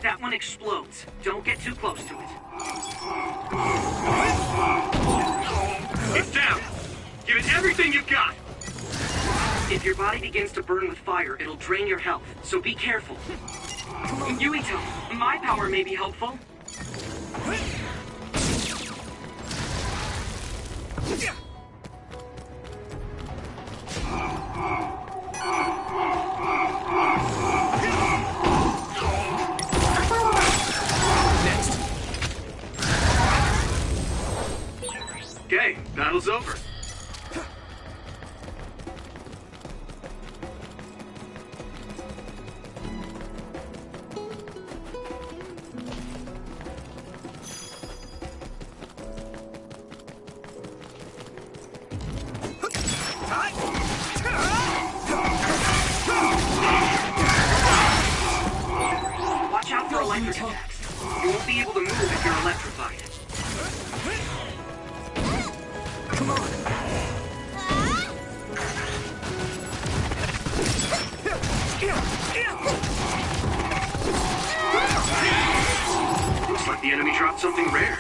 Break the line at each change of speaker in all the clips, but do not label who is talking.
That one explodes. Don't get too close to it. It's down. Give it everything you've got. If your body begins to burn with fire, it'll drain your health, so be careful. Yuito, my power may be helpful.
Next.
Okay, battle's over. Watch out for electric attacks. You won't be able to move if you're electrified.
Come on.
Looks like the enemy dropped something rare.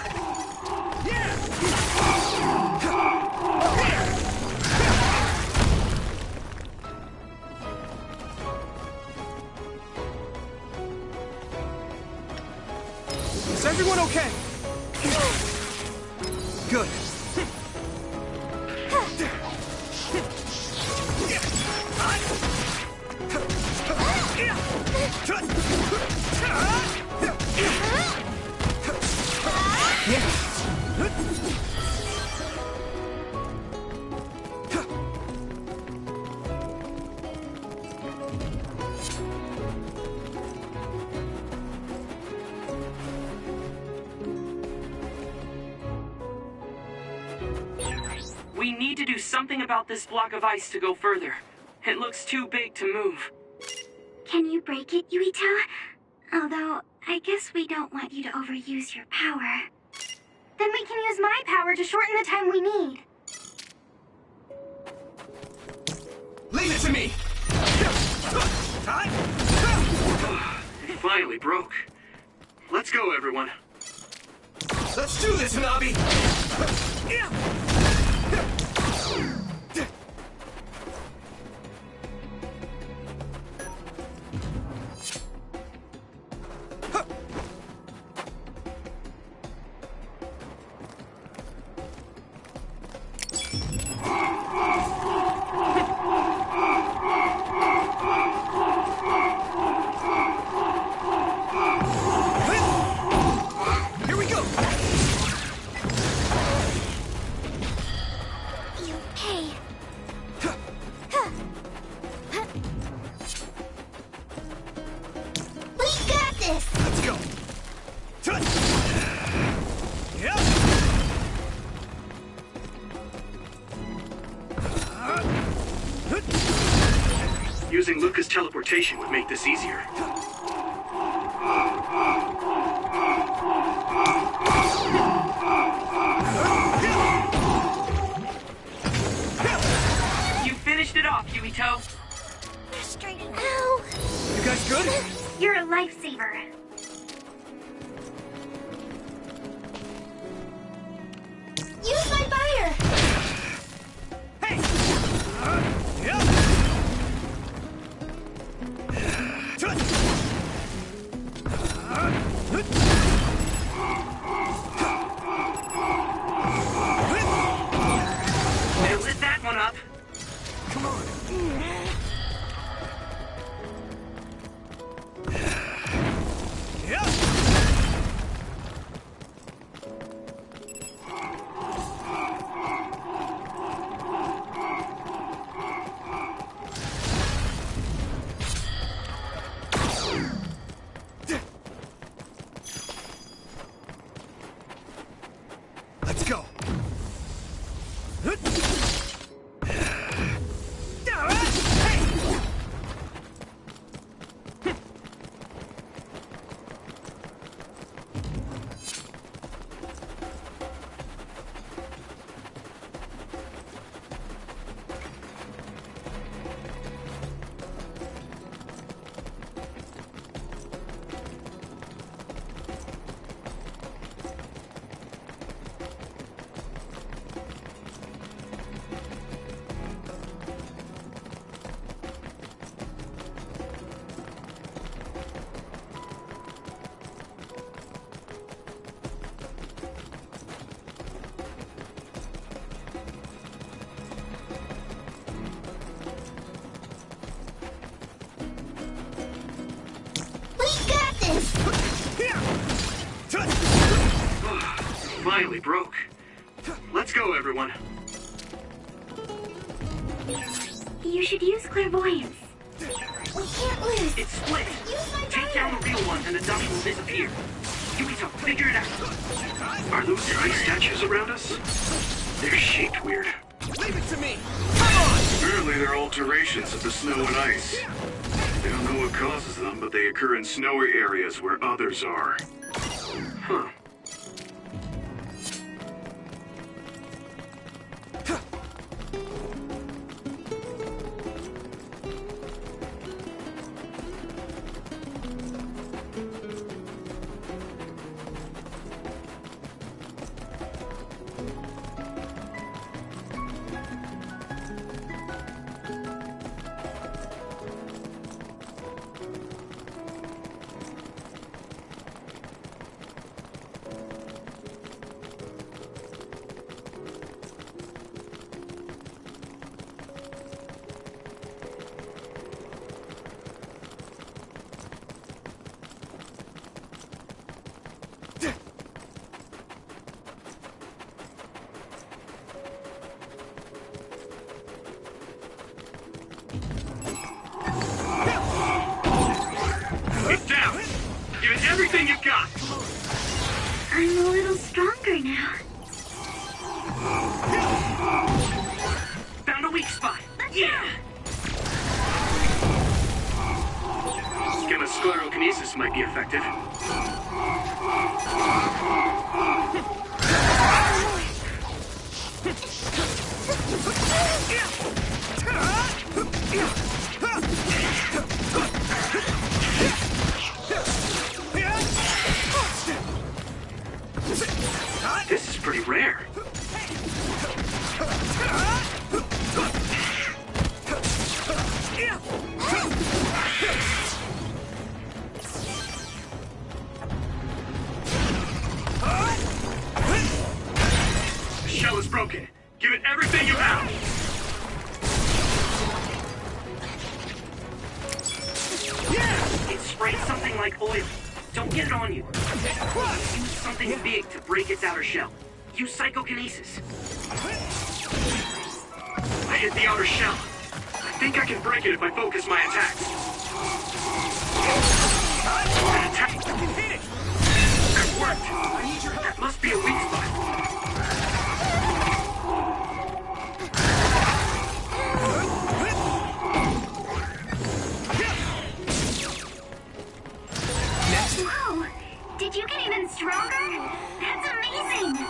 Is everyone okay? Good.
We need to do something about this block of ice to go further. It looks too big to move.
Can you break it, Yuito? Although, I guess we don't want you to overuse your power. Then we can use my power to shorten the time we need.
Leave it to me!
It finally broke. Let's go, everyone.
Let's do this, Hanabi! Here we go!
You okay? We got this!
Let's go!
Using Luca's teleportation would make this easier. You finished it off, Yuito.
Frustrating. Ow!
You guys good?
You're a lifesaver. Use my fire!
Hey!
Now lit that one up.
Come on!
finally broke. Let's go, everyone.
You should use clairvoyance. We can't lose.
It's split. Take down the real one and the dummy will disappear. Yukito, figure it out. Are those ice statues around us? They're shaped weird.
Leave it to me! Come on!
Apparently they're alterations of the snow and ice. They don't know what causes them, but they occur in snowy areas where others are.
Huh. Everything you've got!
I'm a little stronger now.
Found a weak spot. Yeah! Sclerokinesis might be effective. This is pretty rare. The shell is broken. Give it everything you have. It sprayed something like oil. Don't get it on you. Use something big to break its outer shell. Use psychokinesis. I hit the outer shell. I think I can break it if I focus my attacks. An attack.
I can hit it!
That worked. That must be a weak spot.
Whoa! Did you get even stronger? That's amazing!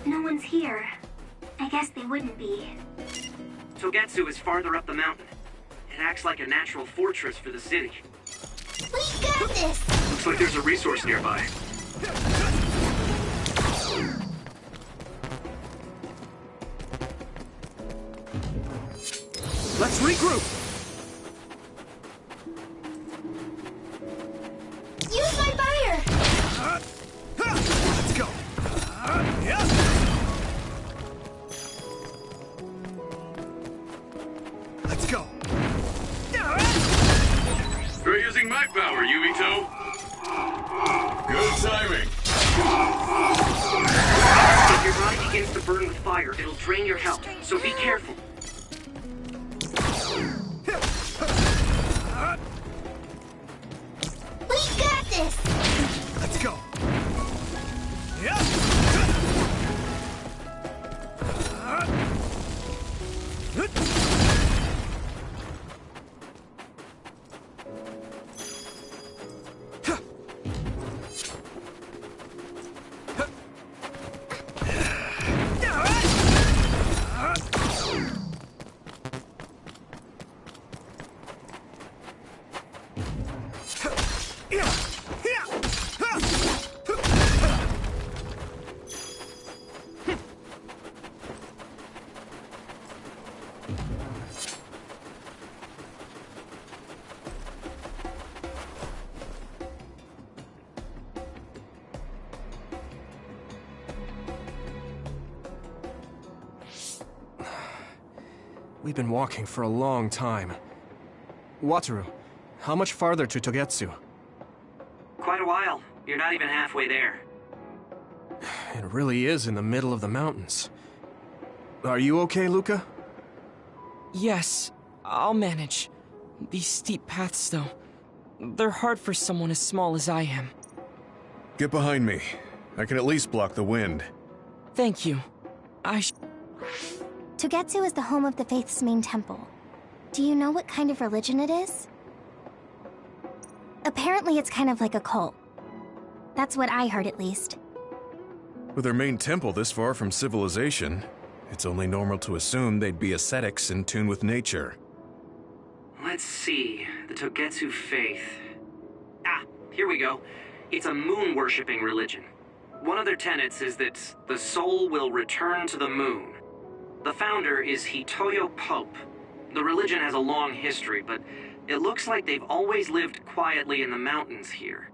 No one's here. I guess they wouldn't be.
Togetsu is farther up the mountain. It acts like a natural fortress for the city.
We got this!
Looks like there's a resource nearby.
Let's regroup!
Use my fire!
Let's go! Yeah. Let's go!
You're using my power, Yuito. Good timing.
If your body begins to burn with fire, it'll drain your health, so be careful.
We got this!
Let's go! Yeah.
We've been walking for a long time. Wataru, how much farther to Togetsu?
Quite a while. You're not even halfway there.
It really is in the middle of the mountains. Are you okay, Luca?
Yes, I'll manage. These steep paths, though, they're hard for someone as small as I am.
Get behind me. I can at least block the wind.
Thank you.
Togetsu is the home of the Faith's main temple. Do you know what kind of religion it is? Apparently it's kind of like a cult. That's what I heard, at least.
With their main temple this far from civilization, it's only normal to assume they'd be ascetics in tune with nature.
Let's see. The Togetsu faith. Ah, here we go. It's a moon-worshipping religion. One of their tenets is that the soul will return to the moon. The founder is Hitoyo Pope. The religion has a long history, but it looks like they've always lived quietly in the mountains here.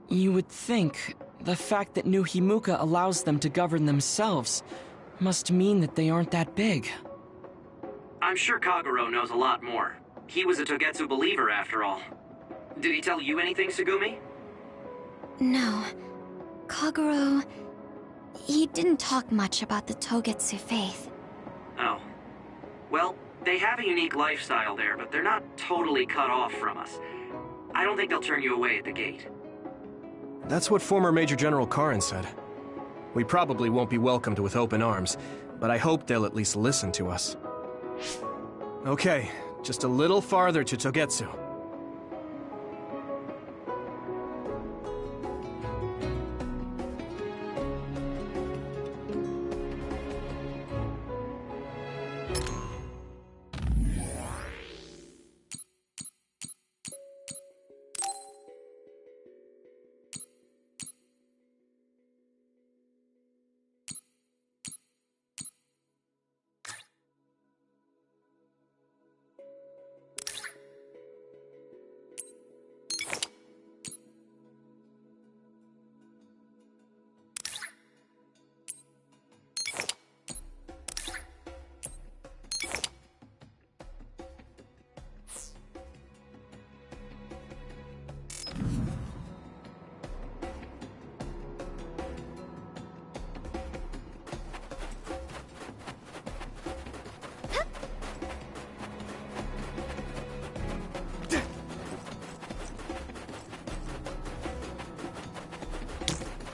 You would think the fact that New Himuka allows them to govern themselves must mean that they aren't that big.
I'm sure Kagero knows a lot more. He was a Togetsu believer, after all. Did he tell you anything, Sugumi?
No. Kagero... he didn't talk much about the Togetsu faith.
Oh. Well, they have a unique lifestyle there, but they're not totally cut off from us. I don't think they'll turn you away at the gate.
That's what former Major General Karin said. We probably won't be welcomed with open arms, but I hope they'll at least listen to us. Okay, just a little farther to Togetsu.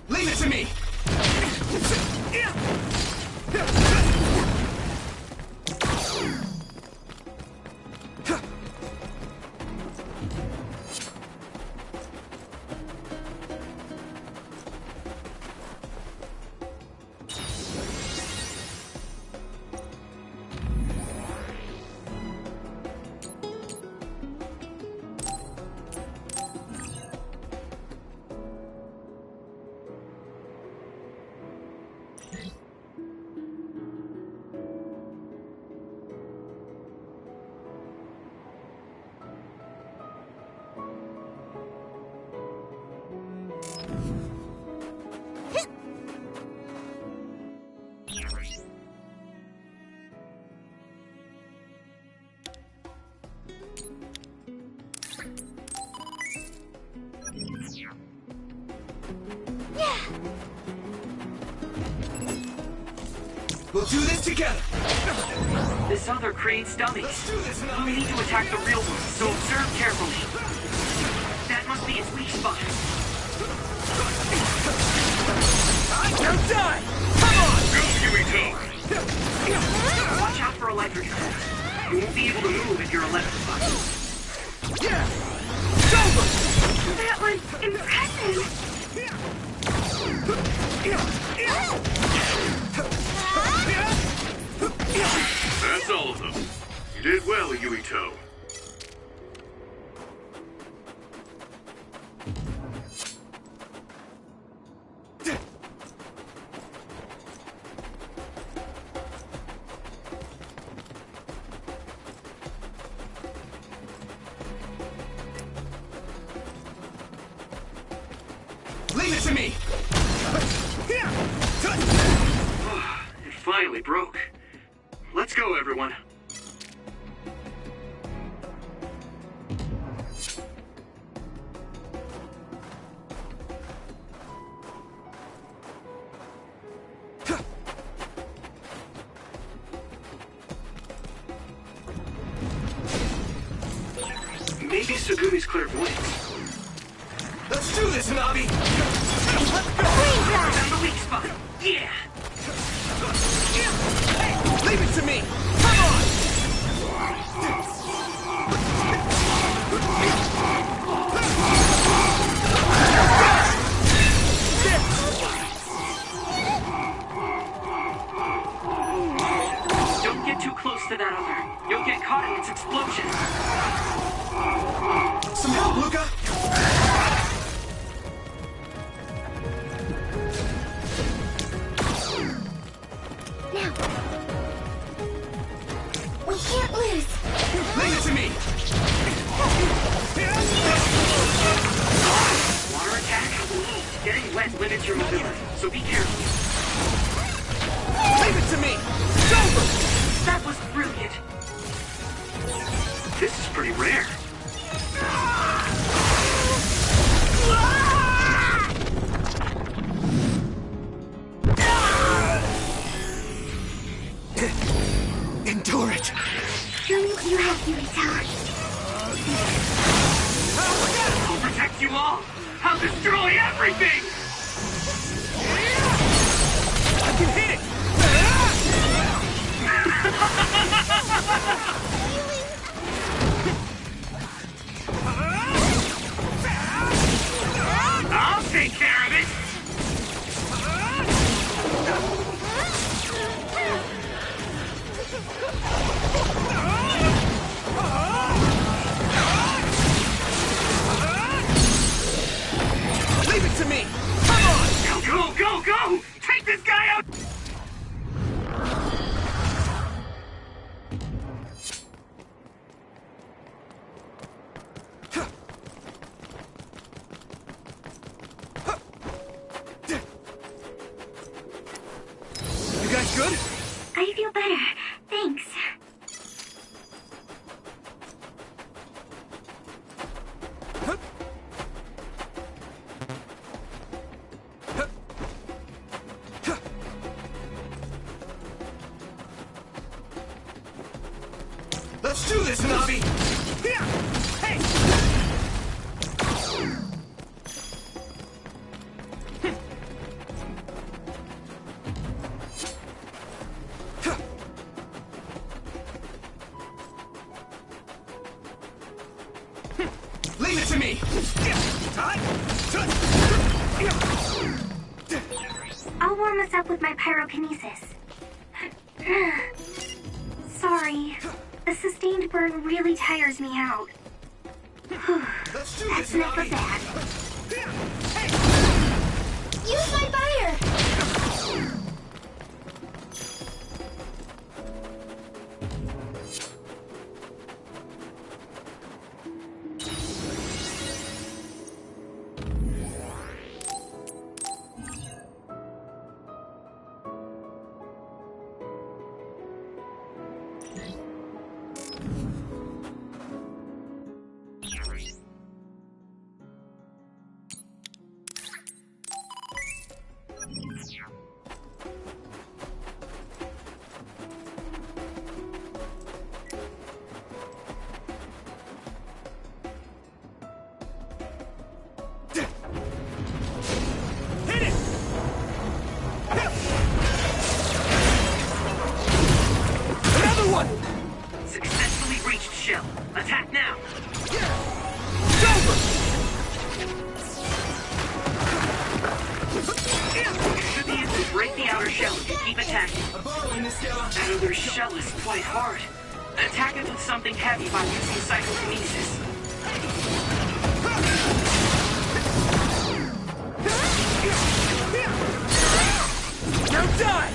Leave it to me! We'll do this together!
This other creates dummies. We need to attack the real one, so observe carefully. That must be its weak spot.
Now die! Come on!
Go, Yuito!
Watch out for electric effects. You won't be able to move if you're electrified.
Yeah! It's over!
That was impressive.
That's all of them. You did well, Yuito.
Leave it to me!
It finally broke. Let's go, everyone. Maybe Sugumi's clairvoyance.
Let's do this, Nabi!
Found the weak spot. Yeah!
Leave it to me! Come on!
Don't get too close to that other. You'll get caught in its explosion.
Some help, Luca!
Now. We can't lose.
Leave it to me!
Water attack? Getting wet limits your mobility, so be careful.
Leave it to me! It's over!
That was brilliant. This is pretty rare.
Endure it!
Show me what you have, Yuito.
I'll protect you all. I'll destroy everything.
Come on!
Now go, go, go! Take this guy out!
You guys good?
I feel better. Thanks.
Let's do this, Navi! Here! Hey! Leave it to me!
I'll warm us up with my pyrokinesis. Sorry. The sustained burn really tires me out.
Let's do
That's
this,
enough of
Navi!
that. Use my fire!
Hit it! Another one!
Successfully breached shell. Attack now!
It's over!
You should be able to break the outer shell if you keep attacking.
I'm borrowing this guy.
That other shell is quite hard. Attack it with something heavy by using psychokinesis.
Now die!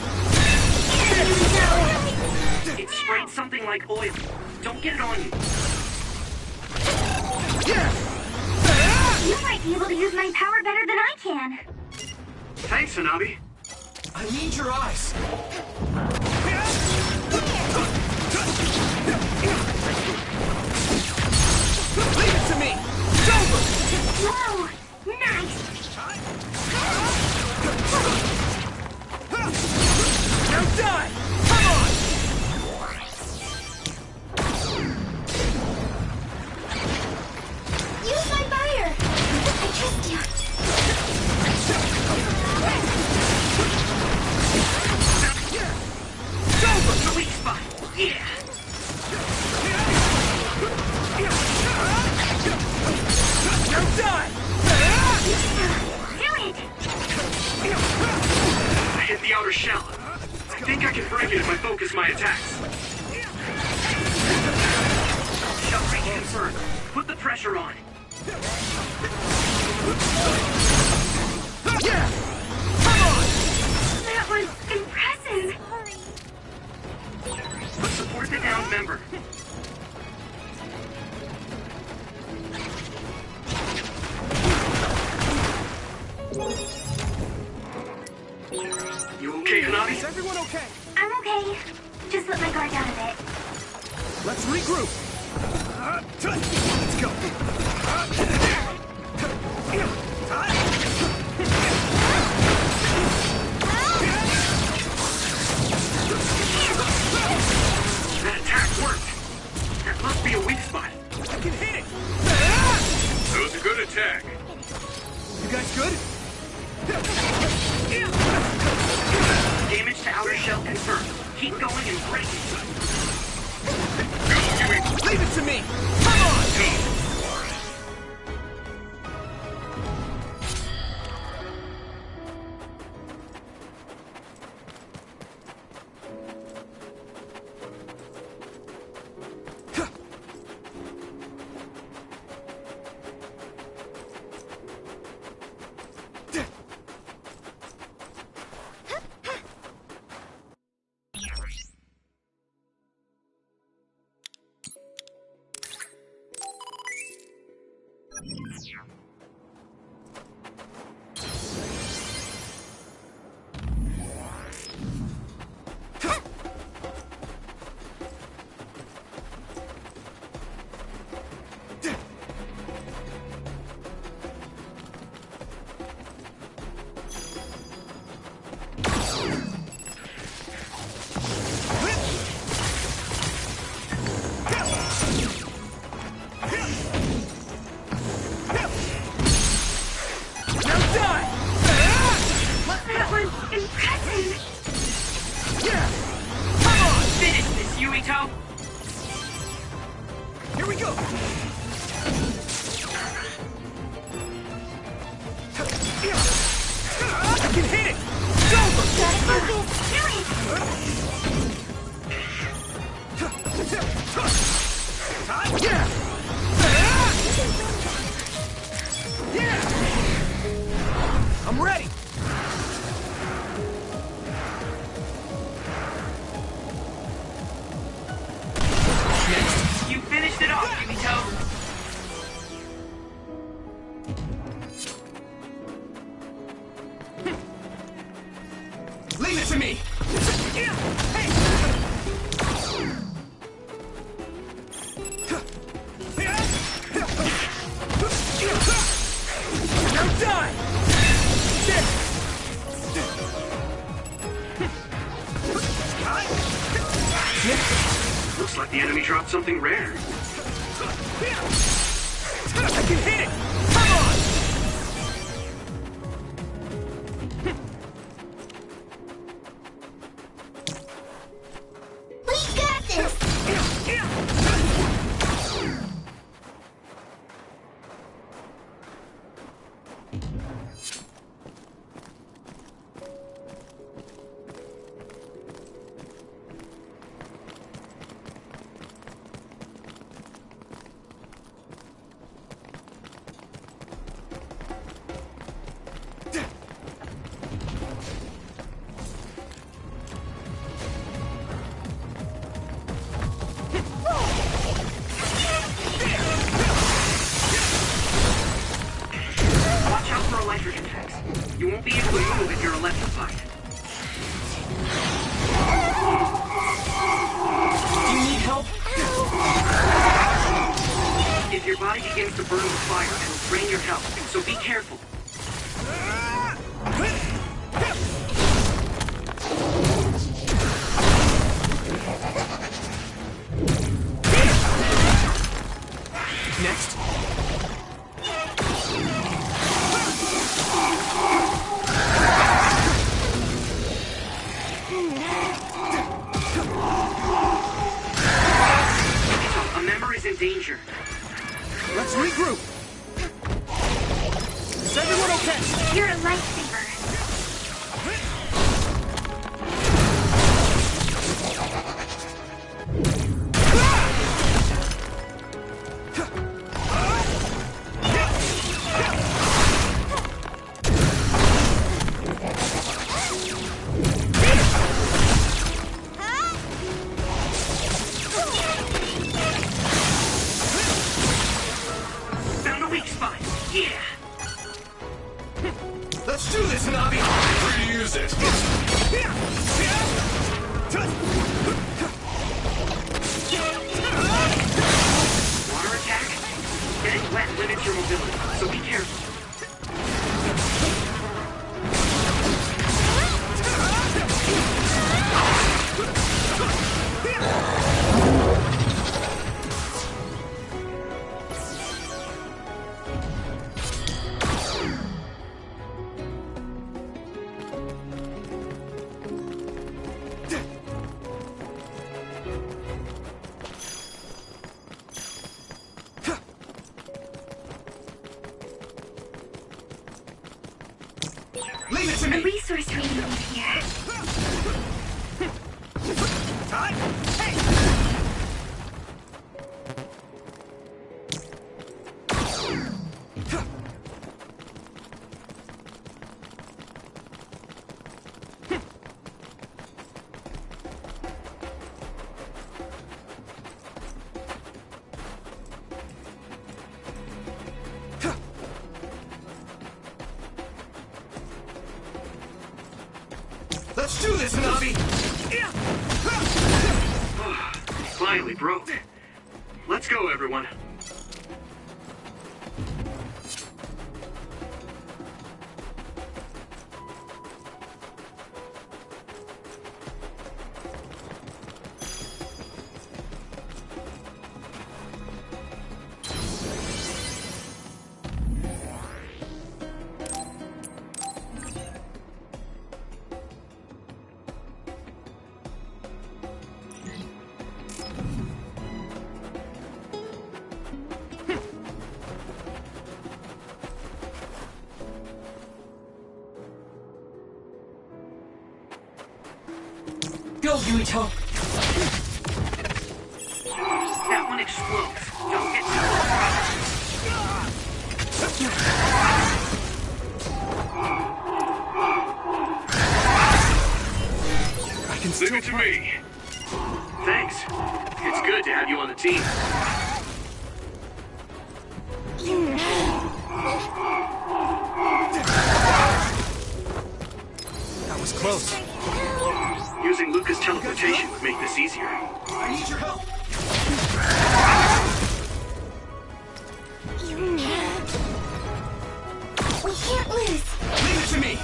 It sprayed something like oil. Don't get it on you.
You might be able to use my power better than I can.
Thanks, Hanabi.
I need your eyes. Leave it to me! It's over!
Whoa! Nice!
Now die! Come on!
Use my fire! I trust you.
It's over!
The weak spot. Yeah.
Now die!
Do it!
I hit the outer shell. I think I can break it if I focus my attacks. Shell breach confirmed. Put the pressure on.
Yeah! Come on!
That was impressive.
Let's support the downed member. You okay, Hanabi?
Is everyone okay?
I'm okay. Just let my guard down a bit.
Let's regroup. Let's go.
That attack worked. That must be a weak spot.
I can hit it.
That was a good attack.
You guys good?
Damage to outer shell confirmed. Keep going and break it.
Go, Yui.
Leave it to me. Come on.
time.
Finish this, Yuito!
Here we go! I can hit it! Go!
Gotta focus. Do
I'm ready!
You finished it off, Yuito!
Leave it to me! Hey! Now die!
Looks like the enemy dropped something rare.
I can hit it! Come on!
We got this!
Watch out for electric effects. You won't be able to move if you're electrified.
Do you need help?
If your body begins to burn with fire, it'll drain your health, so be careful.
Next.
A member is in danger.
Let's regroup. Is everyone okay?
You're a lifesaver.
Found a weak spot. Yeah.
Let's do this, Navi!
Free to use it.
Water attack? Getting wet limits your mobility, so be careful.
Leave it to
A
me!
resource reading is here.
Time! Hey! Let's do this, Navi!
Finally broke. Let's go, everyone.
Go, Yuito!
That one explodes. Don't get too
I can
Leave
still
it to
fight.
me.
Thanks. It's good to have you on the team.
That was close.
Using Luca's teleportation would make this easier.
I need your help.
We can't lose.
Leave it to me.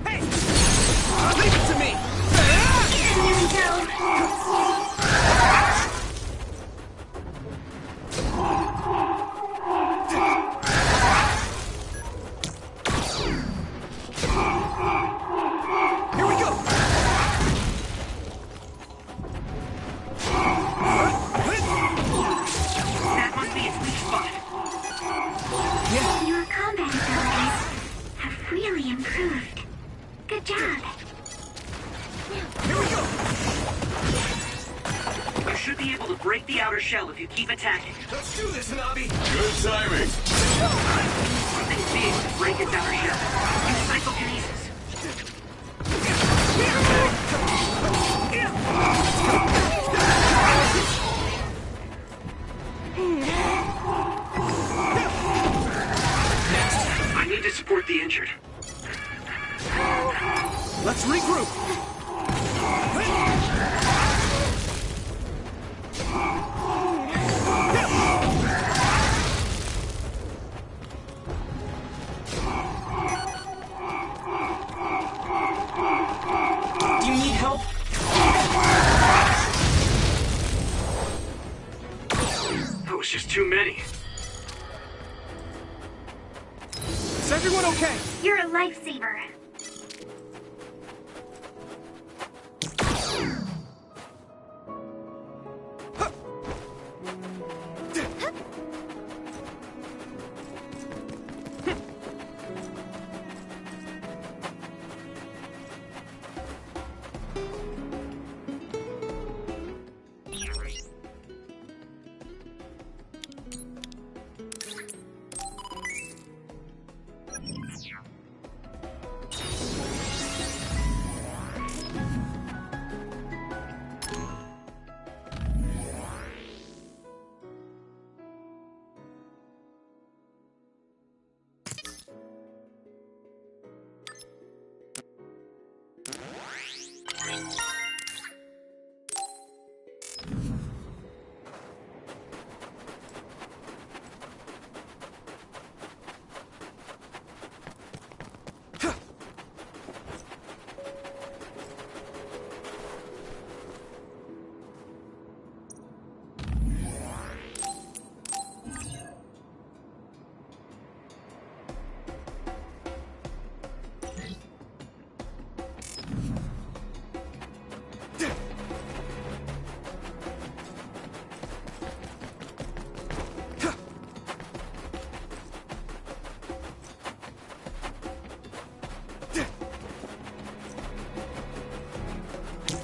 Hey! Leave it to me.
Here we go.
Here we go.
That must be its weak spot.
Your combat abilities have really improved. Good job.
Here we go.
You should be able to break the outer shell if you keep attacking.
Let's do this, Hanabi.
Good timing.
Something big to break its outer shell. Use psychokinesis. I need to support the injured.
Let's regroup.
Do you need help?
That was just too many.
Is everyone okay?
You're a lifesaver.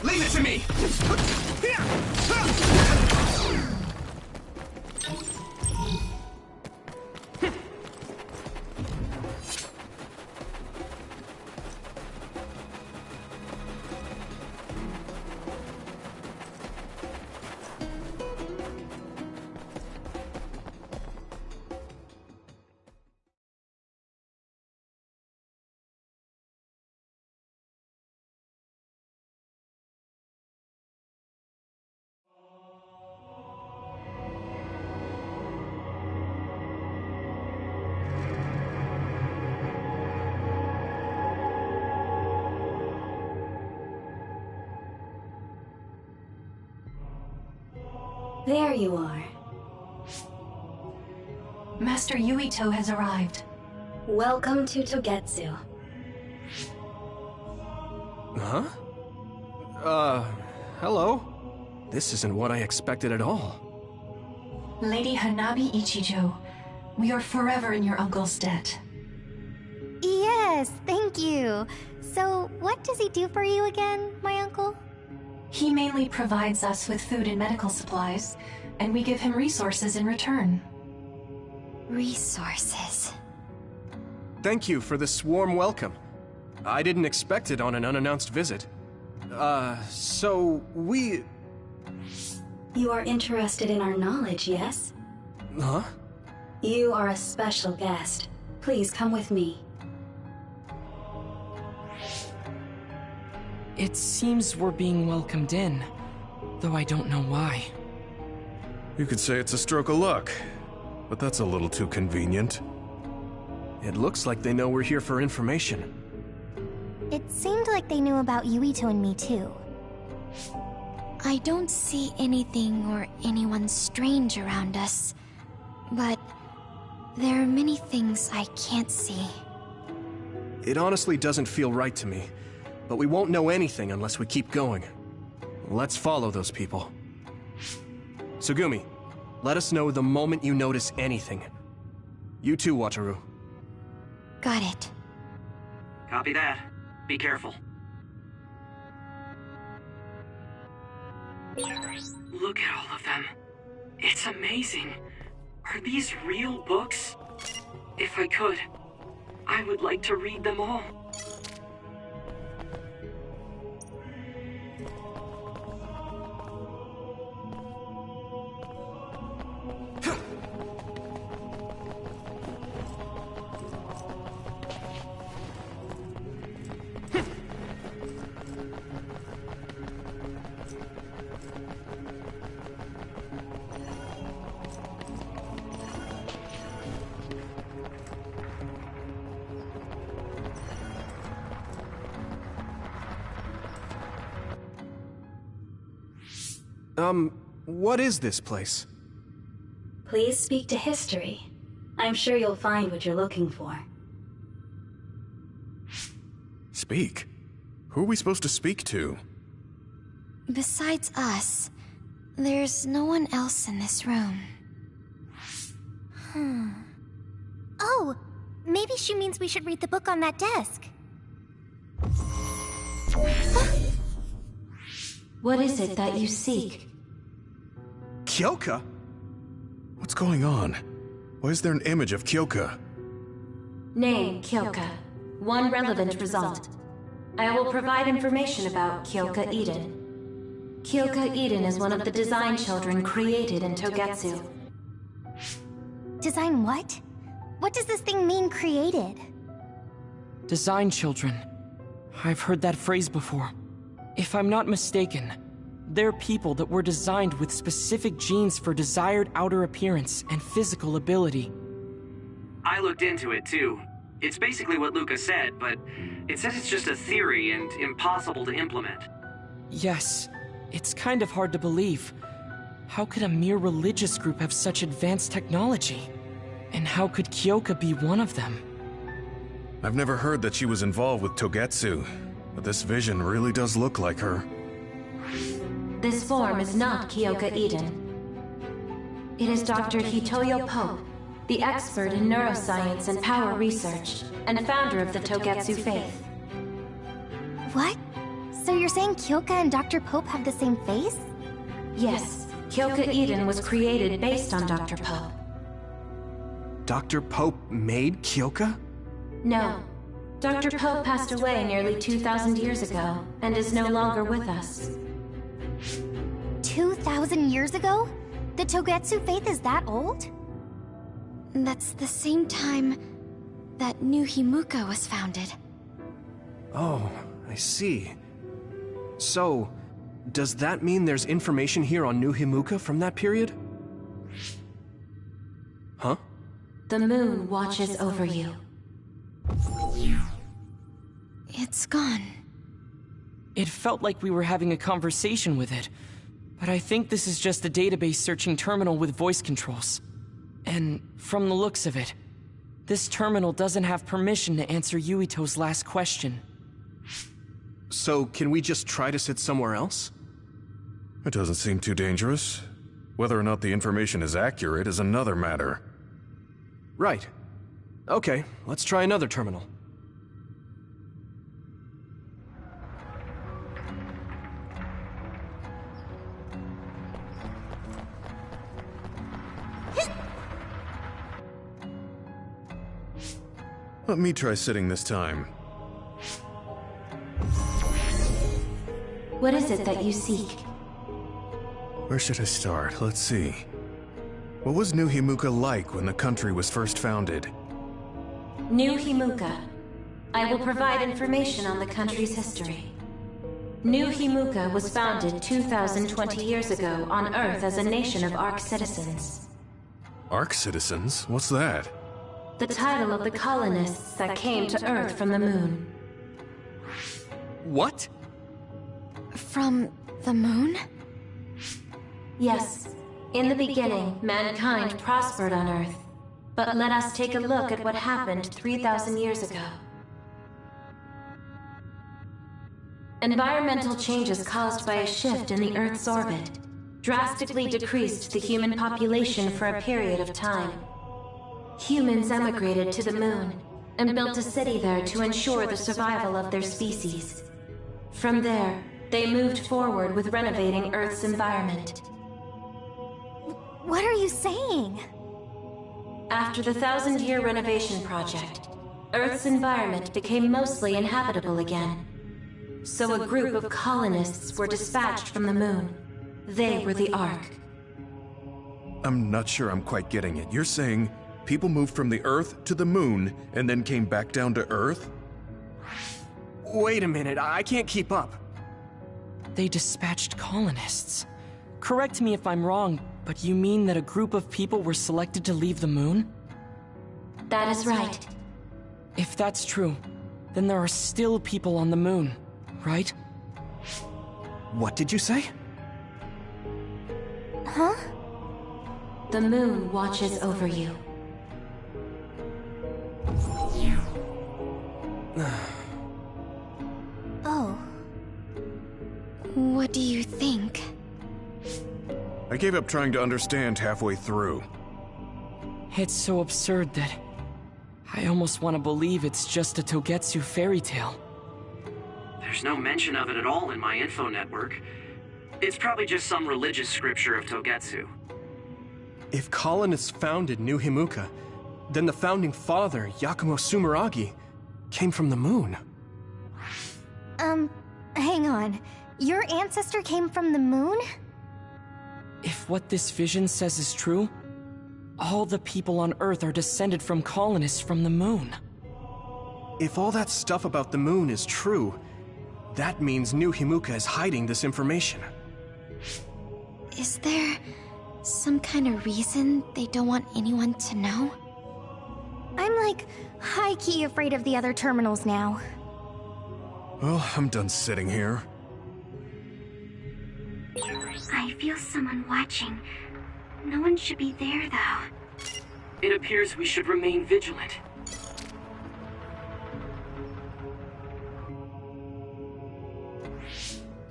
Leave it to me.
There you are.
Master Yuito has arrived.
Welcome to Togetsu.
Huh? Hello? This isn't what I expected at all.
Lady Hanabi Ichijo, we are forever in your uncle's debt.
Yes, thank you. So, what does he do for you again, my uncle?
He mainly provides us with food and medical supplies, and we give him resources in return.
Resources.
Thank you for this warm welcome. I didn't expect it on an unannounced visit. So we...
You are interested in our knowledge, yes?
Huh?
You are a special guest. Please come with me.
It seems we're being welcomed in, though I don't know why.
You could say it's a stroke of luck, but that's a little too convenient.
It looks like they know we're here for information.
It seemed like they knew about Yuito and me too. I don't see anything or anyone strange around us, but there are many things I can't see.
It honestly doesn't feel right to me, but we won't know anything unless we keep going. Let's follow those people. Tsugumi, let us know the moment you notice anything. You too, Wataru.
Got it.
Copy that. Be careful. Look at all of them. It's amazing. Are these real books? If I could, I would like to read them all.
What is this place?
Please speak to history. I'm sure you'll find what you're looking for.
Speak? Who are we supposed to speak to?
Besides us, there's no one else in this room. Oh, maybe she means we should read the book on that desk.
What is it that you seek?
Kyoka?
What's going on? Why is there an image of Kyoka?
Name, Kyoka. One relevant result. I will provide information about Kyoka Eden. Kyoka Eden is one of the design children created in Togetsu.
Design what? What does this thing mean, created?
Design children. I've heard that phrase before. If I'm not mistaken, they're people that were designed with specific genes for desired outer appearance and physical ability.
I looked into it too. It's basically what Luca said, but it says it's just a theory and impossible to implement.
Yes, it's kind of hard to believe. How could a mere religious group have such advanced technology? And how could Kyoka be one of them?
I've never heard that she was involved with Togetsu, but this vision really does look like her.
This form is not Kyoka Eden. It is Dr. Hitoyo Pope, the expert in neuroscience and power research, and founder of the Togetsu faith.
What? So you're saying Kyoka and Dr. Pope have the same face?
Yes, Kyoka Eden was created based on Dr. Pope.
Dr. Pope made Kyoka?
No. Dr. Pope passed away nearly 2,000 years ago, and is no longer with us.
2,000 years ago? The Togetsu faith is that old? That's the same time that New Himuka was founded.
Oh, I see. So, does that mean there's information here on New Himuka from that period? Huh?
The moon watches over you.
It's gone.
It felt like we were having a conversation with it, but I think this is just a database searching terminal with voice controls. And from the looks of it, this terminal doesn't have permission to answer Yuito's last question.
So, can we just try to sit somewhere else?
It doesn't seem too dangerous. Whether or not the information is accurate is another matter.
Right. Okay, let's try another terminal.
Let me try sitting this time.
What is it that you seek?
Where should I start? Let's see. What was New Himuka like when the country was first founded?
New Himuka. I will provide information on the country's history. New Himuka was founded 2,020 years ago on Earth as a nation of Ark citizens.
Ark citizens? What's that?
The title of the colonists that came to Earth from the moon.
What?
From the moon?
Yes. In the beginning, mankind prospered on Earth. But let us take a look at what happened 3,000 years ago. Environmental changes caused by a shift in the Earth's orbit drastically decreased the human population for a period of time. Humans emigrated to the moon and built a city there to ensure the survival of their species. From there, they moved forward with renovating Earth's environment.
What are you saying?
After the 1,000-year renovation project, Earth's environment became mostly inhabitable again. So a group of colonists were dispatched from the moon. They were the Ark.
I'm not sure I'm quite getting it. You're saying people moved from the Earth to the moon and then came back down to Earth?
Wait a minute, I can't keep up.
They dispatched colonists. Correct me if I'm wrong, but you mean that a group of people were selected to leave the moon?
That is right.
If that's true, then there are still people on the moon, right?
What did you say?
Huh?
The moon watches over you.
Oh. What do you think?
I gave up trying to understand halfway through.
It's so absurd that I almost want to believe it's just a Togetsu fairy tale.
There's no mention of it at all in my info network. It's probably just some religious scripture of Togetsu.
If colonists founded New Himuka, then the founding father, Yakumo Sumeragi, came from the moon.
Hang on. Your ancestor came from the moon?
If what this vision says is true, all the people on Earth are descended from colonists from the moon.
If all that stuff about the moon is true, that means New Himuka is hiding this information.
Is there some kind of reason they don't want anyone to know? I'm like high-key afraid of the other terminals now.
Well, I'm done sitting here.
I feel someone watching. No one should be there, though.
It appears we should remain vigilant.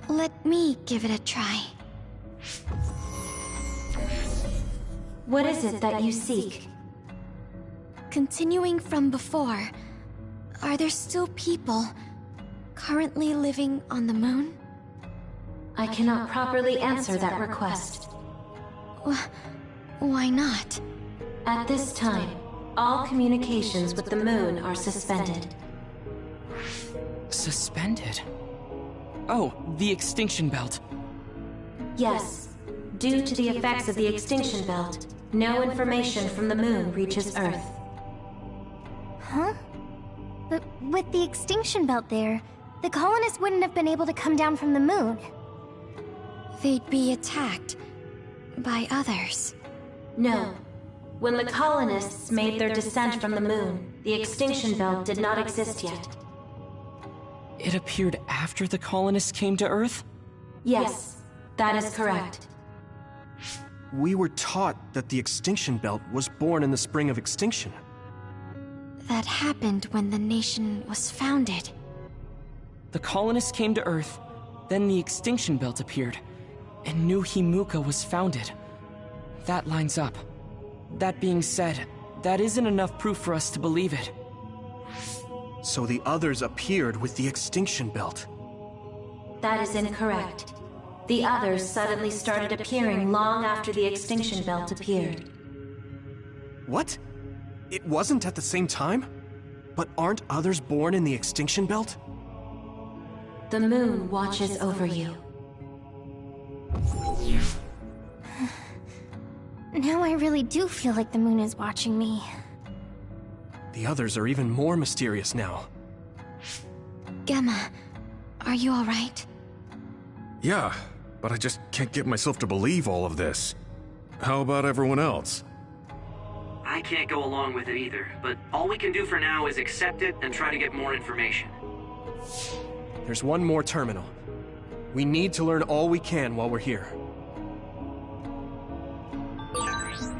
Let me give it a try.
What is it that you seek?
Continuing from before, are there still people currently living on the moon?
I cannot properly answer that request.
Why not?
At this time, all communications with the moon are suspended.
Suspended? Oh, the extinction belt.
Yes. Due to the effects of the extinction belt, no information from the moon reaches Earth.
Huh? But with the extinction belt there, the colonists wouldn't have been able to come down from the moon. They'd be attacked by others.
No. When the colonists made their descent from the moon, the extinction belt did not exist yet.
It appeared after the colonists came to Earth?
Yes, that is correct.
We were taught that the extinction belt was born in the spring of extinction.
That happened when the nation was founded.
The colonists came to Earth, then the extinction belt appeared, and New Himuka was founded. That lines up. That being said, that isn't enough proof for us to believe it.
So the others appeared with the extinction belt.
That is incorrect. The others suddenly started appearing long after the extinction belt appeared.
What? It wasn't at the same time? But aren't others born in the extinction belt?
The moon watches over you.
Now I really do feel like the moon is watching me.
The others are even more mysterious now.
Gemma, are you alright?
Yeah, but I just can't get myself to believe all of this. How about everyone else?
I can't go along with it either, but all we can do for now is accept it and try to get more information.
There's one more terminal. We need to learn all we can while we're here.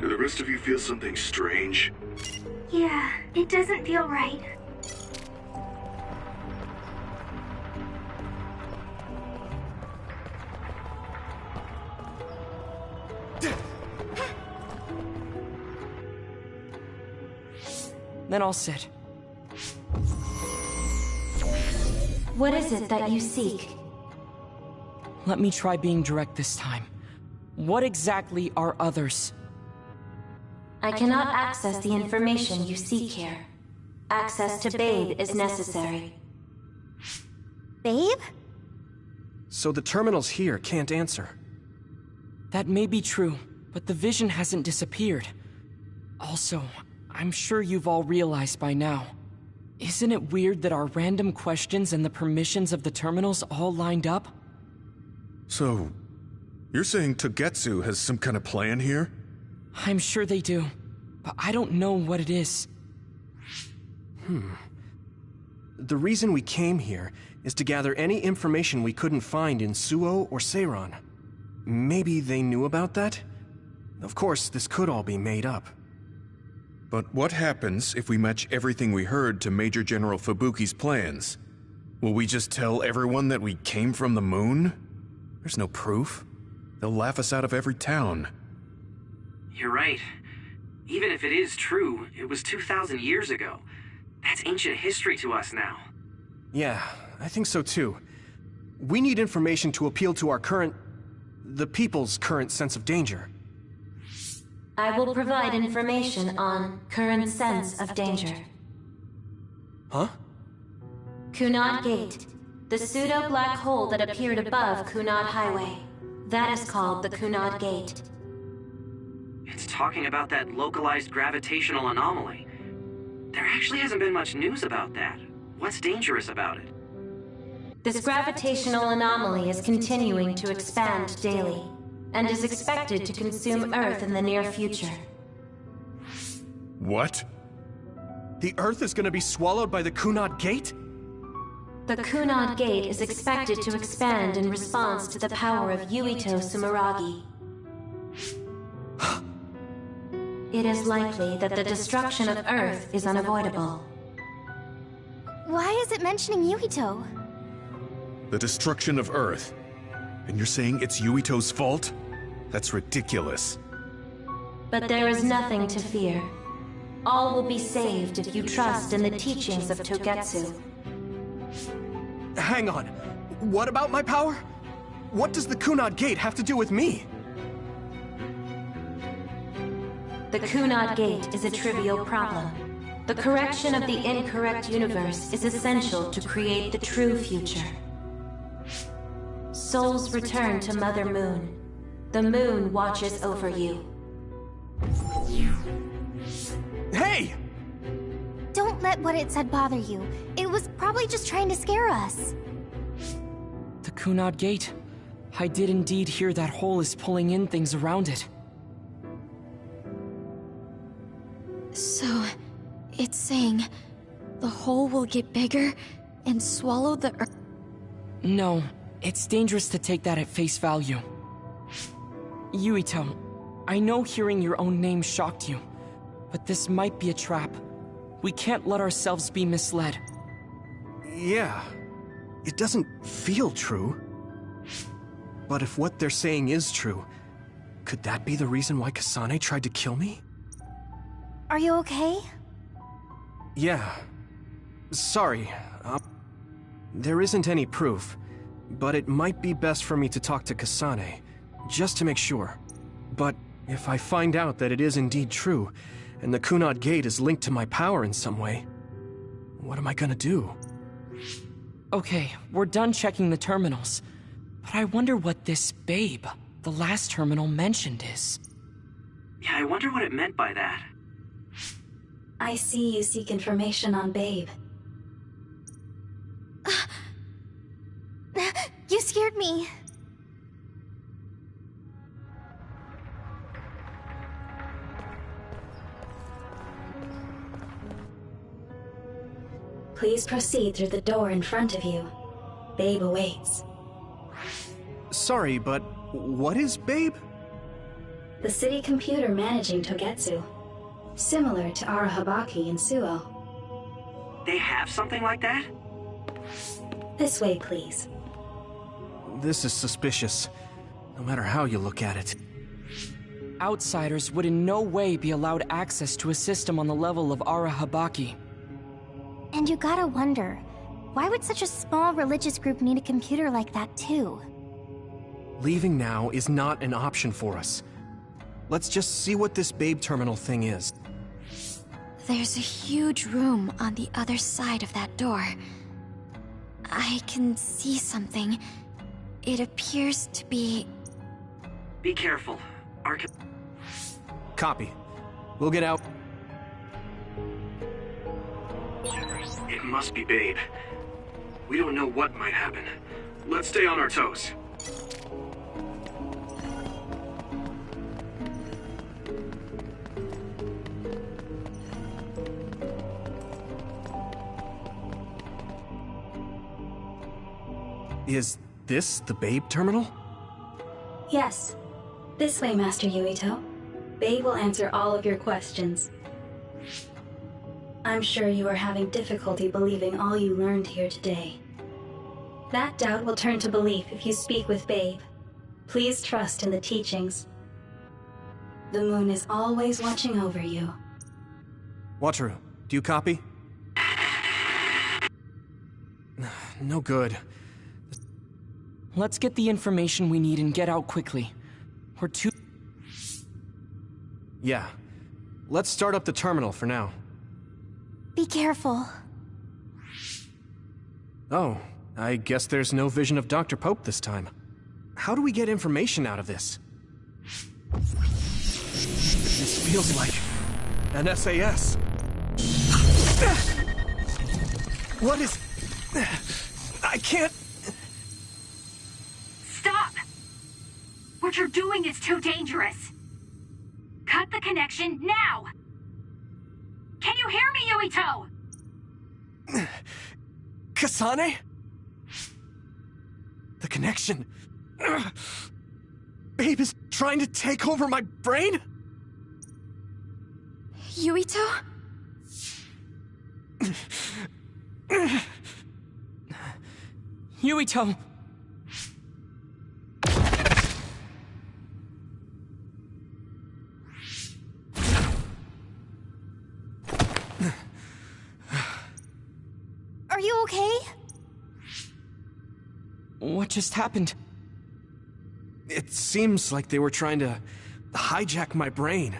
Do the rest of you feel something strange?
Yeah, it doesn't feel right.
Then I'll sit.
What is it that you seek?
Let me try being direct this time. What exactly are others?
I cannot access the information you seek here. Access to Babe is necessary.
Babe?
So the terminals here can't answer.
That may be true, but the vision hasn't disappeared. Also, I'm sure you've all realized by now. Isn't it weird that our random questions and the permissions of the terminals all lined up?
So, you're saying Togetsu has some kind of plan here?
I'm sure they do, but I don't know what it is.
The reason we came here is to gather any information we couldn't find in Suo or Seiran. Maybe they knew about that? Of course, this could all be made up.
But what happens if we match everything we heard to Major General Fubuki's plans? Will we just tell everyone that we came from the moon? There's no proof. They'll laugh us out of every town.
You're right. Even if it is true, it was 2,000 years ago. That's ancient history to us now.
Yeah, I think so too. We need information to appeal to our the people's current sense of danger.
I will provide information on current sense of danger.
Huh?
Kunad Gate, the pseudo-black hole that appeared above Kunad Highway. That is called the Kunad Gate.
It's talking about that localized gravitational anomaly. There actually hasn't been much news about that. What's dangerous about it?
This gravitational anomaly is continuing to expand daily, and is expected to consume Earth in the near future.
What?
The Earth is gonna be swallowed by the Kunad Gate?
The Kunad Gate is expected to expand in response to the power of Yuito Sumeragi. It is likely that the destruction of Earth is unavoidable.
Why is it mentioning Yuito?
The destruction of Earth. And you're saying it's Yuito's fault? That's ridiculous.
But there is nothing to fear. All will be saved if you trust in the teachings of Togetsu.
Hang on. What about my power? What does the Kunad Gate have to do with me?
The Kunad Gate is a trivial problem. The correction of the incorrect universe is essential to create the true future. Souls return to Mother Moon. The moon watches over you.
Hey!
Don't let what it said bother you. It was probably just trying to scare us.
The Kunad Gate. I did indeed hear that hole is pulling in things around it.
So, it's saying the hole will get bigger and swallow the Earth.
No, it's dangerous to take that at face value. Yuito, I know hearing your own name shocked you, but this might be a trap. We can't let ourselves be misled.
Yeah. It doesn't feel true. But if what they're saying is true, could that be the reason why Kasane tried to kill me?
Are you okay?
Yeah. Sorry. There isn't any proof, but it might be best for me to talk to Kasane, just to make sure. But if I find out that it is indeed true, and the Kunad Gate is linked to my power in some way, What am I gonna do?
Okay, we're done checking the terminals. But I wonder what this Babe, the last terminal mentioned, is.
Yeah, I wonder what it meant by that.
I see you seek information on Babe.
You scared me.
Please proceed through the door in front of you. Babe awaits.
Sorry, but what is Babe?
The city computer managing Togetsu. Similar to Arahabaki and Suo.
They have something like that?
This way, please.
This is suspicious, no matter how you look at it.
Outsiders would in no way be allowed access to a system on the level of Arahabaki.
And you gotta wonder, why would such a small religious group need a computer like that too?
Leaving now is not an option for us. Let's just see what this Babe terminal thing is.
There's a huge room on the other side of that door. I can see something. It appears to be...
Be careful.
Copy. We'll get out.
It must be Babe. We don't know what might happen. Let's stay on our toes.
Is this the Babe terminal?
Yes. This way, Master Yuito. Babe will answer all of your questions. I'm sure you are having difficulty believing all you learned here today. That doubt will turn to belief if you speak with Babe. Please trust in the teachings. The moon is always watching over you.
Wataru, do you copy? No good.
Let's get the information we need and get out quickly. We're too...
Yeah. Let's start up the terminal for now.
Be careful.
Oh, I guess there's no vision of Dr. Pope this time. How do we get information out of this? This feels like an SAS. What is... I can't...
Stop! What you're doing is too dangerous. Cut the connection now! Can you hear me, Yuito?
Kasane? The connection... Babe is trying to take over my brain?
Yuito?
Yuito!
Are you okay?
What just happened?
It seems like they were trying to hijack my brain.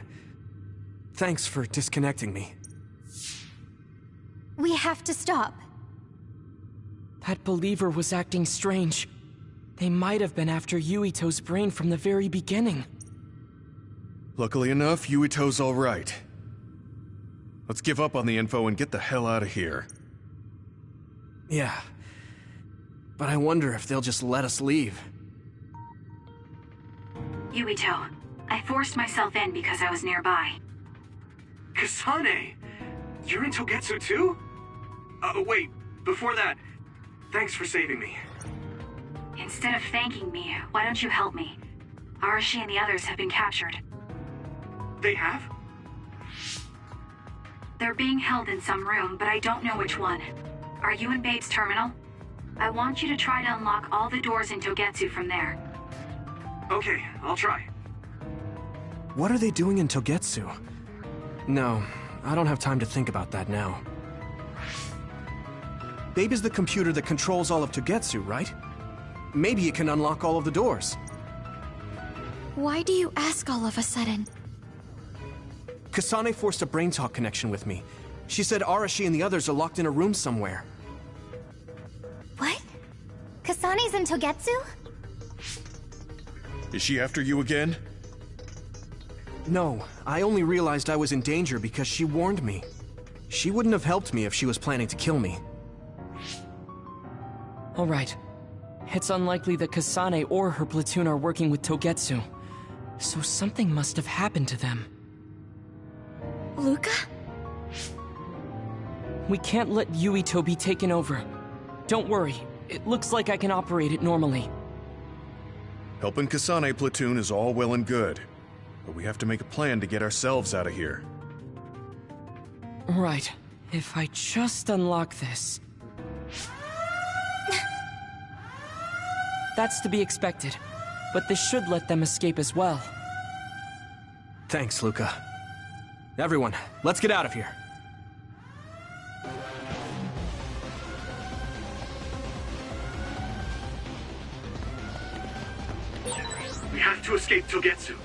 Thanks for disconnecting me.
We have to stop.
That believer was acting strange. They might have been after Yuito's brain from the very beginning.
Luckily enough, Yuito's all right. Let's give up on the info and get the hell out of here.
Yeah. But I wonder if they'll just let us leave.
Yuito, I forced myself in because I was nearby.
Kasane! You're in Togetsu too? Wait, before that, thanks for saving me.
Instead of thanking me, why don't you help me? Arashi and the others have been captured.
They have?
They're being held in some room, but I don't know which one. Are you in Babe's terminal? I want you to try to unlock all the doors in Togetsu from there.
Okay, I'll try.
What are they doing in Togetsu? No, I don't have time to think about that now. Babe is the computer that controls all of Togetsu, right? Maybe it can unlock all of the doors.
Why do you ask all of a sudden?
Kasane forced a brain talk connection with me. She said Arashi and the others are locked in a room somewhere.
What? Kasane's in Togetsu?
Is she after you again?
No, I only realized I was in danger because she warned me. She wouldn't have helped me if she was planning to kill me.
Alright. It's unlikely that Kasane or her platoon are working with Togetsu. So something must have happened to them.
Luca?
We can't let Yuito be taken over. Don't worry, it looks like I can operate it normally.
Helping Kasane platoon is all well and good, but we have to make a plan to get ourselves out of here.
Right. If I just unlock this... That's to be expected, but this should let them escape as well.
Thanks, Luca. Everyone, let's get out of here.
We have to escape Togetsu.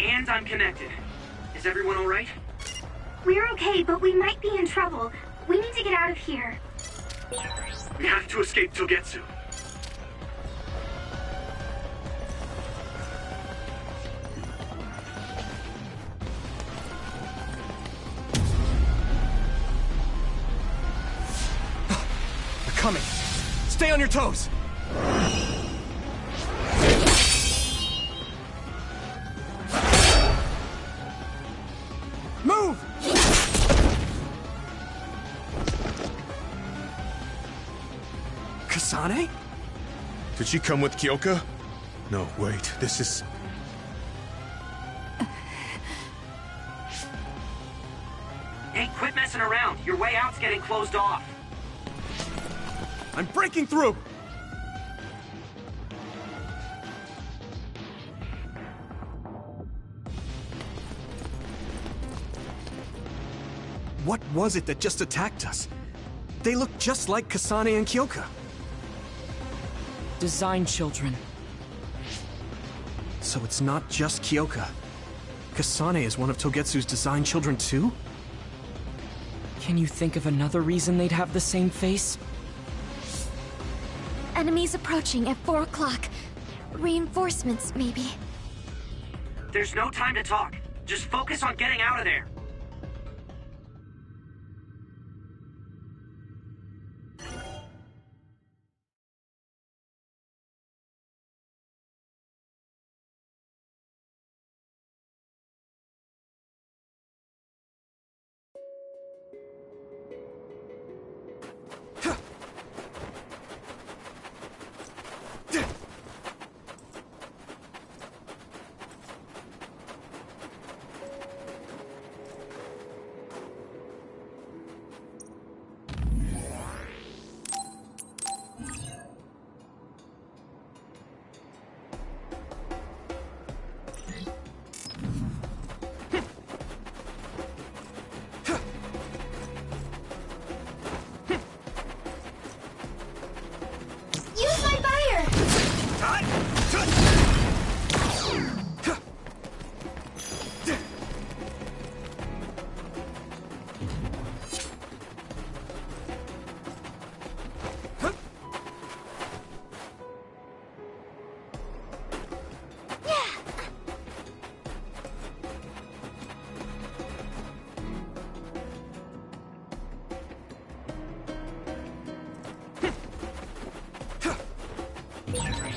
And I'm connected. Is everyone all right?
We're okay, but we might be in trouble. We need to get out of here.
We have to escape Togetsu.
They're coming. Stay on your toes. Move! Kasane?
Did she come with Kyoka? No, wait, this is...
Hey, quit messing around. Your way out's getting closed off.
I'm breaking through! What was it that just attacked us? They look just like Kasane and Kyoka.
Design children.
So it's not just Kyoka. Kasane is one of Togetsu's design children too?
Can you think of another reason they'd have the same face?
Enemies approaching at 4 o'clock. Reinforcements, maybe.
There's no time to talk. Just focus on getting out of there.
Use my fire!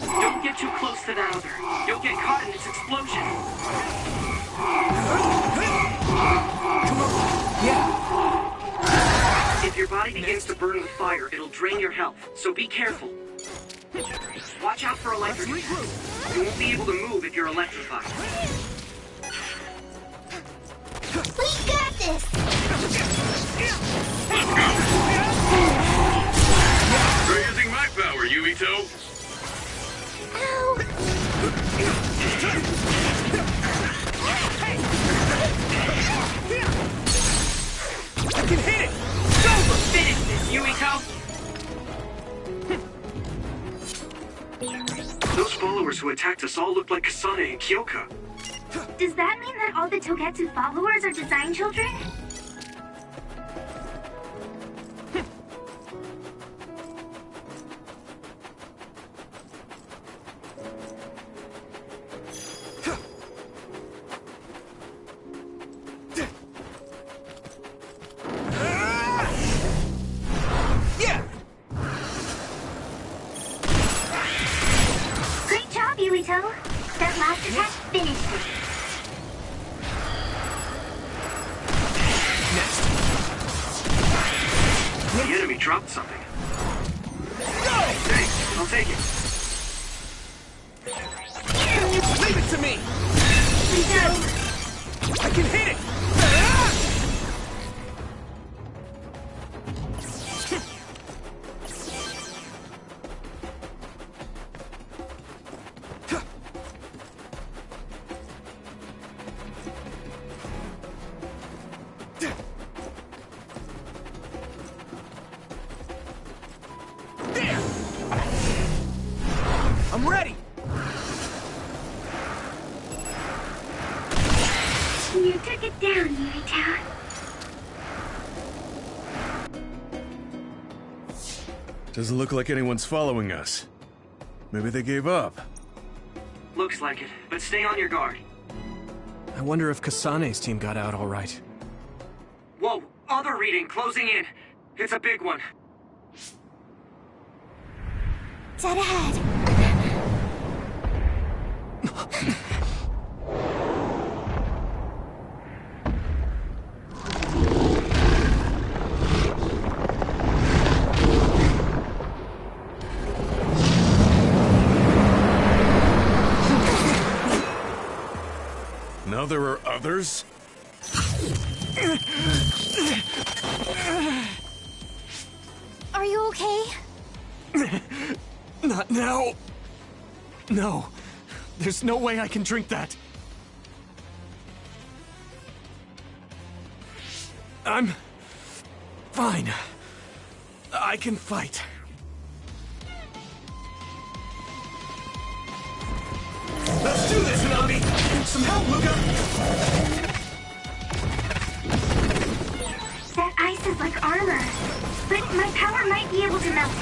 Don't get too close to that other. You'll get caught in its explosion. If your body begins to burn with fire, it'll drain your health, so be careful. Watch out for electric. You won't be able to move if you're electrified.
We got this!
Try using my power, Yuito.
I can hit it!
Finish this, Yuito! followers who attacked us all looked like Kasane and Kyoka.
Does that mean that all the Togetsu followers are design children? Great job, Yuito. That last attack finished it.
The enemy dropped something. Thanks, I'll take it.
Leave it to me! I can hit it! I'm ready!
You took it down, Yuito.
Doesn't look like anyone's following us. Maybe they gave up.
Looks like it, but stay on your guard.
I wonder if Kasane's team got out all right.
Whoa, other reading closing in. It's a big one.
Dead ahead.
Now there are others?
Are you okay?
Not now. No. There's no way I can drink that. I'm fine. I can fight.
Let's do this, Nabi! Some help, Luca!
That ice is like armor, but my power might be able to melt it.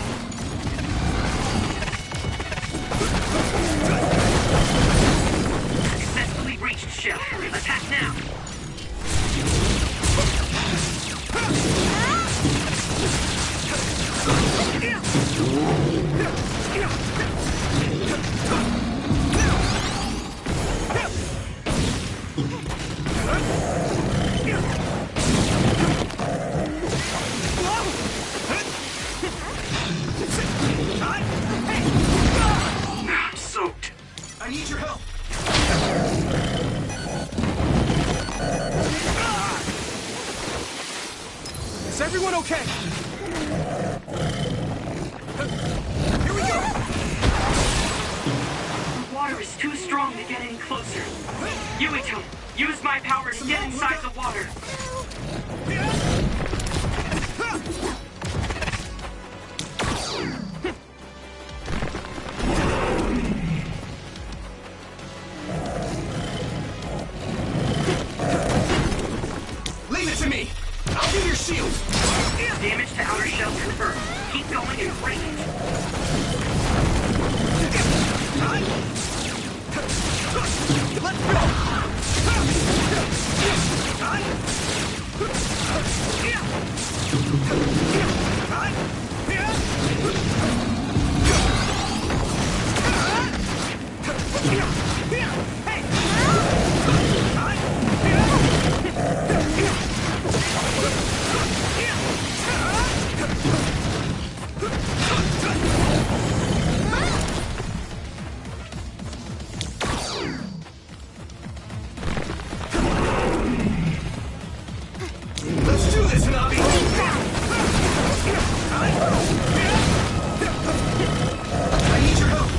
Successfully reached shell. Attack now. I'm soaked.
I need your help! Is everyone okay? Here we go!
The water is too strong to get any closer. Yuito, use my power to get inside the water.
Leave it to me! I'll be your shield!
Damage to outer shell confirmed. Keep going and break it.
Let's go! Let's do this, Nabi! I need your help!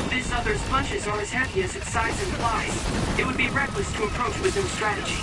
This other's punches are as heavy as its size implies. It would be reckless to approach with no strategy.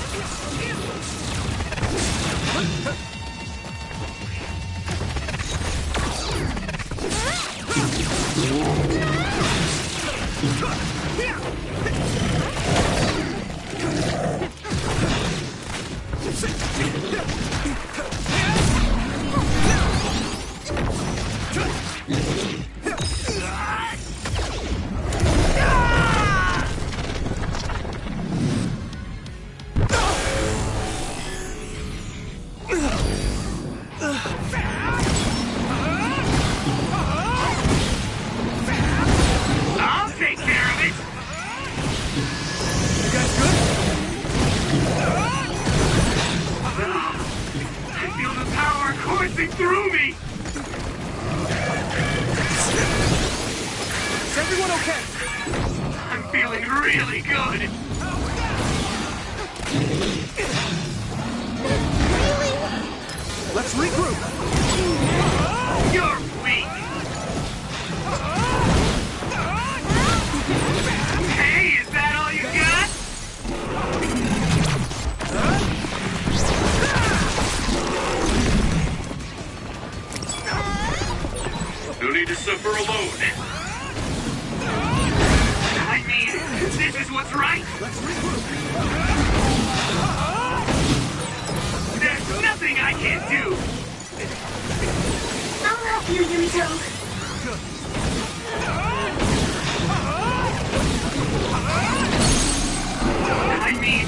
everyone okay?
I'm feeling really good.
Let's regroup.
You're weak. Hey, is that all you got?
No need to suffer alone.
I mean, this is what's right.
Let's regroup.
There's nothing I can't do.
I'll help you, Yuito.
I mean...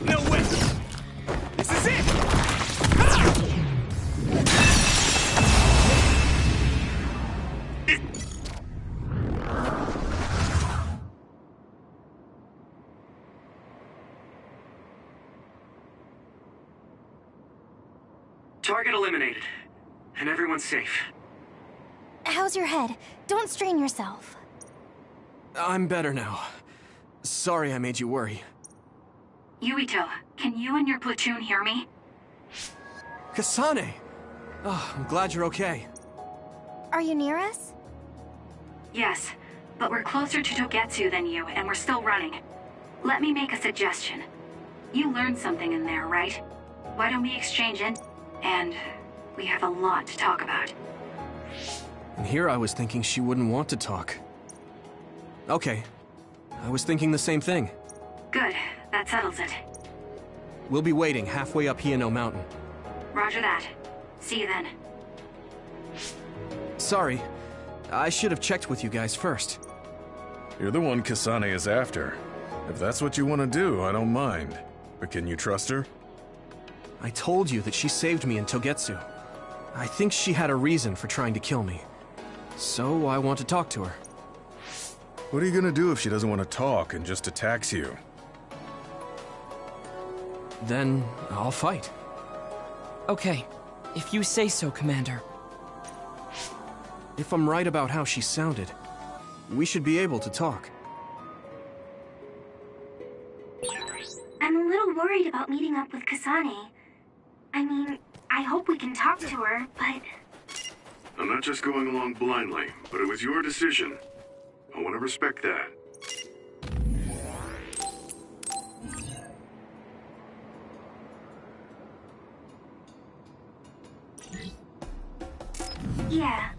No way! This is it!
Target eliminated. And everyone's safe.
How's your head? Don't strain yourself.
I'm better now. Sorry I made you worry.
Yuito, can you and your platoon hear me?
Kasane! Oh, I'm glad you're okay.
Are you near us?
Yes, but we're closer to Togetsu than you, and we're still running. Let me make a suggestion. You learned something in there, right? Why don't we exchange in? And we have a lot to talk about.
And here I was thinking she wouldn't want to talk. Okay. I was thinking the same thing.
Good, that settles it.
We'll be waiting halfway up Hieno Mountain.
Roger that. See you then.
Sorry. I should have checked with you guys first.
You're the one Kasane is after. If that's what you want to do, I don't mind. But can you trust her?
I told you that she saved me in Togetsu. I think she had a reason for trying to kill me. So I want to talk to her.
What are you gonna do if she doesn't want to talk and just attacks you?
Then I'll fight.
Okay, if you say so, Commander.
If I'm right about how she sounded, we should be able to talk.
I'm a little worried about meeting up with Kasane. I mean, I hope we can talk to her, but...
I'm not just going along blindly, but it was your decision. I want to respect that.
Yeah.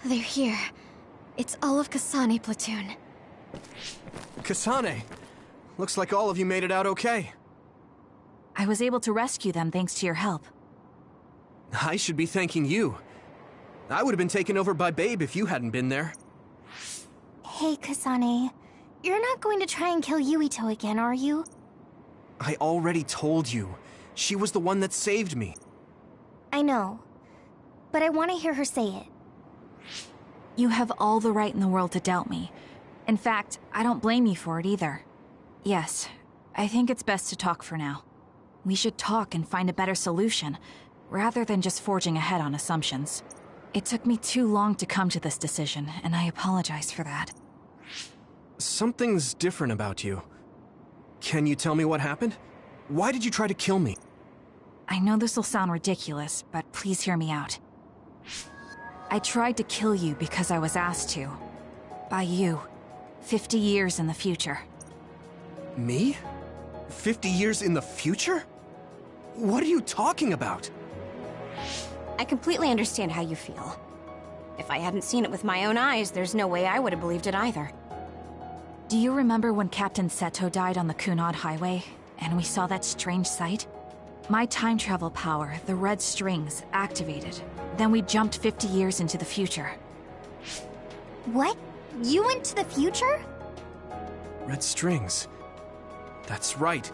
They're here. It's all of Kasane platoon.
Kasane! Looks like all of you made it out okay.
I was able to rescue them thanks to your help.
I should be thanking you. I would have been taken over by Babe if you hadn't been there.
Hey, Kasane. You're not going to try and kill Yuito again, are you?
I already told you. She was the one that saved me.
I know. But I want to hear her say it.
You have all the right in the world to doubt me. In fact, I don't blame you for it either. Yes, I think it's best to talk for now. We should talk and find a better solution, rather than just forging ahead on assumptions. It took me too long to come to this decision, and I apologize for that.
Something's different about you. Can you tell me what happened? Why did you try to kill me?
I know this will sound ridiculous, but please hear me out. I tried to kill you because I was asked to. By you. 50 years in the future.
Me? 50 years in the future? What are you talking about?
I completely understand how you feel. If I hadn't seen it with my own eyes, there's no way I would have believed it either.
Do you remember when Captain Seto died on the Kunad Highway, and we saw that strange sight? My time travel power, the red strings, activated. Then we jumped 50 years into the future.
What? You went to the future?
Red strings. That's right.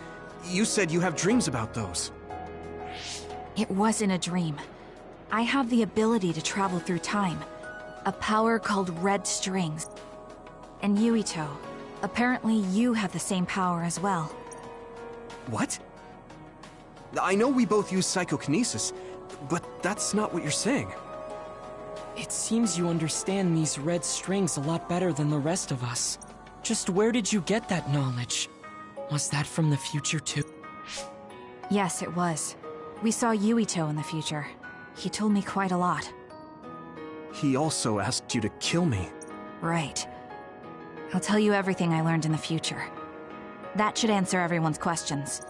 You said you have dreams about those.
It wasn't a dream. I have the ability to travel through time. A power called red strings. And Yuito, apparently you have the same power as well.
What? I know we both use psychokinesis, but that's not what you're saying.
It seems you understand these red strings a lot better than the rest of us. Just where did you get that knowledge? Was that from the future too?
Yes, it was. We saw Yuito in the future. He told me quite a lot.
He also asked you to kill me.
Right. I'll tell you everything I learned in the future. That should answer everyone's questions.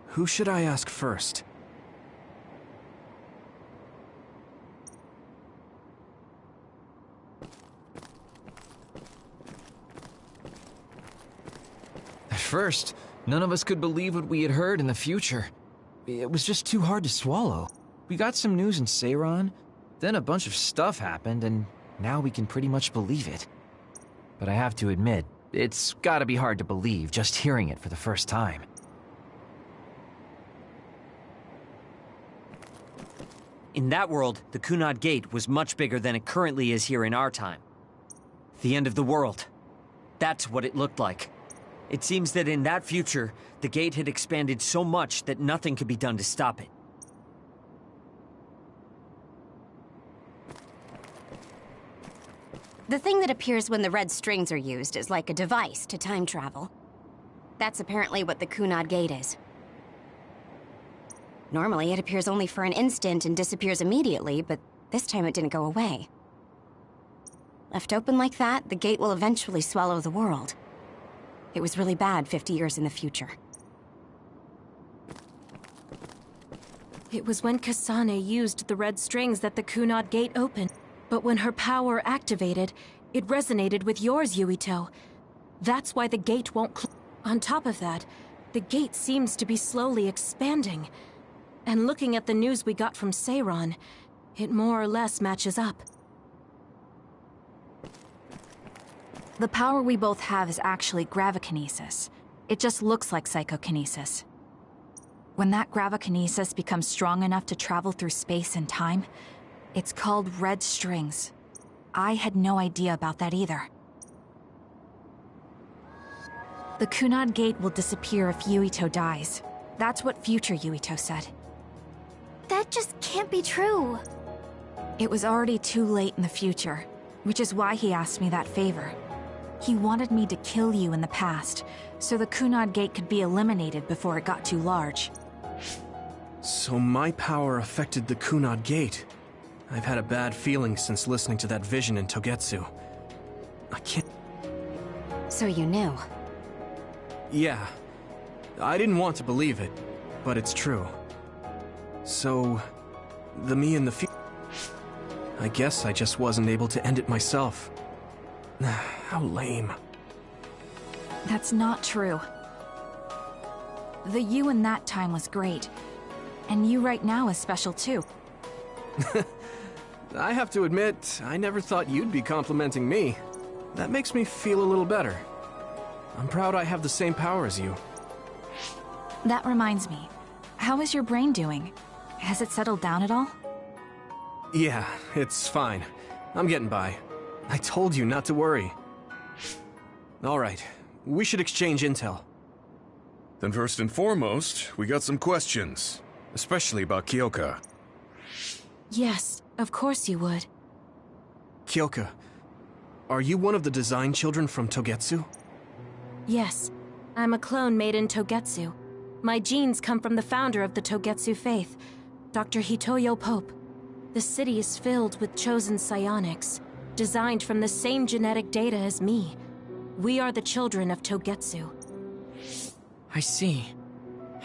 Who should I ask first?
At first, none of us could believe what we had heard in the future. It was just too hard to swallow. We got some news in Seiran, then a bunch of stuff happened, and now we can pretty much believe it. But I have to admit, it's gotta be hard to believe just hearing it for the first time.
In that world, the Kunad Gate was much bigger than it currently is here in our time. The end of the world. That's what it looked like. It seems that in that future, the gate had expanded so much that nothing could be done to stop it.
The thing that appears when the red strings are used is like a device to time travel. That's apparently what the Kunad Gate is. Normally, it appears only for an instant and disappears immediately, but this time it didn't go away. Left open like that, the gate will eventually swallow the world. It was really bad 50 years in the future.
It was when Kasane used the red strings that the Kunad Gate opened. But when her power activated, it resonated with yours, Yuito. That's why the gate won't close. On top of that, the gate seems to be slowly expanding. And looking at the news we got from Seiran, it more or less matches up.
The power we both have is actually gravikinesis. It just looks like psychokinesis. When that gravikinesis becomes strong enough to travel through space and time, it's called red strings. I had no idea about that either. The Kunad Gate will disappear if Yuito dies. That's what future Yuito said.
That just can't be true.
It was already too late in the future, which is why he asked me that favor. He wanted me to kill you in the past, so the Kunad Gate could be eliminated before it got too large.
So my power affected the Kunad Gate. I've had a bad feeling since listening to that vision in Togetsu. I can't...
So you knew?
Yeah. I didn't want to believe it, but it's true. So... the me in the future... I guess I just wasn't able to end it myself. How lame.
That's not true. The you in that time was great. And you right now is special too.
I have to admit, I never thought you'd be complimenting me. That makes me feel a little better. I'm proud I have the same power as you.
That reminds me. How is your brain doing? Has it settled down at all?
Yeah, it's fine. I'm getting by. I told you not to worry. All right, we should exchange intel.
Then first and foremost, we got some questions. Especially about Kyoka.
Yes, of course you would.
Kyoka, are you one of the design children from Togetsu?
Yes, I'm a clone made in Togetsu. My genes come from the founder of the Togetsu faith, Dr. Hitoyo Pope. The city is filled with chosen psionics, designed from the same genetic data as me. We are the children of Togetsu.
I see.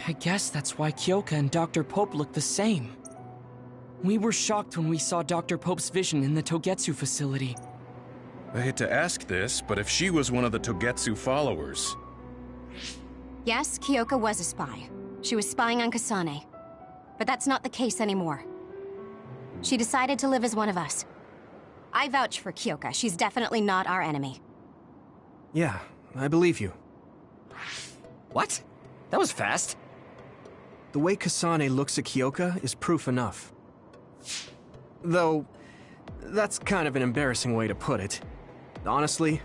I guess that's why Kyoka and Dr. Pope look the same. We were shocked when we saw Dr. Pope's vision in the Togetsu facility.
I hate to ask this, but if she was one of the Togetsu followers...
Yes, Kyoka was a spy. She was spying on Kasane. But that's not the case anymore. She decided to live as one of us. I vouch for Kyoka. She's definitely not our enemy.
Yeah, I believe you.
What? That was fast.
The way Kasane looks at Kyoka is proof enough. Though, that's kind of an embarrassing way to put it. Honestly,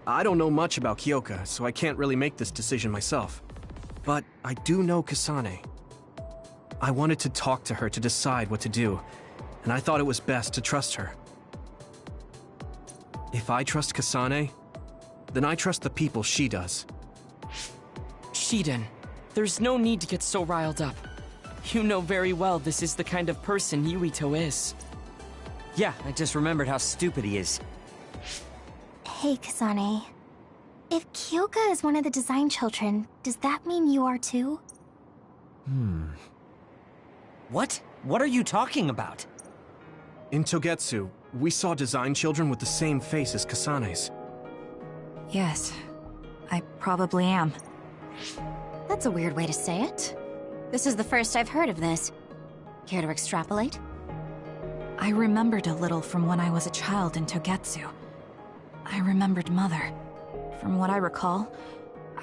I don't know much about Kyoka, so I can't really make this decision myself. But I do know Kasane. I wanted to talk to her to decide what to do, and I thought it was best to trust her. If I trust Kasane, then I trust the people she does.
Shiden, there's no need to get so riled up. You know very well this is the kind of person Yuito is.
Yeah, I just remembered how stupid he is.
Hey, Kasane. If Kyoka is one of the design children, does that mean you are too?
What? What are you talking about?
In Togetsu, we saw design children with the same face as Kasane's.
Yes, I probably am.
That's a weird way to say it. This is the first I've heard of this. Care to extrapolate?
I remembered a little from when I was a child in Togetsu. I remembered Mother. From what I recall,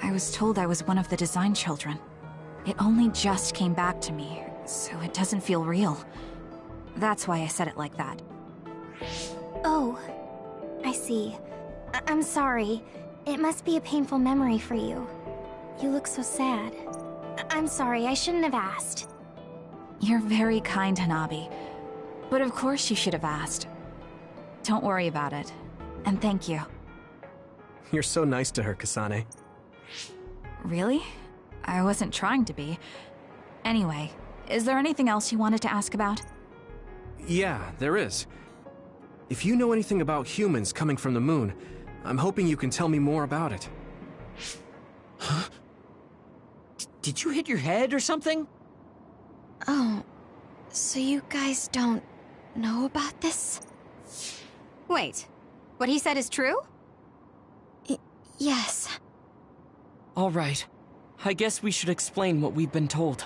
I was told I was one of the design children. It only just came back to me, so it doesn't feel real. That's why I said it like that.
Oh, I see. I'm sorry. It must be a painful memory for you. You look so sad. I'm sorry, I shouldn't have asked.
You're very kind, Hanabi. But of course you should have asked. Don't worry about it. And thank you.
You're so nice to her, Kasane.
Really? I wasn't trying to be. Anyway, is there anything else you wanted to ask about?
Yeah, there is. If you know anything about humans coming from the moon, I'm hoping you can tell me more about it.
Huh? Did you hit your head or something?
Oh, so you guys don't know about this?
Wait, what he said is true?
Yes.
All right. I guess we should explain what we've been told.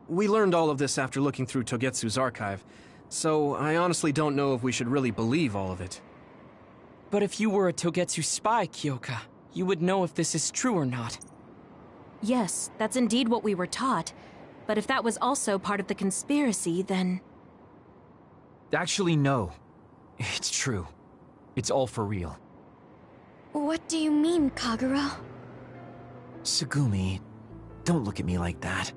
We learned all of this after looking through Togetsu's archive, so I honestly don't know if we should really believe all of it.
But if you were a Togetsu spy, Kyoka, you would know if this is true or not.
Yes, that's indeed what we were taught. But if that was also part of the conspiracy, then...
Actually, no. It's true. It's all for real.
What do you mean, Kagero?
Tsugumi, don't look at me like that.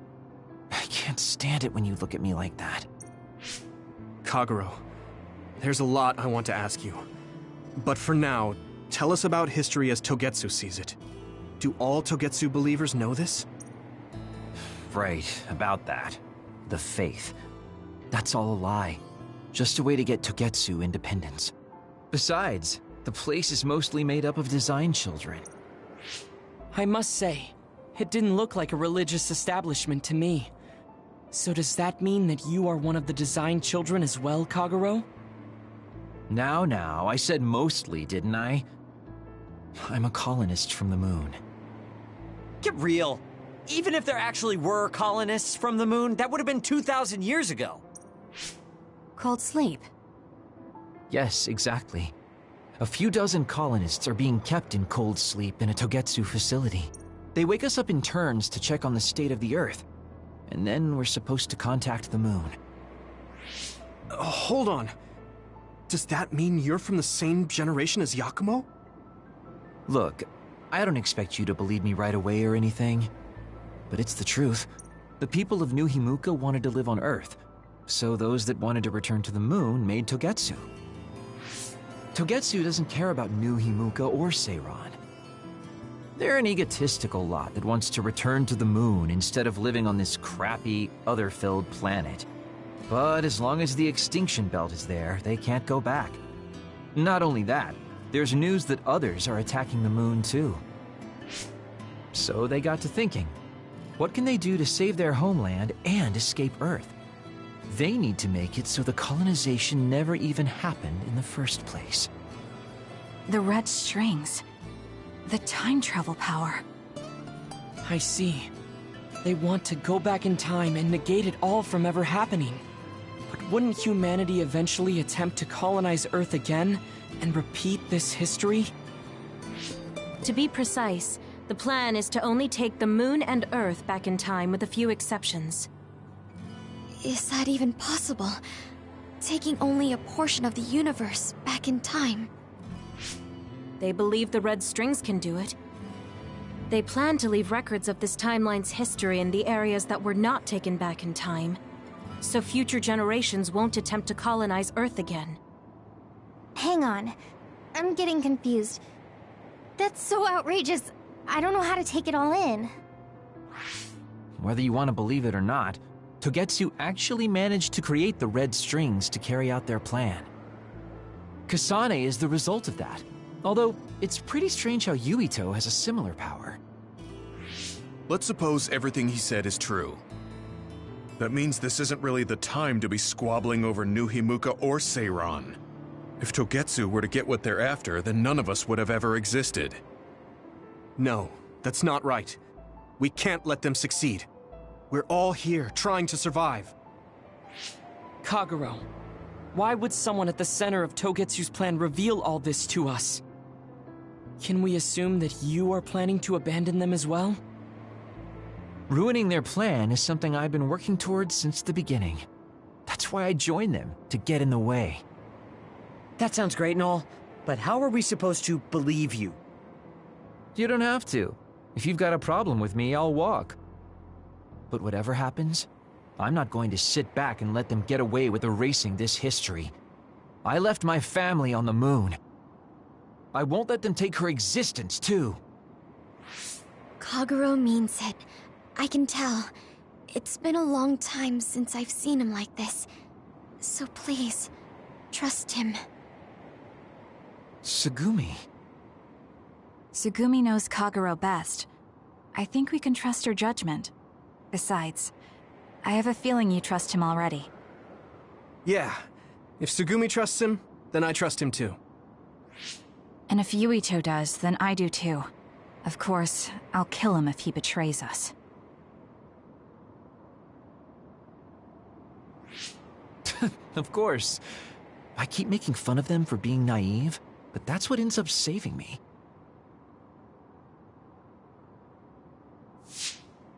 I can't stand it when you look at me like that.
Kagero, there's a lot I want to ask you. But for now, tell us about history as Togetsu sees it. Do all Togetsu believers know this?
Right, about that. The faith. That's all a lie. Just a way to get Togetsu independence. Besides, the place is mostly made up of design children.
I must say, it didn't look like a religious establishment to me. So does that mean that you are one of the design children as well, Kagero?
Now, I said mostly, didn't I? I'm a colonist from the moon.
Get real. Even if there actually were colonists from the moon, that would have been 2,000 years ago.
Cold sleep.
Yes, exactly. A few dozen colonists are being kept in cold sleep in a Togetsu facility. They wake us up in turns to check on the state of the Earth. And then we're supposed to contact the moon.
Hold on. Does that mean you're from the same generation as Yakumo?
Look, I don't expect you to believe me right away or anything, but it's the truth. The people of New Himuka wanted to live on Earth, so those that wanted to return to the moon made Togetsu. Togetsu doesn't care about New Himuka or Seiran. They're an egotistical lot that wants to return to the moon instead of living on this crappy, other-filled planet. But as long as the extinction belt is there, they can't go back. Not only that, there's news that others are attacking the moon too. So they got to thinking, what can they do to save their homeland and escape Earth? They need to make it so the colonization never even happened in the first place.
The red strings. The time travel power.
I see. They want to go back in time and negate it all from ever happening. But wouldn't humanity eventually attempt to colonize Earth again and repeat this history?
To be precise, the plan is to only take the moon and Earth back in time with a few exceptions.
Is that even possible? Taking only a portion of the universe back in time?
They believe the red strings can do it. They plan to leave records of this timeline's history in the areas that were not taken back in time, so future generations won't attempt to colonize Earth again.
Hang on. I'm getting confused. That's so outrageous. I don't know how to take it all in.
Whether you want to believe it or not, Togetsu actually managed to create the red strings to carry out their plan. Kasane is the result of that, although it's pretty strange how Yuito has a similar power.
Let's suppose everything he said is true. That means this isn't really the time to be squabbling over New Himuka or Seiran. If Togetsu were to get what they're after, then none of us would have ever existed.
No, that's not right. We can't let them succeed. We're all here, trying to survive.
Kagero, why would someone at the center of Togetsu's plan reveal all this to us? Can we assume that you are planning to abandon them as well?
Ruining their plan is something I've been working towards since the beginning. That's why I joined them, to get in the way.
That sounds great and all, but how are we supposed to believe you?
You don't have to. If you've got a problem with me, I'll walk. But whatever happens, I'm not going to sit back and let them get away with erasing this history. I left my family on the moon. I won't let them take her existence, too.
Kagero means it. I can tell. It's been a long time since I've seen him like this. So please, trust him.
Tsugumi.
Tsugumi knows Kagero best. I think we can trust her judgment. Besides, I have a feeling you trust him already.
Yeah. If Tsugumi trusts him, then I trust him too.
And if Yuito does, then I do too. Of course, I'll kill him if he betrays us.
Of course. I keep making fun of them for being naive, but that's what ends up saving me.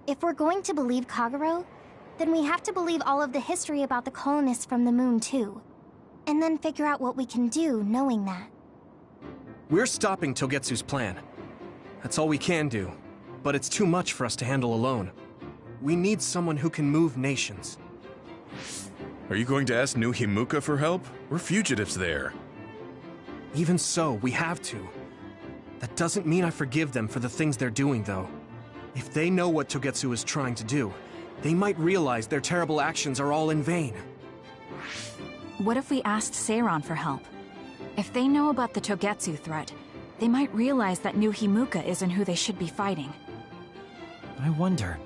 If we're going to believe Kagero, then we have to believe all of the history about the colonists from the moon too. And then figure out what we can do knowing that.
We're stopping Togetsu's plan. That's all we can do. But it's too much for us to handle alone. We need someone who can move nations.
Are you going to ask New Himuka for help? We're fugitives there.
Even so, we have to. That doesn't mean I forgive them for the things they're doing, though. If they know what Togetsu is trying to do, they might realize their terrible actions are all in vain.
What if we asked Seiran for help? If they know about the Togetsu threat, they might realize that New Himuka isn't who they should be fighting.
I wonder.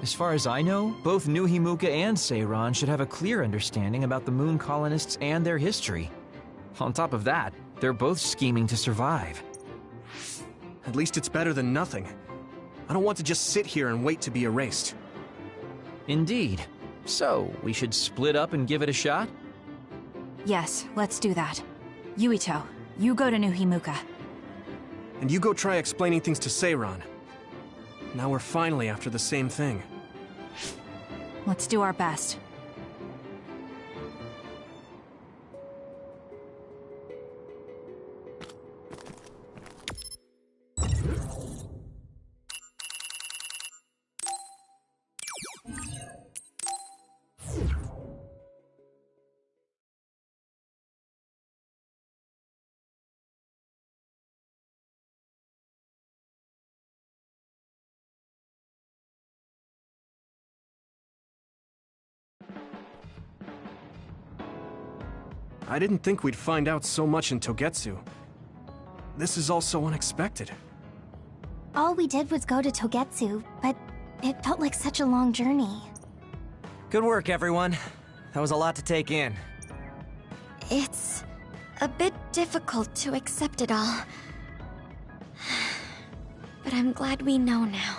As far as I know, both New Himuka and Seiran should have a clear understanding about the moon colonists and their history. On top of that, they're both scheming to survive.
At least it's better than nothing. I don't want to just sit here and wait to be erased.
Indeed. So, we should split up and give it a shot?
Yes, let's do that. Yuito, you go to New Himuka.
And you go try explaining things to Seiran. Now we're finally after the same thing.
Let's do our best.
I didn't think we'd find out so much in Togetsu. This is all so unexpected.
All we did was go to Togetsu, but it felt like such a long journey.
Good work, everyone. That was a lot to take in.
It's a bit difficult to accept it all. But I'm glad we know now.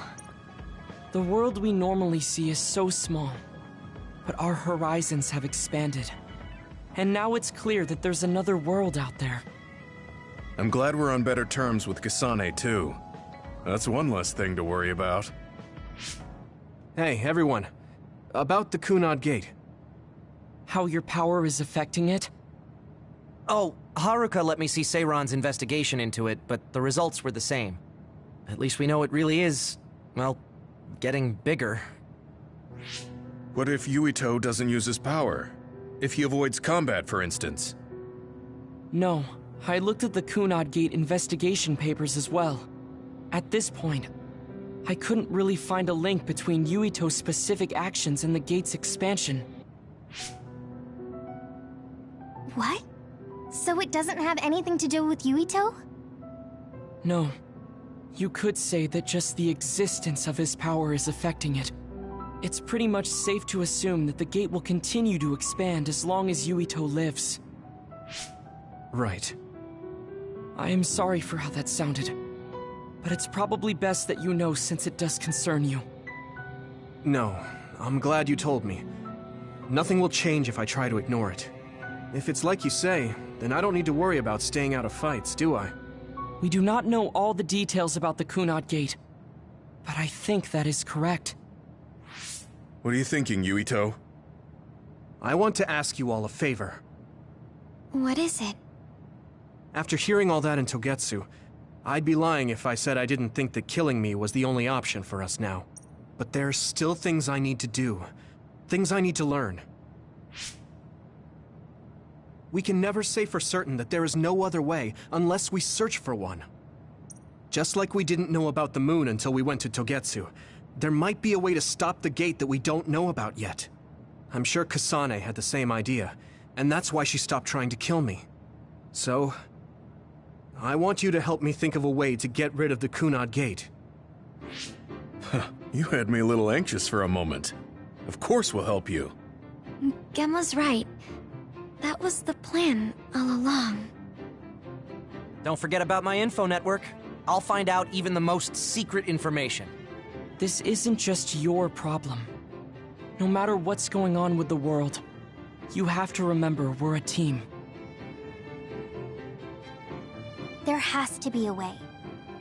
The world we normally see is so small, but our horizons have expanded. And now it's clear that there's another world out there.
I'm glad we're on better terms with Kasane, too. That's one less thing to worry about.
Hey, everyone. About the Kunad Gate.
How your power is affecting it?
Oh, Haruka let me see Seiran's investigation into it, but the results were the same. At least we know it really is, well, getting bigger.
What if Yuito doesn't use his power? If he avoids combat, for instance?
No, I looked at the Kunad Gate investigation papers as well. At this point, I couldn't really find a link between Yuito's specific actions and the gate's expansion.
What? So it doesn't have anything to do with Yuito?
No. You could say that just the existence of his power is affecting it. It's pretty much safe to assume that the gate will continue to expand as long as Yuito lives.
Right.
I am sorry for how that sounded, but it's probably best that you know since it does concern you.
No, I'm glad you told me. Nothing will change if I try to ignore it. If it's like you say, then I don't need to worry about staying out of fights, do I?
We do not know all the details about the Kunad Gate, but I think that is correct.
What are you thinking, Yuito?
I want to ask you all a favor.
What is it?
After hearing all that in Togetsu, I'd be lying if I said I didn't think that killing me was the only option for us now. But there's still things I need to do. Things I need to learn. We can never say for certain that there is no other way unless we search for one. Just like we didn't know about the moon until we went to Togetsu, there might be a way to stop the gate that we don't know about yet. I'm sure Kasane had the same idea, and that's why she stopped trying to kill me. So, I want you to help me think of a way to get rid of the Kunad Gate.
You had me a little anxious for a moment. Of course we'll help you.
Gemma's right. That was the plan all along.
Don't forget about my info network. I'll find out even the most secret information.
This isn't just your problem. No matter what's going on with the world, you have to remember we're a team.
There has to be a way.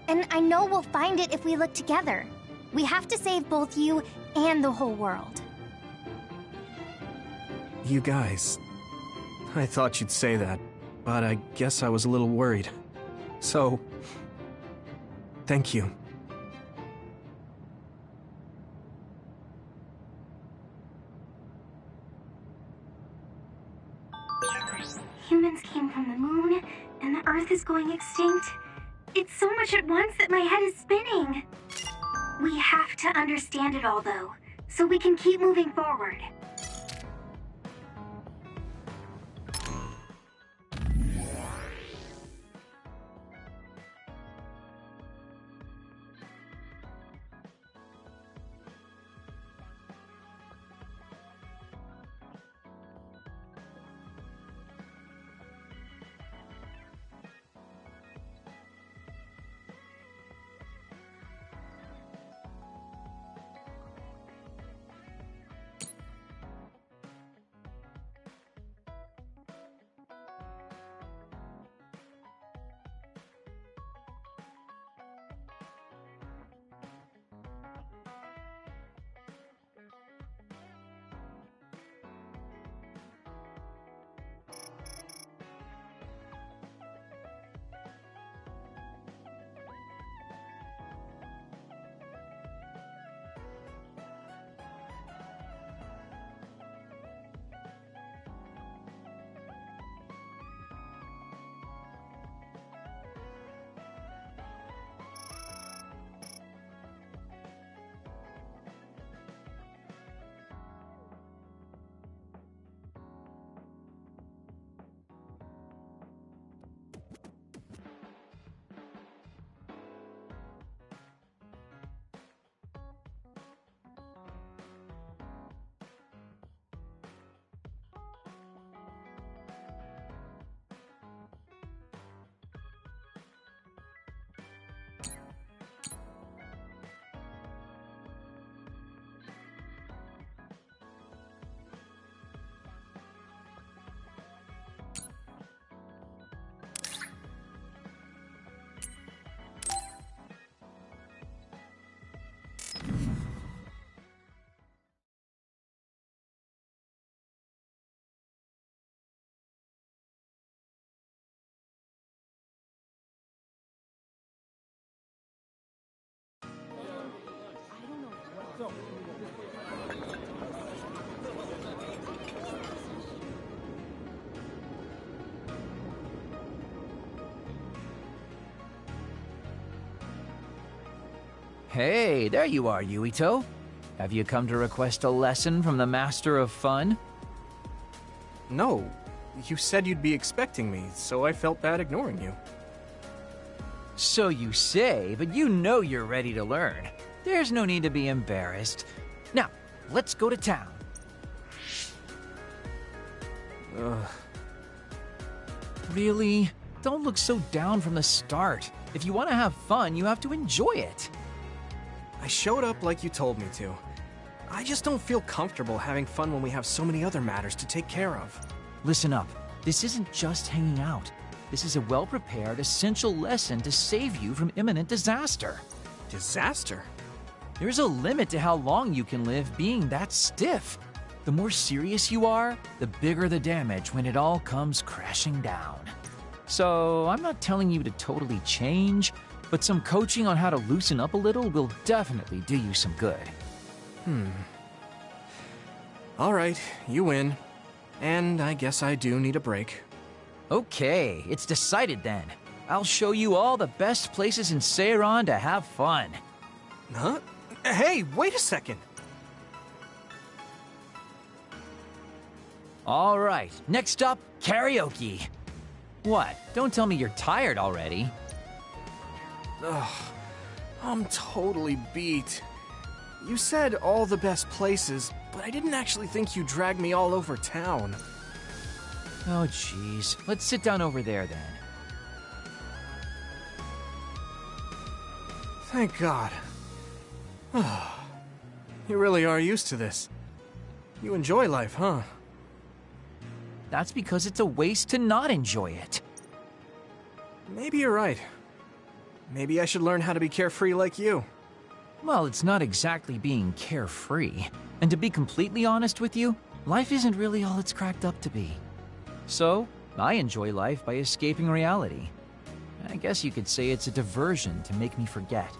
And I know we'll find it if we look together. We have to save both you and the whole world.
You guys... I thought you'd say that, but I guess I was a little worried. So... thank you.
Humans came from the moon, and the Earth is going extinct. It's so much at once that my head is spinning. We have to understand it all, though, so we can keep moving forward.
Hey, there you are, Yuito. Have you come to request a lesson from the Master of Fun?
No. You said you'd be expecting me, so I felt bad ignoring you.
So you say, but you know you're ready to learn. There's no need to be embarrassed. Now, let's go to town.
Ugh.
Really? Don't look so down from the start. If you want to have fun, you have to enjoy it.
I showed up like you told me to. I just don't feel comfortable having fun when we have so many other matters to take care of.
Listen up. This isn't just hanging out. This is a well-prepared, essential lesson to save you from imminent disaster.
Disaster?
There's a limit to how long you can live being that stiff. The more serious you are, the bigger the damage when it all comes crashing down. So, I'm not telling you to totally change, but some coaching on how to loosen up a little will definitely do you some good.
All right, you win. And I guess I do need a break.
Okay, it's decided then. I'll show you all the best places in Seiran to have fun.
Huh? Hey, wait a second!
All right, next up, karaoke. What? Don't tell me you're tired already.
Ugh, I'm totally beat. You said all the best places, but I didn't actually think you dragged me all over town.
Oh, jeez. Let's sit down over there, then.
Thank God. You really are used to this. You enjoy life, huh?
That's because it's a waste to not enjoy it.
Maybe you're right. Maybe I should learn how to be carefree like you.
Well, it's not exactly being carefree. And to be completely honest with you, life isn't really all it's cracked up to be. So, I enjoy life by escaping reality. I guess you could say it's a diversion to make me forget.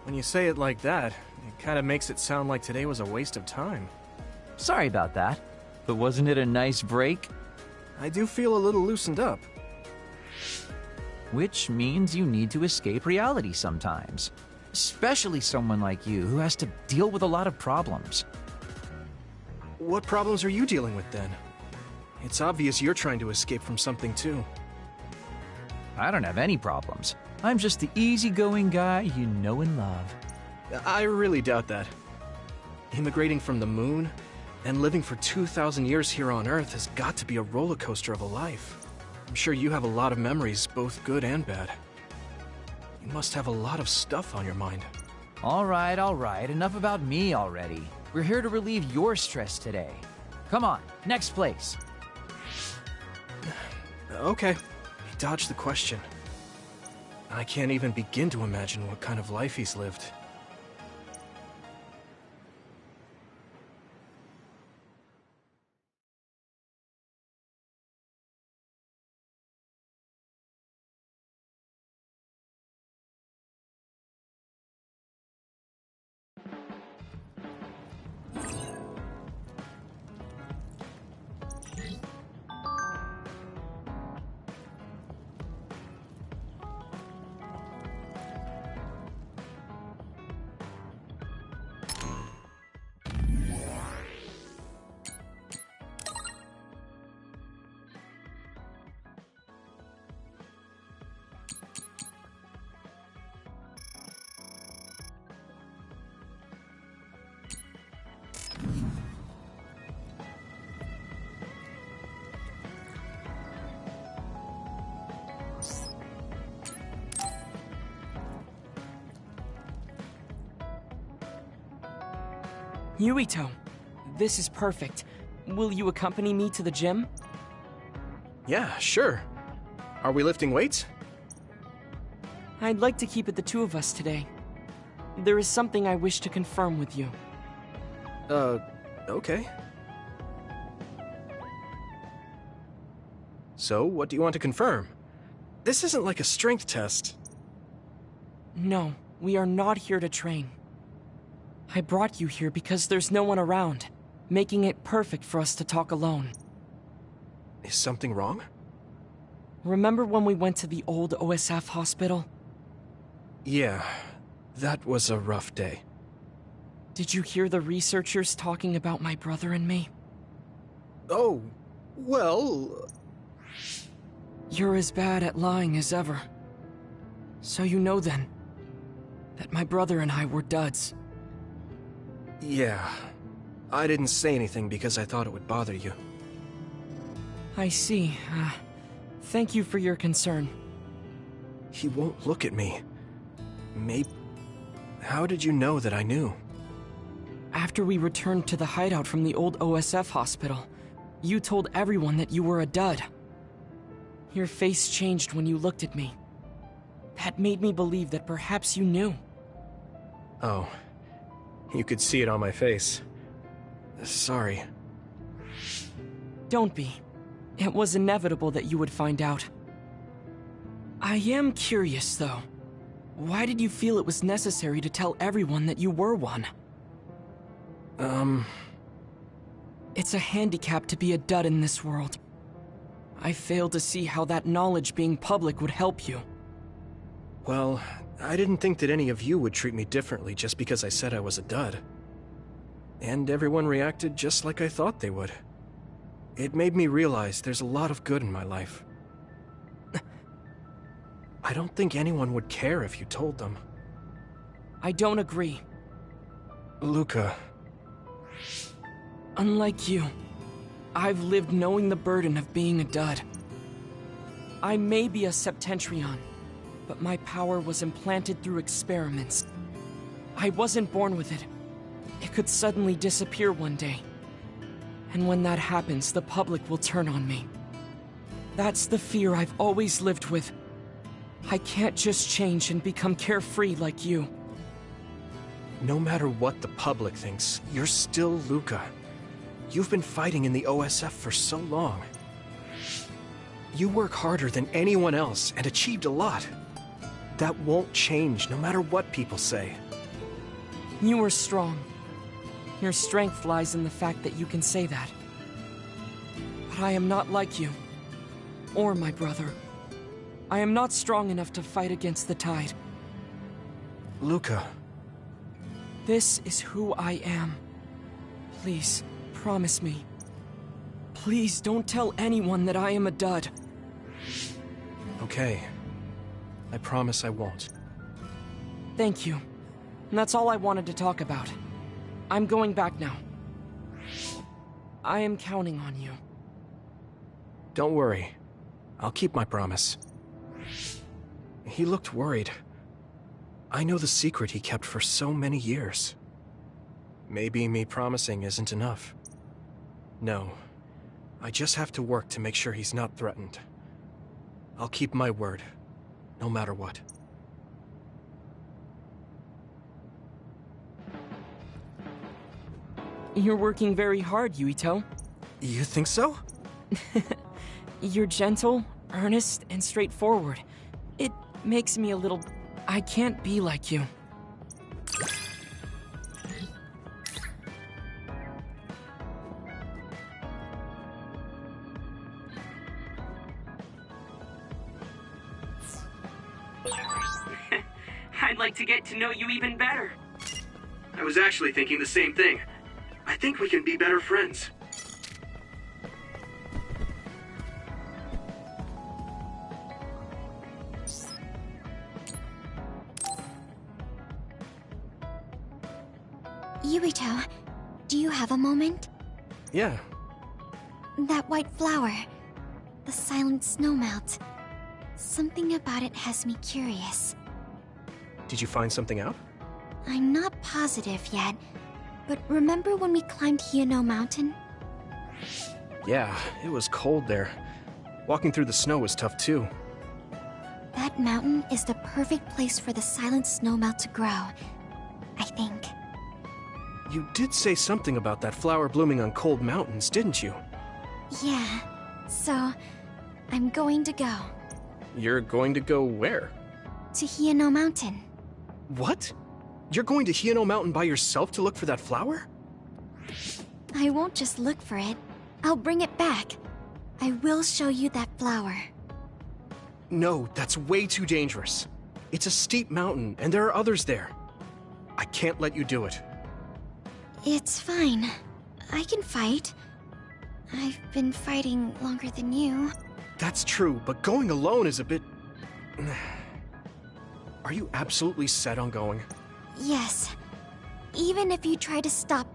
When you say it like that, it kind of makes it sound like today was a waste of time.
Sorry about that, but wasn't it a nice break?
I do feel a little loosened up.
Which means you need to escape reality sometimes. Especially someone like you who has to deal with a lot of problems.
What problems are you dealing with then? It's obvious you're trying to escape from something too.
I don't have any problems. I'm just the easygoing guy you know and love.
I really doubt that. Immigrating from the moon and living for 2,000 years here on Earth has got to be a roller coaster of a life. I'm sure you have a lot of memories, both good and bad. You must have a lot of stuff on your mind.
All right, enough about me already. We're here to relieve your stress today. Come on, next place.
Okay, he dodged the question. I can't even begin to imagine what kind of life he's lived.
Yuito, this is perfect. Will you accompany me to the gym?
Yeah, sure. Are we lifting weights?
I'd like to keep it the two of us today. There is something I wish to confirm with you.
Okay. So, what do you want to confirm? This isn't like a strength test.
No, we are not here to train. I brought you here because there's no one around, making it perfect for us to talk alone.
Is something wrong?
Remember when we went to the old OSF hospital?
Yeah. That was a rough day.
Did you hear the researchers talking about my brother and me?
Oh, well...
You're as bad at lying as ever. So you know then, that my brother and I were duds.
Yeah. I didn't say anything because I thought it would bother you.
I see. Thank you for your concern.
He won't look at me. Maybe... How did you know that I knew?
After we returned to the hideout from the old OSF hospital, you told everyone that you were a dud. Your face changed when you looked at me. That made me believe that perhaps you knew.
Oh. You could see it on my face. Sorry.
Don't be. It was inevitable that you would find out. I am curious, though. Why did you feel it was necessary to tell everyone that you were one? It's a handicap to be a dud in this world. I fail to see how that knowledge being public would help you.
Well, I didn't think that any of you would treat me differently just because I said I was a dud. And everyone reacted just like I thought they would. It made me realize there's a lot of good in my life. I don't think anyone would care if you told them.
I don't agree.
Luca.
Unlike you, I've lived knowing the burden of being a dud. I may be a Septentrion, but my power was implanted through experiments. I wasn't born with it. It could suddenly disappear one day. And when that happens, the public will turn on me. That's the fear I've always lived with. I can't just change and become carefree like you.
No matter what the public thinks, you're still Luca. You've been fighting in the OSF for so long. You work harder than anyone else and achieved a lot. That won't change no matter what people say.
You are strong. Your strength lies in the fact that you can say that. But I am not like you. Or my brother. I am not strong enough to fight against the tide.
Luca.
This is who I am. Please, promise me. Please don't tell anyone that I am a dud.
Okay. I promise I won't.
Thank you. And that's all I wanted to talk about. I'm going back now. I am counting on you.
Don't worry. I'll keep my promise. He looked worried. I know the secret he kept for so many years. Maybe me promising isn't enough. No. I just have to work to make sure he's not threatened. I'll keep my word, no matter what.
You're working very hard, Yuito.
You think so?
You're gentle, earnest, and straightforward. It makes me a little... I can't be like you.
I'd like to get to know you even better. I was actually thinking the same thing. I think we can be better friends.
Yuito, do you have a moment?
Yeah.
That white flower. The silent snowmelt. Something about it has me curious.
Did you find something out?
I'm not positive yet, but remember when we climbed Hiano Mountain?
Yeah, it was cold there. Walking through the snow was tough too.
That mountain is the perfect place for the silent snowmelt to grow, I think.
You did say something about that flower blooming on cold mountains, didn't you?
Yeah, so I'm going to go.
You're going to go where?
To Hiano Mountain.
What? You're going to Hiano Mountain by yourself to look for that flower?
I won't just look for it. I'll bring it back. I will show you that flower.
No, that's way too dangerous. It's a steep mountain, and there are others there. I can't let you do it.
It's fine. I can fight. I've been fighting longer than you.
That's true, but going alone is a bit... Are you absolutely set on going?
Yes. Even if you try to stop...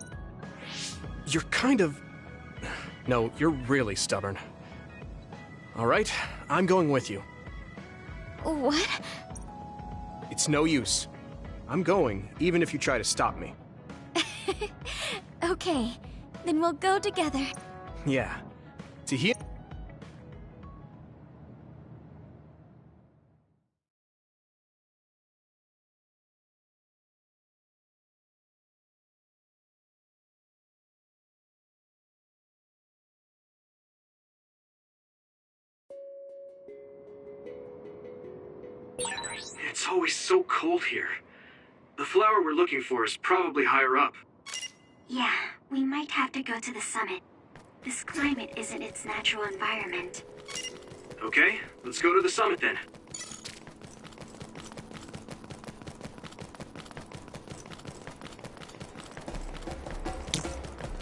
You're kind of... No, you're really stubborn. Alright, I'm going with you.
What?
It's no use. I'm going, even if you try to stop me.
Okay, then we'll go together.
Yeah. To hear...
It's always so cold here. The flower we're looking for is probably higher up.
Yeah, we might have to go to the summit. This climate isn't its natural environment.
Okay, let's go to the summit then.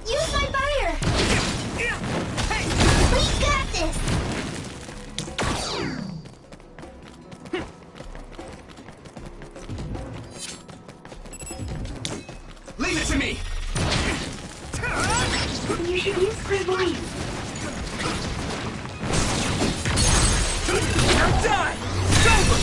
Use my fire! Hey! We got this!
Leave it to me!
You should use clairvoyance.
Now die! It's over!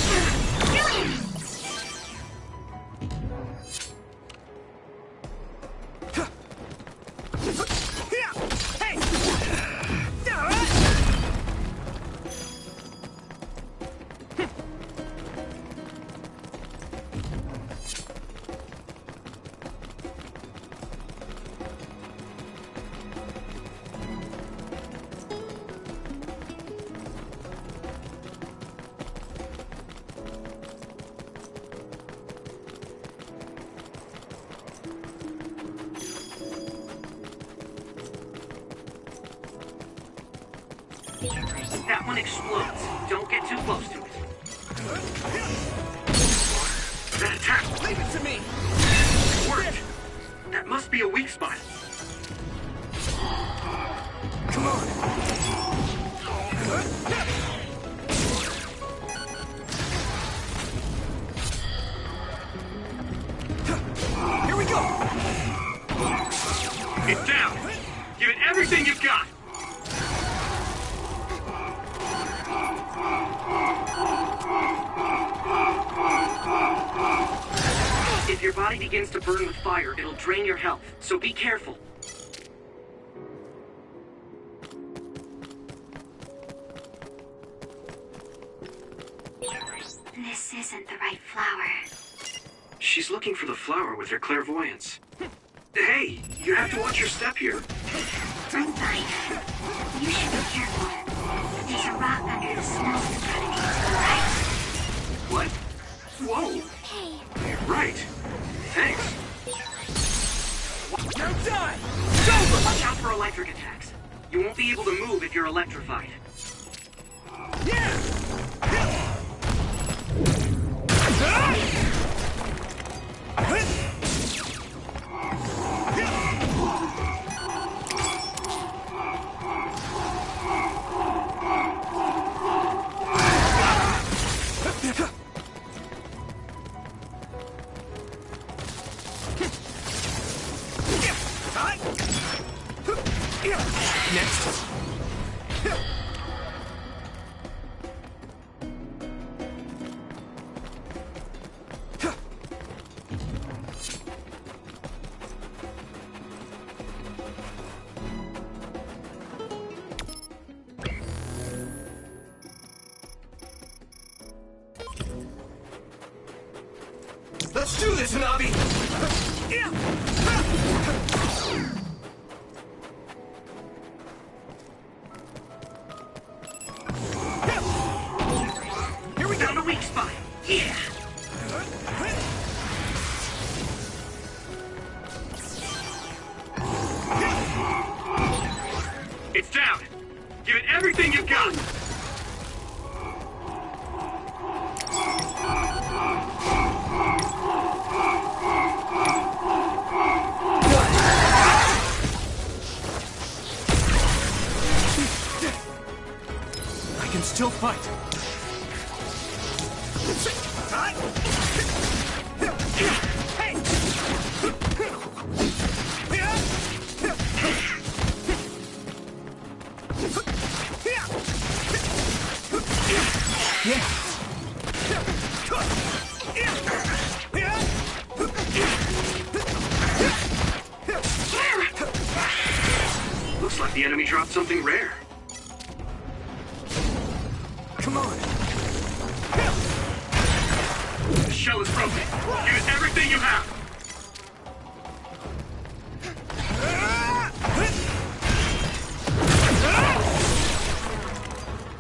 That one explodes. Don't get too close to it.
That attack!
Leave it to me!
It worked! That must be a weak spot.
Come on! Here we go!
It's down! Give it everything you've got!
If your body begins to burn with fire, it'll drain your health, so be careful.
This isn't the right flower.
She's looking for the flower with her clairvoyance. Hey, you have to watch your step here.
I'm fine. You should be careful. There's a rock under the snow that's running into the right.
What? Whoa!
Hey.
Right. Thanks.
Now die! It's over!
Watch out for electric attacks. You won't be able to move if you're electrified.
Yeah! Next. Let's do this, Hanabi!
Here we go, the weak spot. Yeah.
It's down! Give it everything you've got!
fight.
Looks like the enemy dropped something rare.
Come on.
The shell is broken. Give it everything you have.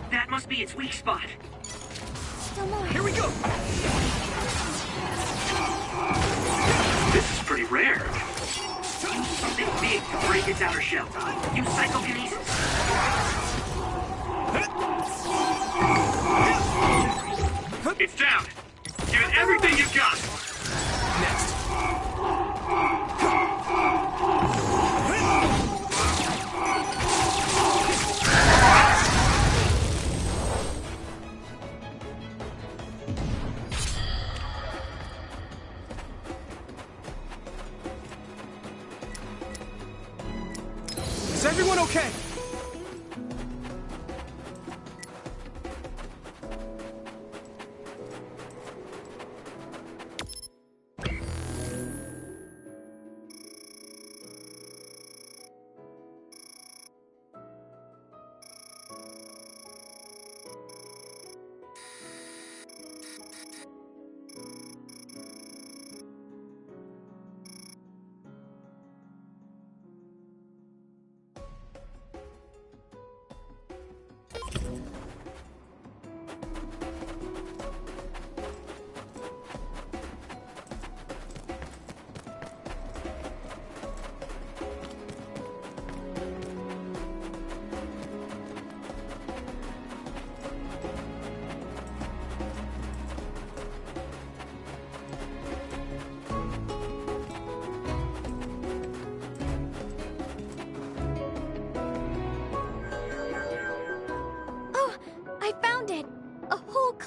That must be its weak spot.
Still more.
Here we go.
This is pretty rare. Use something big to break its outer shell. Use psychokinesis. It's down. Give it everything you've got.
Next. Is everyone okay?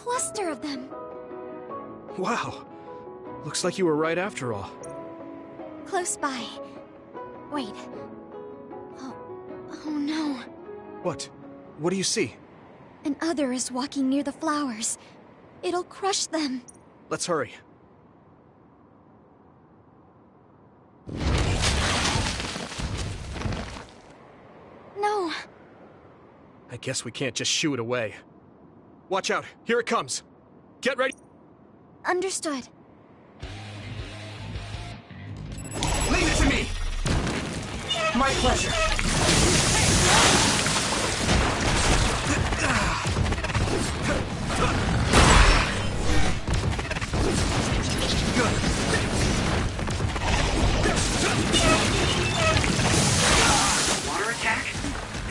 cluster of them.
Wow. Looks like you were right after all.
Close by. Wait. Oh no.
What? What do you see?
An other is walking near the flowers. It'll crush them.
Let's hurry.
No.
I guess we can't just shoo it away. Watch out, here it comes. Get ready.
Understood.
Leave it to me!
My pleasure.
Good.
Water attack?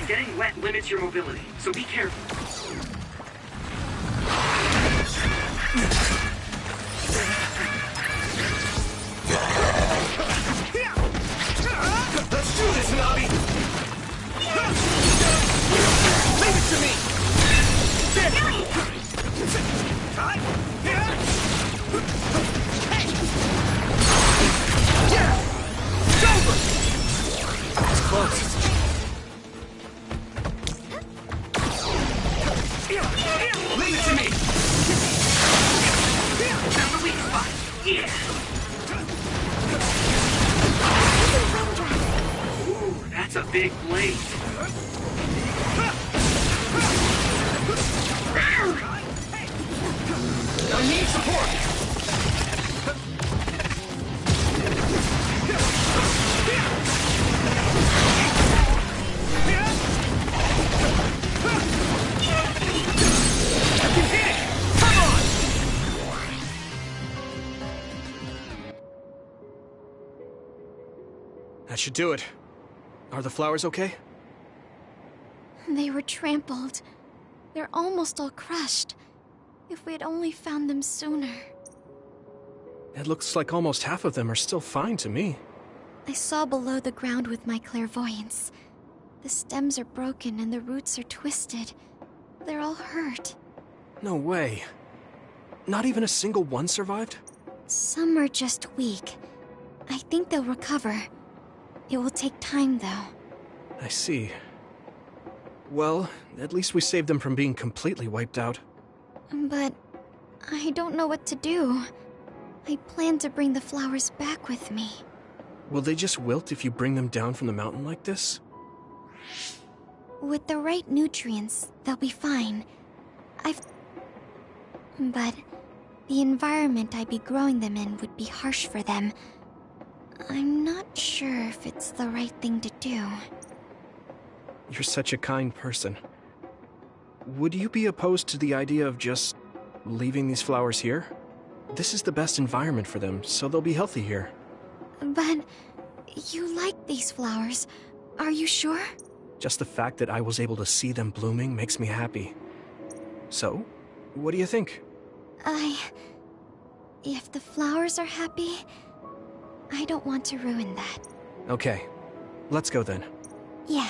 Getting wet limits your mobility, so be careful.
Let's do this, Nobby! Leave it to me! It's over! It's close. Leave it to me!
Found the weak spot. Yeah. Ooh, that's a big blade.
I need support! I can hit it! Come on! That should do it. Are the flowers okay?
They were trampled. They're almost all crushed. If we had only found them sooner.
It looks like almost half of them are still fine to me.
I saw below the ground with my clairvoyance. The stems are broken and the roots are twisted. they're all hurt.
No way. Not even a single one survived?
Some are just weak. I think they'll recover. It will take time, though.
I see. Well, at least we saved them from being completely wiped out.
But I don't know what to do. I plan to bring the flowers back with me.
Will they just wilt if you bring them down from the mountain like this?
With the right nutrients, they'll be fine. But the environment I'd be growing them in would be harsh for them. I'm not sure if it's the right thing to do.
You're such a kind person. Would you be opposed to the idea of just leaving these flowers here? This is the best environment for them, so they'll be healthy here.
But you like these flowers. Are you sure?
Just the fact that I was able to see them blooming makes me happy. So, what do you think?
If the flowers are happy, I don't want to ruin that.
Okay, let's go then.
Yeah.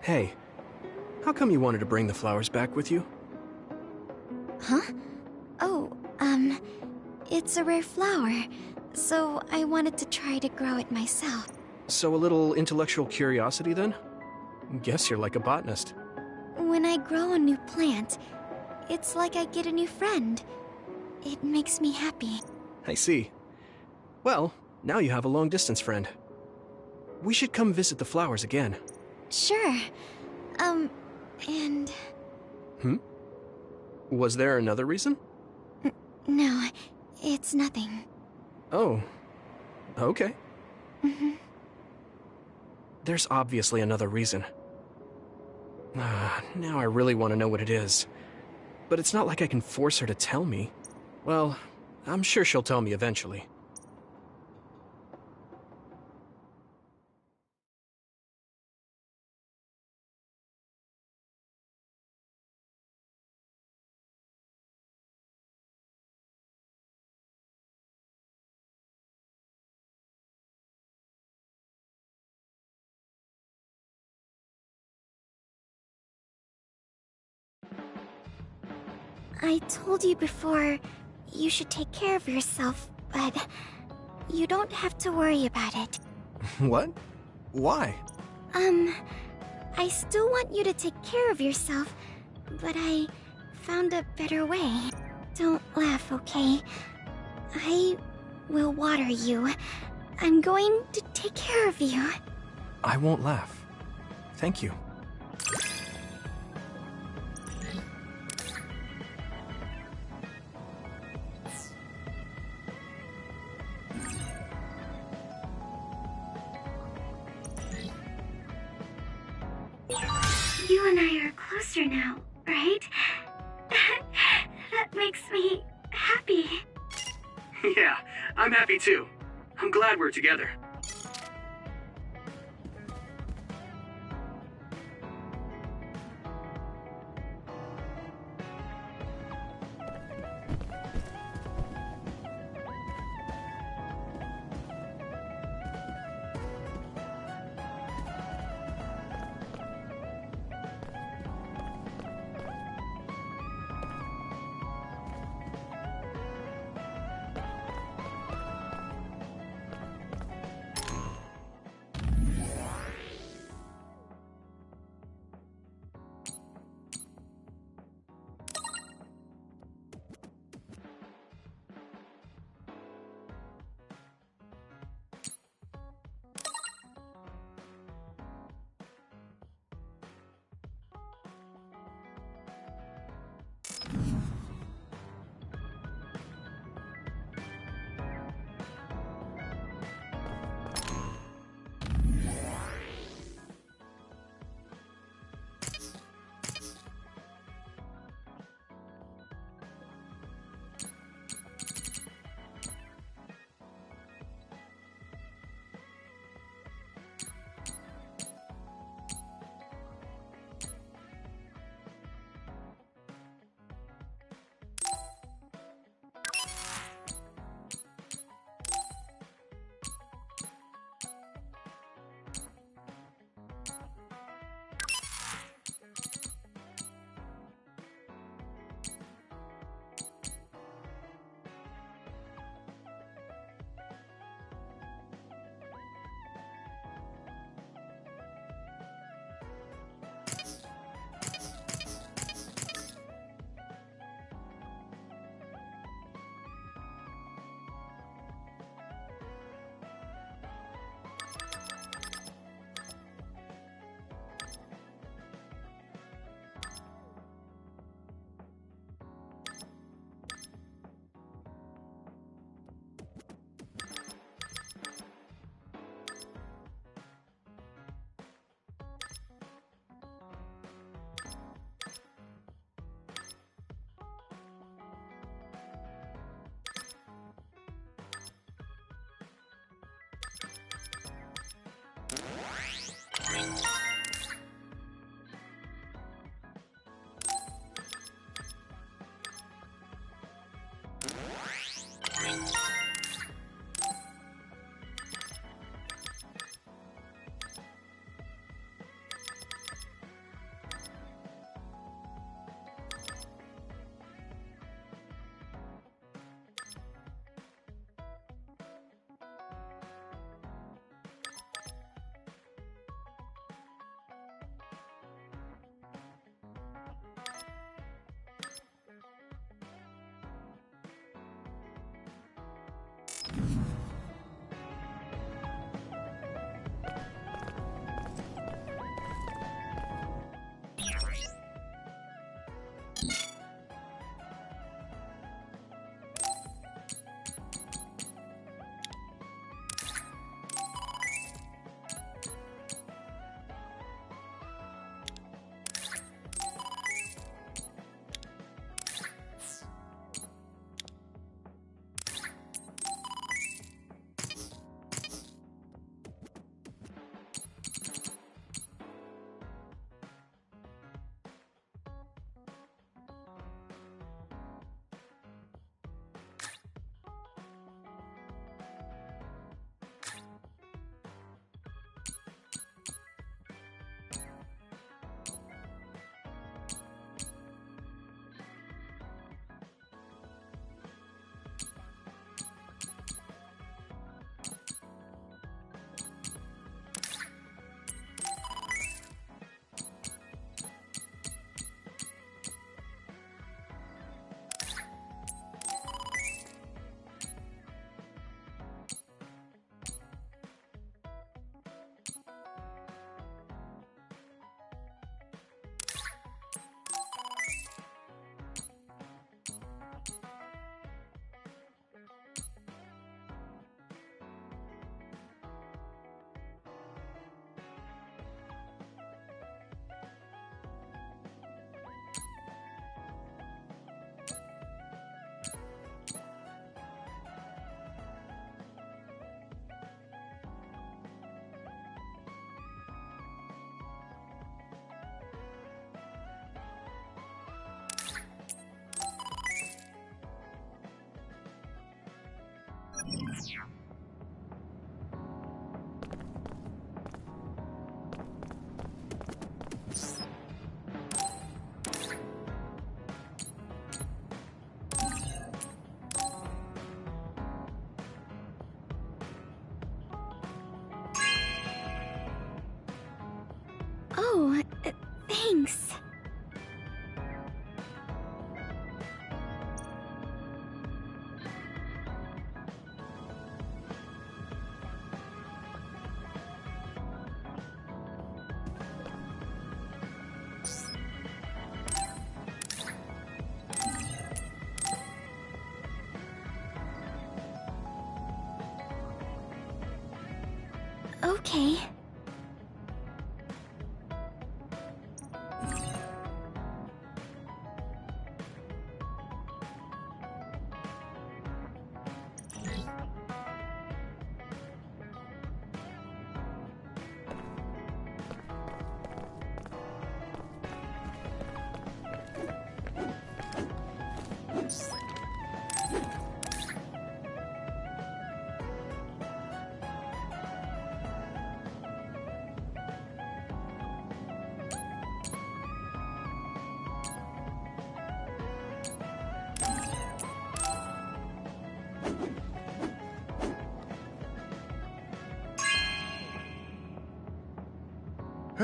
Hey, how come you wanted to bring the flowers back with you?
Huh? Oh, it's a rare flower, so I wanted to try to grow it myself.
So a little intellectual curiosity then? Guess you're like a botanist.
When I grow a new plant, it's like I get a new friend. It makes me happy.
I see. Well, now you have a long-distance friend. We should come visit the flowers again.
Sure. And...
Was there another reason?
No, it's nothing.
Oh. Okay. There's obviously another reason. Now I really want to know what it is. But it's not like I can force her to tell me. Well, I'm sure she'll tell me eventually.
I told you before, you should take care of yourself, but you don't have to worry about it.
What? Why?
I still want you to take care of yourself, but I found a better way. Don't laugh, okay? I will water you. I'm going to take care of you.
I won't laugh. Thank you.
You and I are closer now, right? That makes me happy.
Yeah, I'm happy too. I'm glad we're together.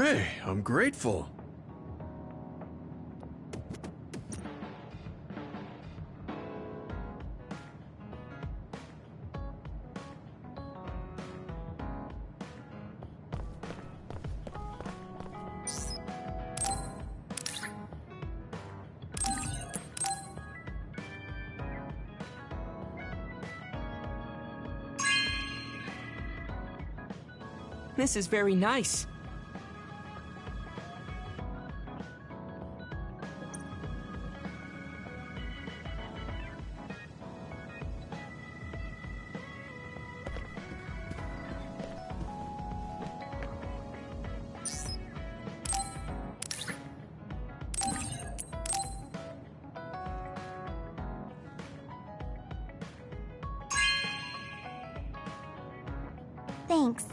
Hey, I'm grateful.
This is very nice.
Thanks.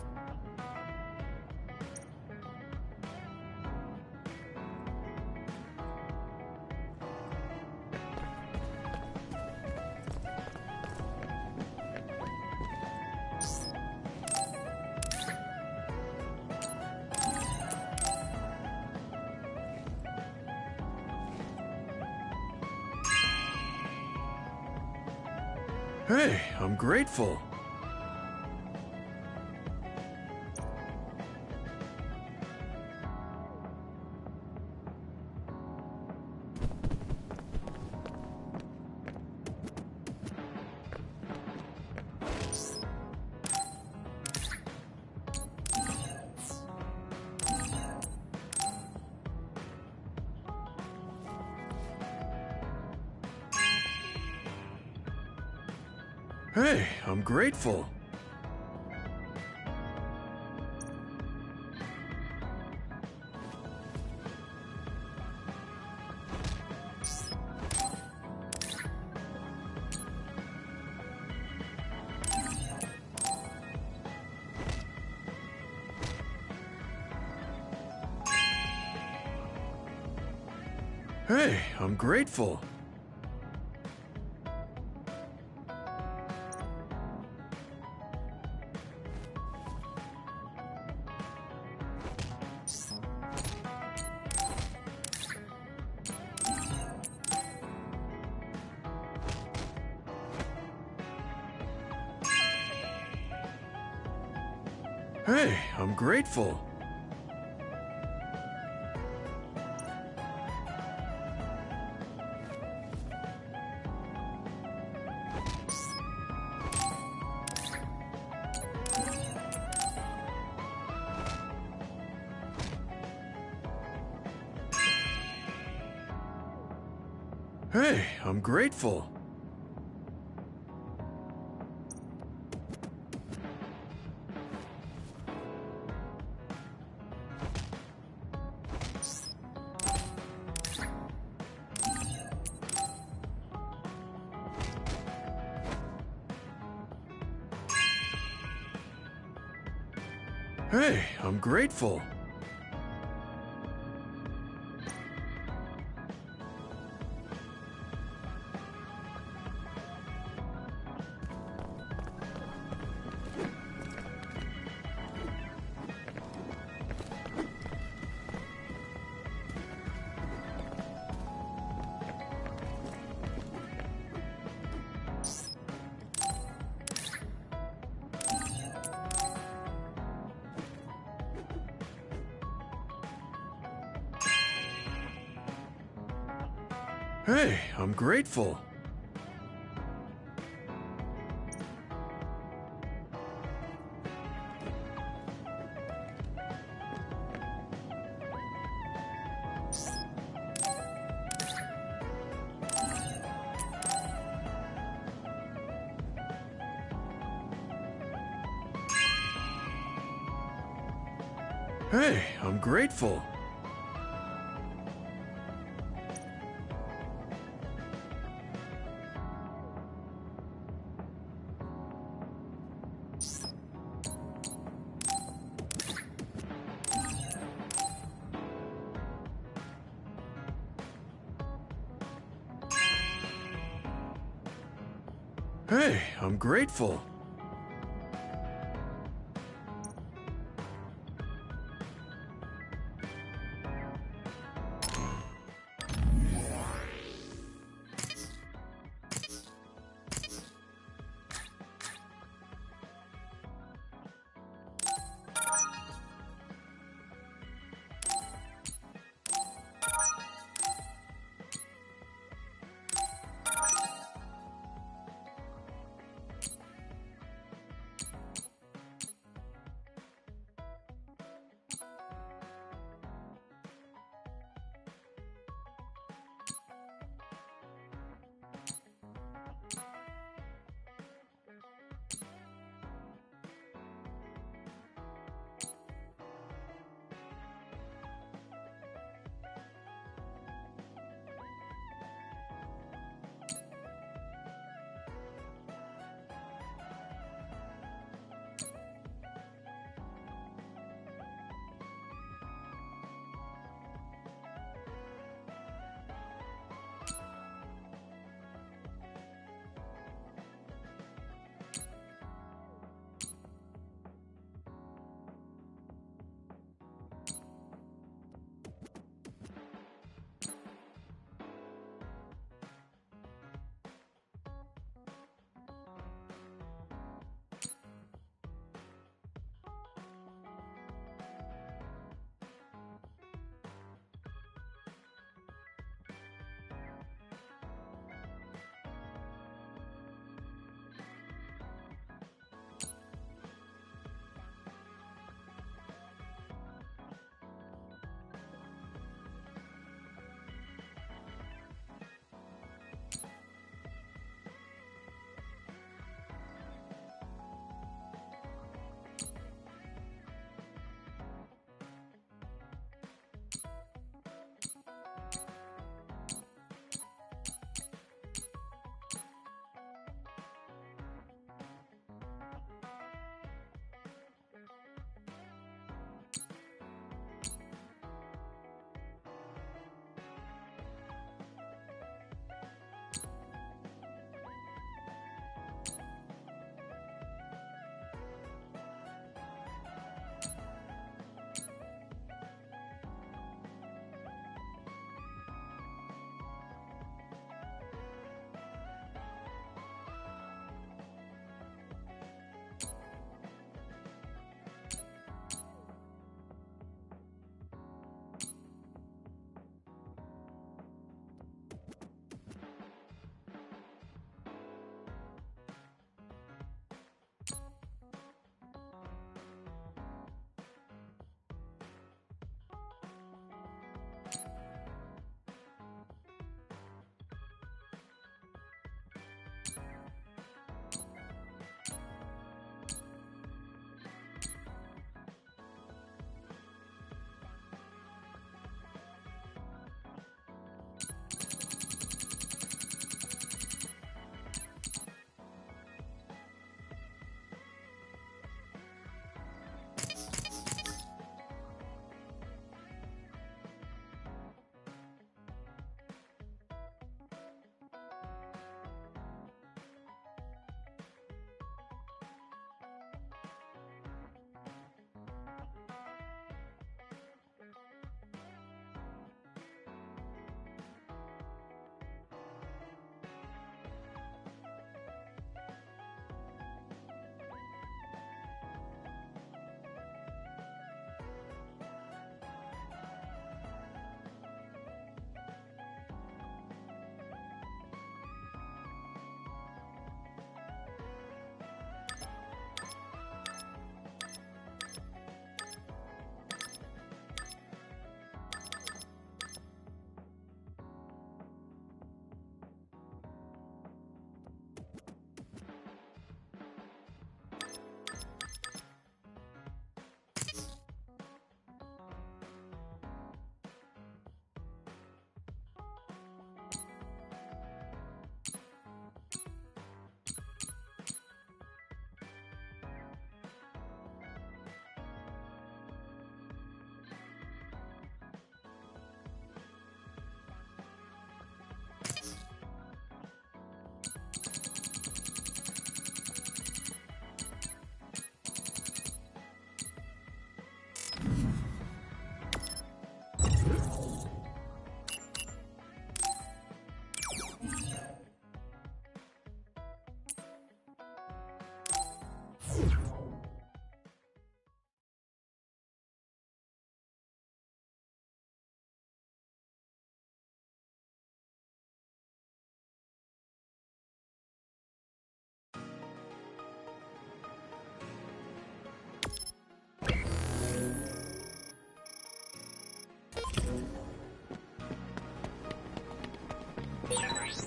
Hey, I'm grateful. Hey, I'm grateful. Hey, I'm grateful. Hey, I'm grateful. Hey, I'm grateful. Hey, I'm grateful. Hey, I'm grateful. Hey, I'm grateful. Hey, I'm grateful.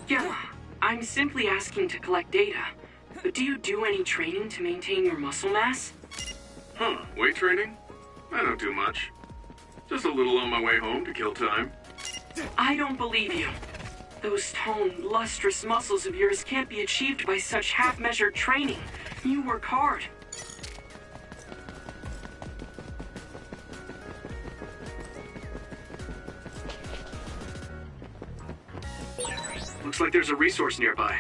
Yeah, I'm simply asking to collect data. But do you do any training to maintain your muscle mass?
Huh, weight training? I don't do much. Just a little on my way home to kill time.
I don't believe you. Those toned, lustrous muscles of yours can't be achieved by such half-measured training. You work hard.
Looks like there's a resource nearby.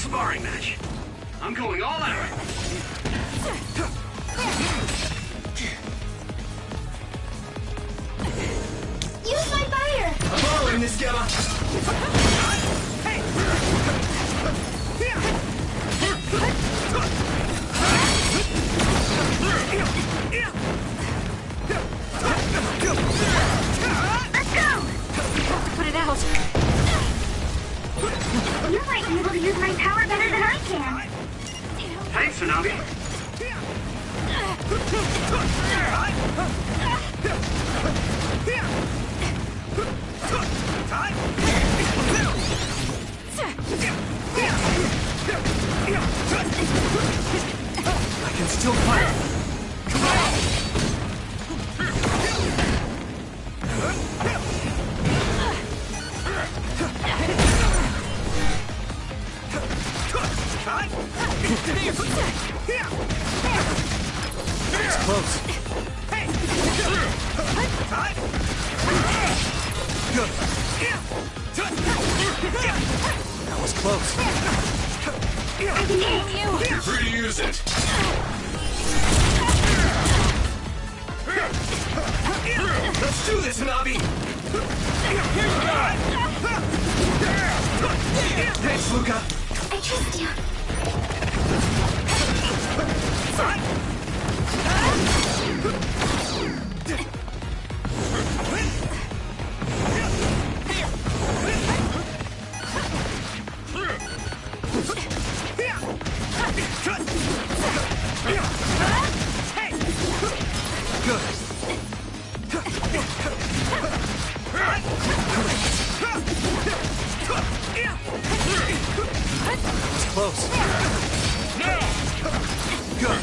sparring match. I'm going all out.
Use my fire!
I'm following this, Gemma!
Let's go!
Put it out.
You might be able to use my power better than I can.
Thanks, Tsunabi.
I can still fight! Come on!
It's close.
Good.
That was close.
You're free to use it.
Let's do this, Navi! Thanks, Luca!
I trust you.
It's close.
Good.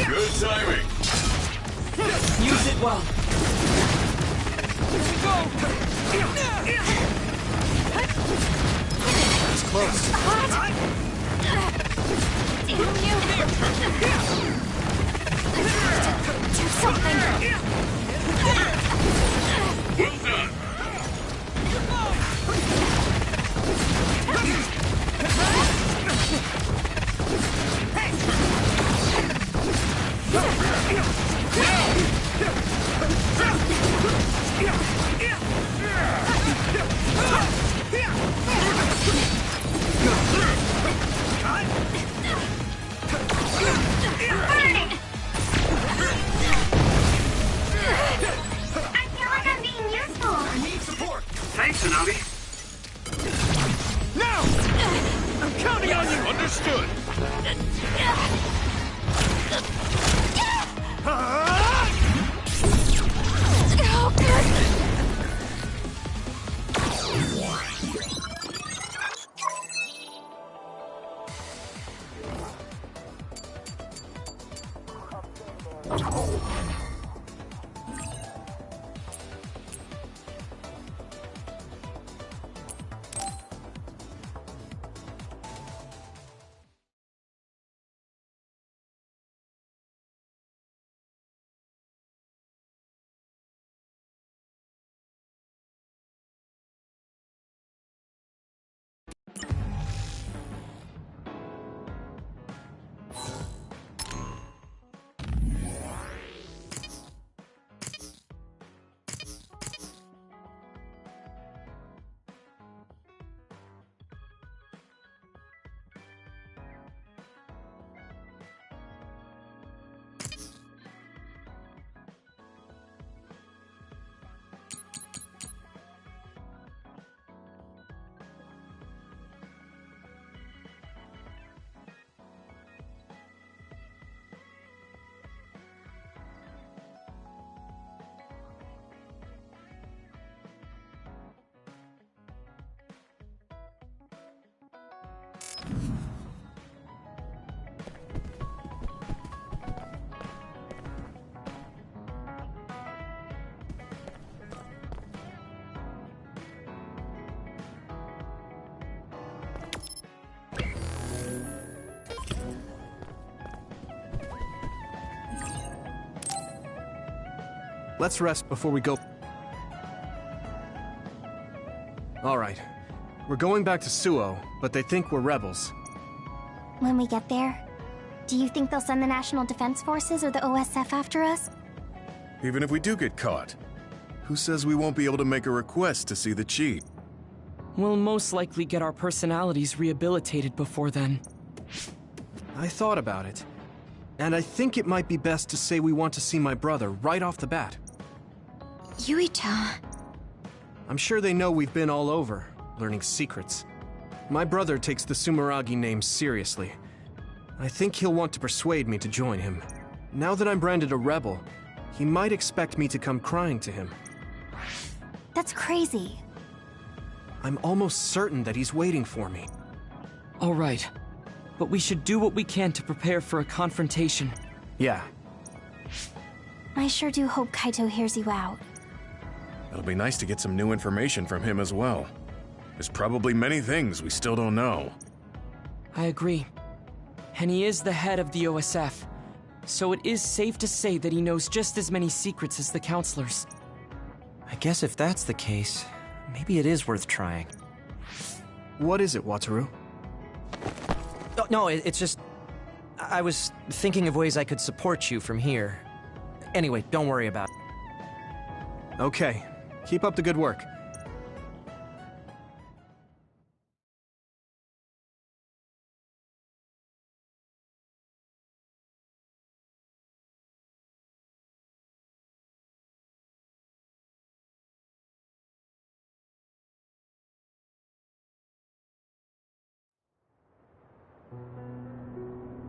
Good timing.
Use it well.
It's close.
Do something.
Well done.
Thanks, Tsunabi.
Now! I'm counting on you!
Understood.
Let's rest before we go. Alright. We're going back to Suo, but they think we're rebels.
When we get there, do you think they'll send the National Defense Forces or the OSF after us?
Even if we do get caught, who says we won't be able to make a request to see the chief?
We'll most likely get our personalities rehabilitated before then.
I thought about it. And I think it might be best to say we want to see my brother right off the bat.
Yuito.
I'm sure they know we've been all over, learning secrets. My brother takes the Sumeragi name seriously. I think he'll want to persuade me to join him. Now that I'm branded a rebel, he might expect me to come crying to him.
That's crazy.
I'm almost certain that he's waiting for me.
All right. But we should do what we can to prepare for a confrontation.
Yeah.
I sure do hope Kaito hears you out.
It'll be nice to get some new information from him as well. There's probably many things we still don't know.
I agree. And he is the head of the OSF. So it is safe to say that he knows just as many secrets as the counselors.
I guess if that's the case, maybe it is worth trying.
What is it, Wataru?
Oh, no, it's just... I was thinking of ways I could support you from here. Anyway, don't worry about it.
Okay. Keep up the good work.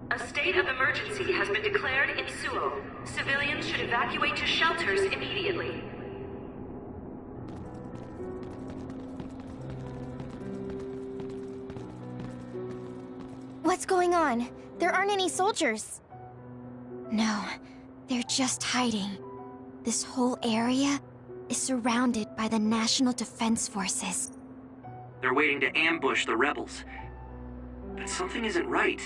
A state of emergency has been declared in Suo. Civilians should evacuate to shelters immediately.
What's going on? There aren't any soldiers. No, they're just hiding. This whole area is surrounded by the National Defense Forces.
They're waiting to ambush the rebels. But something isn't right.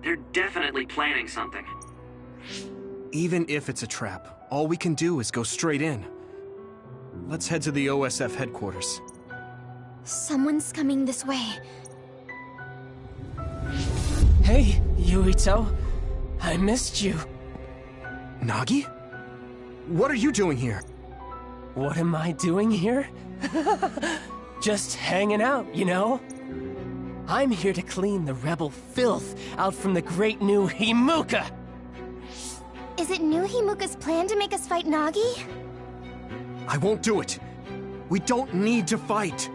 They're definitely planning something.
Even if it's a trap, all we can do is go straight in. Let's head to the OSF headquarters.
Someone's coming this way.
Hey, Yuito. I missed you.
Nagi? What are you doing here?
What am I doing here? Just hanging out, you know? I'm here to clean the rebel filth out from the great new Himuka!
Is it new Himuka's plan to make us fight Nagi?
I won't do it. We don't need to fight.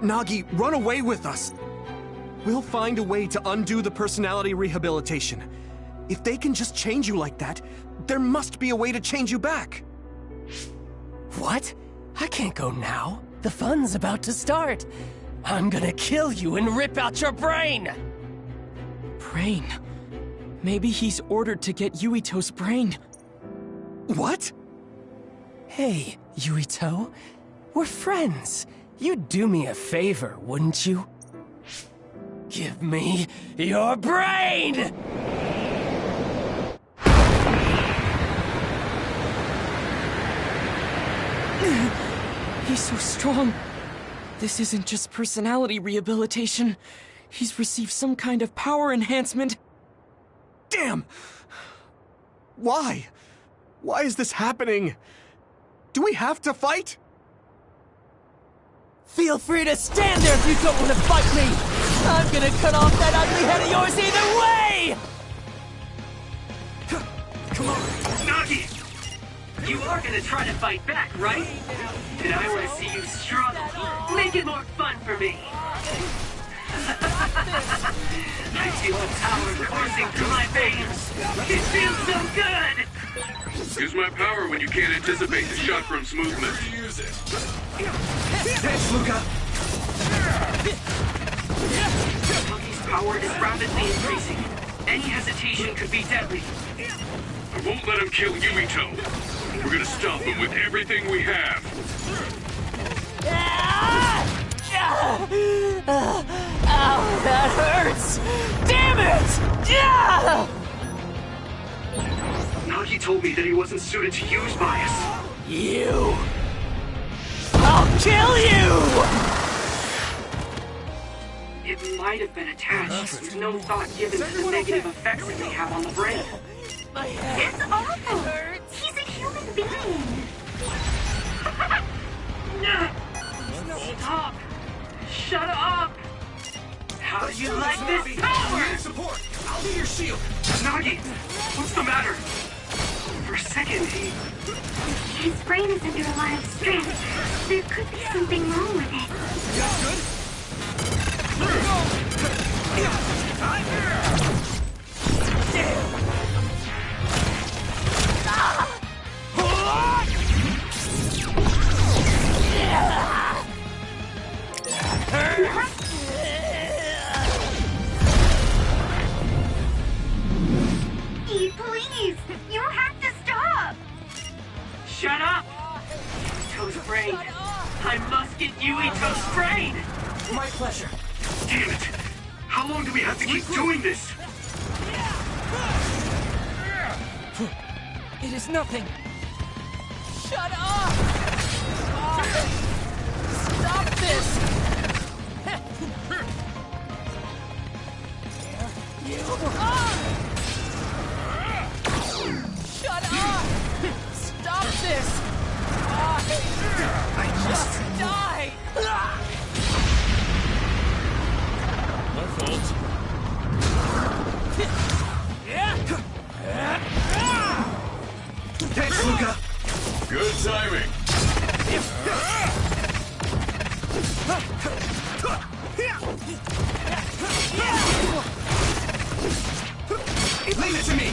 Nagi, run away with us. We'll find a way to undo the personality rehabilitation. If they can just change you like that, there must be a way to change you back.
What? I can't go now. The fun's about to start. I'm gonna kill you and rip out your brain!
Brain? Maybe he's ordered to get Yuito's brain.
What?
Hey, Yuito. We're friends. You'd do me a favor, wouldn't you? Give me your brain!
He's so strong. This isn't just personality rehabilitation. He's received some kind of power enhancement.
Damn! Why? Why is this happening? Do we have to fight?
Feel free to stand there if you don't want to fight me! I'm gonna cut off that ugly head of yours either way!
Come on, Nagi! You are gonna try to fight back, right? And I want to see you struggle. Make it more fun for me. I feel the power coursing through my veins. It feels so good!
Use my power when you can't anticipate the shot from movement. Use it.
Thanks, Luca.
Nagi's power is rapidly increasing. Any hesitation could be deadly.
I won't let him kill Yuito. We're gonna stop him with everything we have.
Ow, that hurts! Damn it!
Nagi told me that he wasn't suited to use bias.
You! I'll kill you!
It might have been attached, with no thought given to the negative effects it may have on the brain.
My head.
It's awful! He's a human being!
Stop! Shut up! How do you like this power?
Support! I'll be your shield!
Nagi! What's the matter? For a second,
His brain is under a lot of stress. There could be something wrong with it.
That's good?
Please! You have to stop!
shut up! Yuito's brain! I must get Yuito's brain!
My pleasure.
Damn it! How long do we have to keep doing this?
It is nothing. Shut up! Stop this! You! Shut up! Stop this! I just die!
My fault.
Thanks, Luca!
Good timing.
Leave it to me!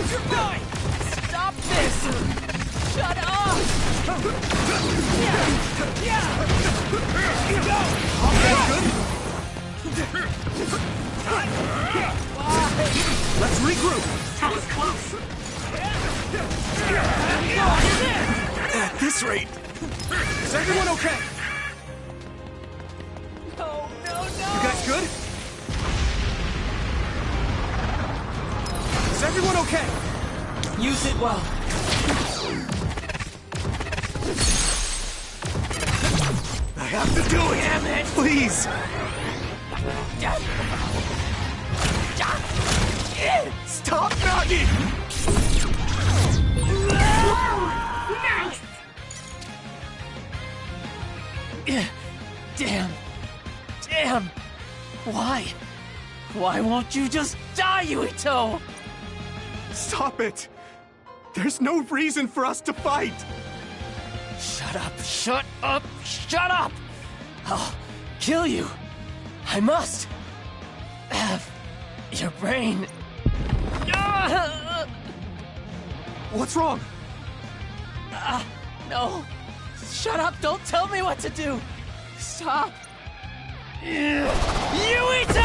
You're mine! Stop this! Shut up!
Let's regroup!
That was close!
At this rate, is everyone okay?
No!
You guys good? Is everyone okay?
Use it well.
I have to do it!
Damn it!
Please! Stop, Nagi!
Nice!
Damn! Why? Why won't you just die, Yuito?
Stop it! There's no reason for us to fight!
Shut up! Shut up! Shut up! I'll kill you! I must have your brain.
What's wrong?
No! Shut up! Don't tell me what to do! Stop! Yuito!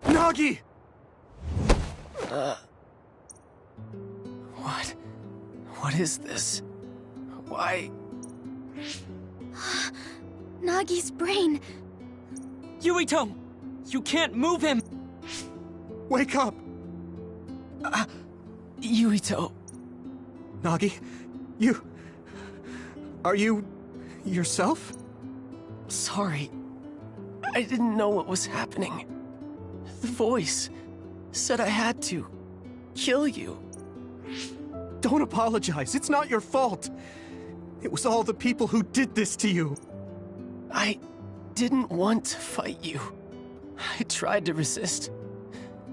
Nagi!
What is this? Why?
Nagi's brain.
Yuito! You can't move him!
Wake up!
Yuito.
Nagi, you... Are you... yourself?
Sorry. I didn't know what was happening. The voice said I had to kill you.
Don't apologize. It's not your fault. It was all the people who did this to you.
I didn't want to fight you. I tried to resist,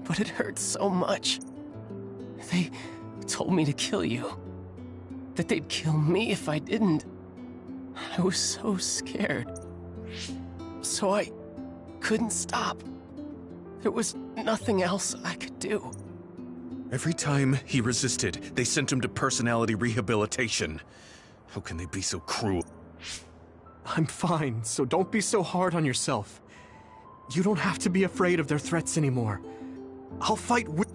but it hurt so much. They told me to kill you. That they'd kill me if I didn't. I was so scared. So I couldn't stop. There was nothing else I could do.
Every time he resisted, they sent him to personality rehabilitation. How can they be so cruel?
I'm fine, so don't be so hard on yourself. You don't have to be afraid of their threats anymore. I'll fight with...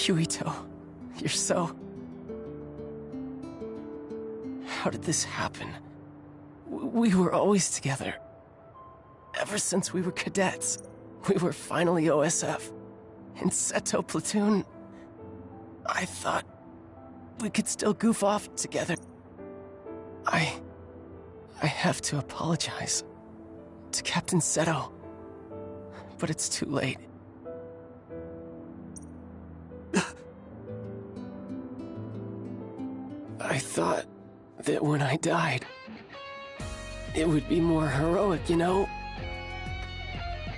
Yuito, you're so... How did this happen? We were always together. Ever since we were cadets, we were finally OSF. In Seto Platoon, I thought we could still goof off together. I have to apologize to Captain Seto, but it's too late. I thought that when I died, it would be more heroic, you know?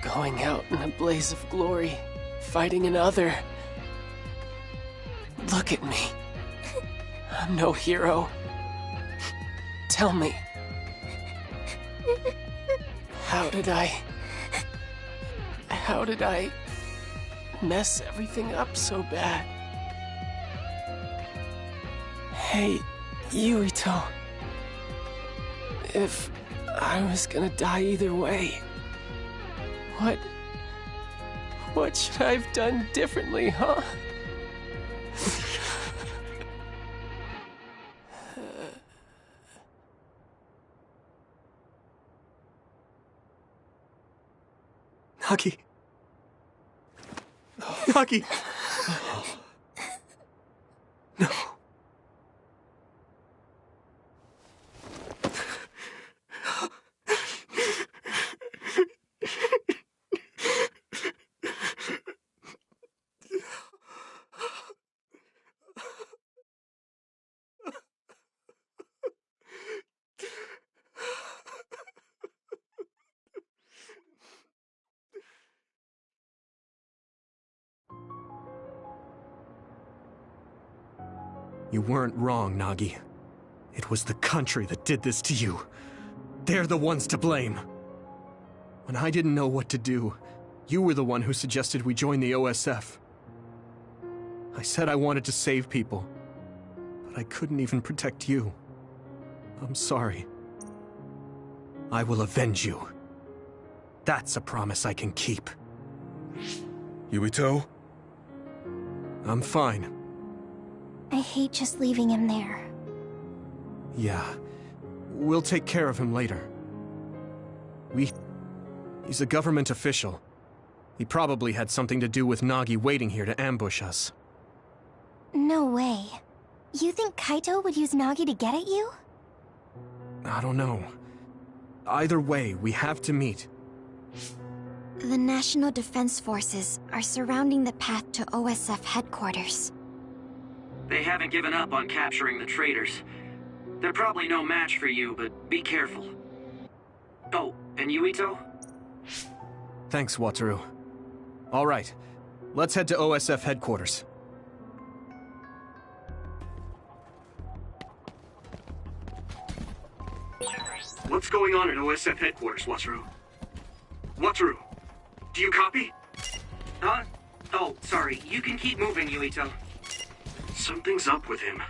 Going out in a blaze of glory, fighting another. Look at me. I'm no hero. Tell me. How did I mess everything up so bad? Hey, Yuito. If I was gonna die either way, what should I have done differently, huh?
Nagi. Nagi. No. You weren't wrong, Nagi. It was the country that did this to you. They're the ones to blame. When I didn't know what to do, you were the one who suggested we join the OSF. I said I wanted to save people, but I couldn't even protect you. I'm sorry. I will avenge you. That's a promise I can keep.
Yuito?
I'm fine.
I hate just leaving him there.
Yeah. We'll take care of him later. He's a government official. He probably had something to do with Nagi waiting here to ambush us.
No way. You think Kaito would use Nagi to get at you?
I don't know. Either way, we have to meet.
The National Defense Forces are surrounding the path to OSF headquarters.
They haven't given up on capturing the traitors. They're probably no match for you, but be careful. Oh, and Yuito?
Thanks, Wataru. All right, let's head to OSF headquarters.
What's going on at OSF headquarters, Wataru? Wataru, do you copy?
Huh? Oh, sorry. You can keep moving, Yuito.
Something's up with him.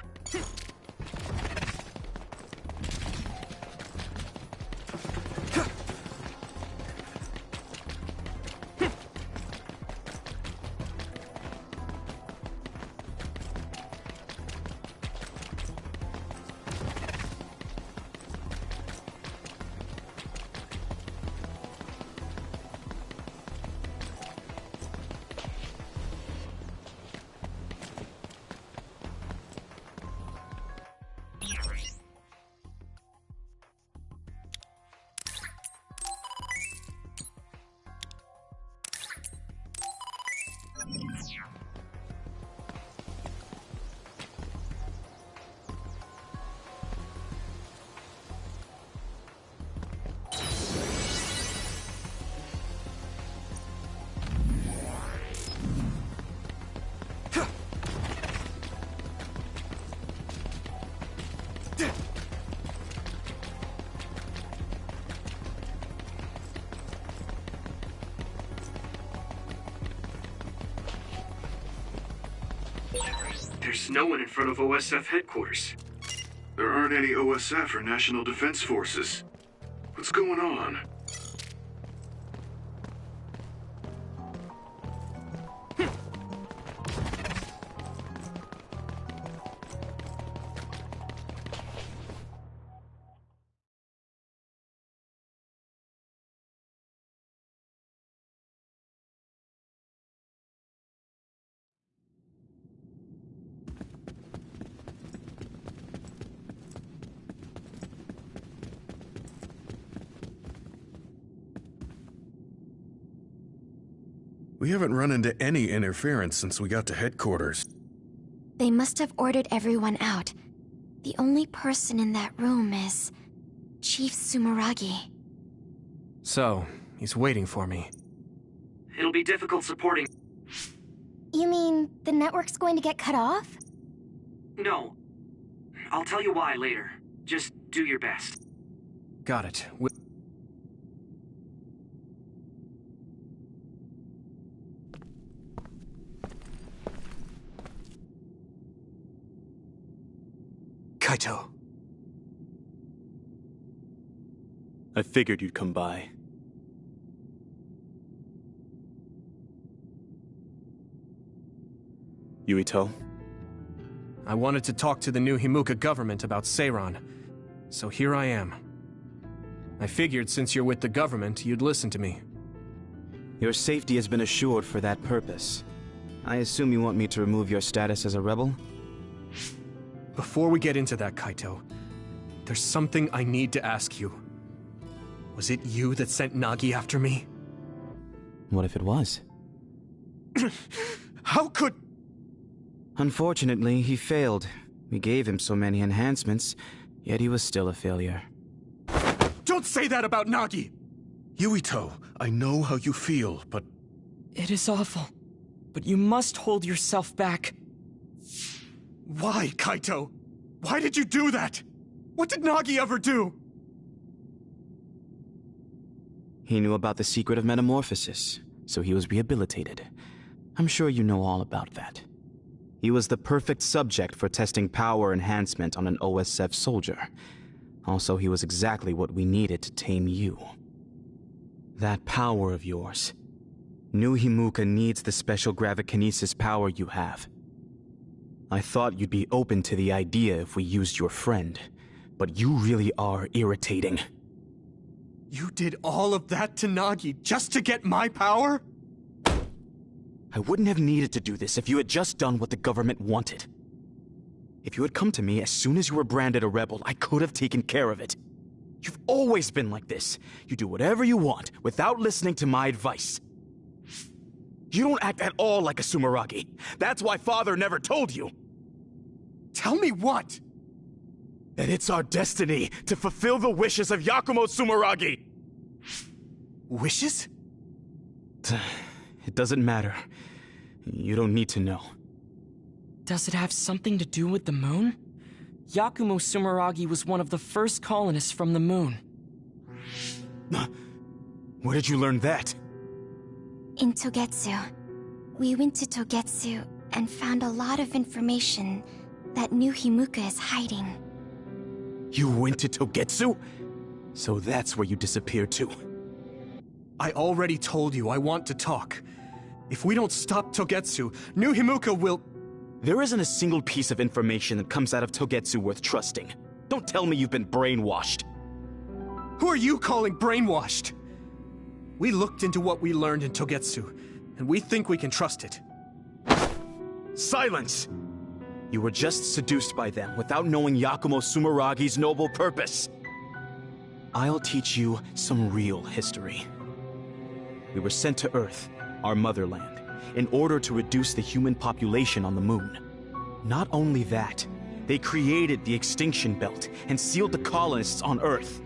There's no one in front of OSF headquarters. There aren't any OSF or National Defense Forces. What's going on?
We haven't run into any interference since we got to headquarters.
They must have ordered everyone out. The only person in that room is Chief Sumeragi.
So, he's waiting for me.
It'll be difficult supporting...
You mean the network's going to get cut off?
No. I'll tell you why later. Just do your best.
Got it. Kaito.
I figured you'd come by. Yuito?
I wanted to talk to the new Himuka government about Seiran, so here I am. I figured since you're with the government, you'd listen to me.
Your safety has been assured for that purpose. I assume you want me to remove your status as a rebel?
Before we get into that, Kaito, there's something I need to ask you. Was it you that sent Nagi after me?
What if it was?
How could...
Unfortunately, he failed. We gave him so many enhancements, yet he was still a failure.
Don't say that about Nagi!
Yuito, I know how you feel, but...
It is awful, but you must hold yourself back.
Why, Kaito? Why did you do that? What did Nagi ever do?
He knew about the secret of metamorphosis, so he was rehabilitated. I'm sure you know all about that. He was the perfect subject for testing power enhancement on an OSF soldier. Also, he was exactly what we needed to tame you. That power of yours. New Himuka needs the special gravikinesis power you have. I thought you'd be open to the idea if we used your friend, but you really are irritating.
You did all of that to Nagi just to get my power?
I wouldn't have needed to do this if you had just done what the government wanted. If you had come to me as soon as you were branded a rebel, I could have taken care of it. You've always been like this. You do whatever you want without listening to my advice. You don't act at all like a Sumeragi. That's why Father never told you.
Tell me what?
That it's our destiny to fulfill the wishes of Yakumo Sumeragi.
Wishes?
It doesn't matter. You don't need to know.
Does it have something to do with the moon? Yakumo Sumeragi was one of the first colonists from the moon.
Where did you learn that?
In Togetsu. We went to Togetsu and found a lot of information that New Himuka is hiding.
You went to Togetsu? So that's where you disappeared to.
I already told you I want to talk. If we don't stop Togetsu, New Himuka will...
There isn't a single piece of information that comes out of Togetsu worth trusting. Don't tell me you've been brainwashed.
Who are you calling brainwashed? We looked into what we learned in Togetsu, and we think we can trust it.
Silence! You were just seduced by them without knowing Yakumo Sumeragi's noble purpose. I'll teach you some real history. We were sent to Earth, our motherland, in order to reduce the human population on the moon. Not only that, they created the extinction belt and sealed the colonists on Earth.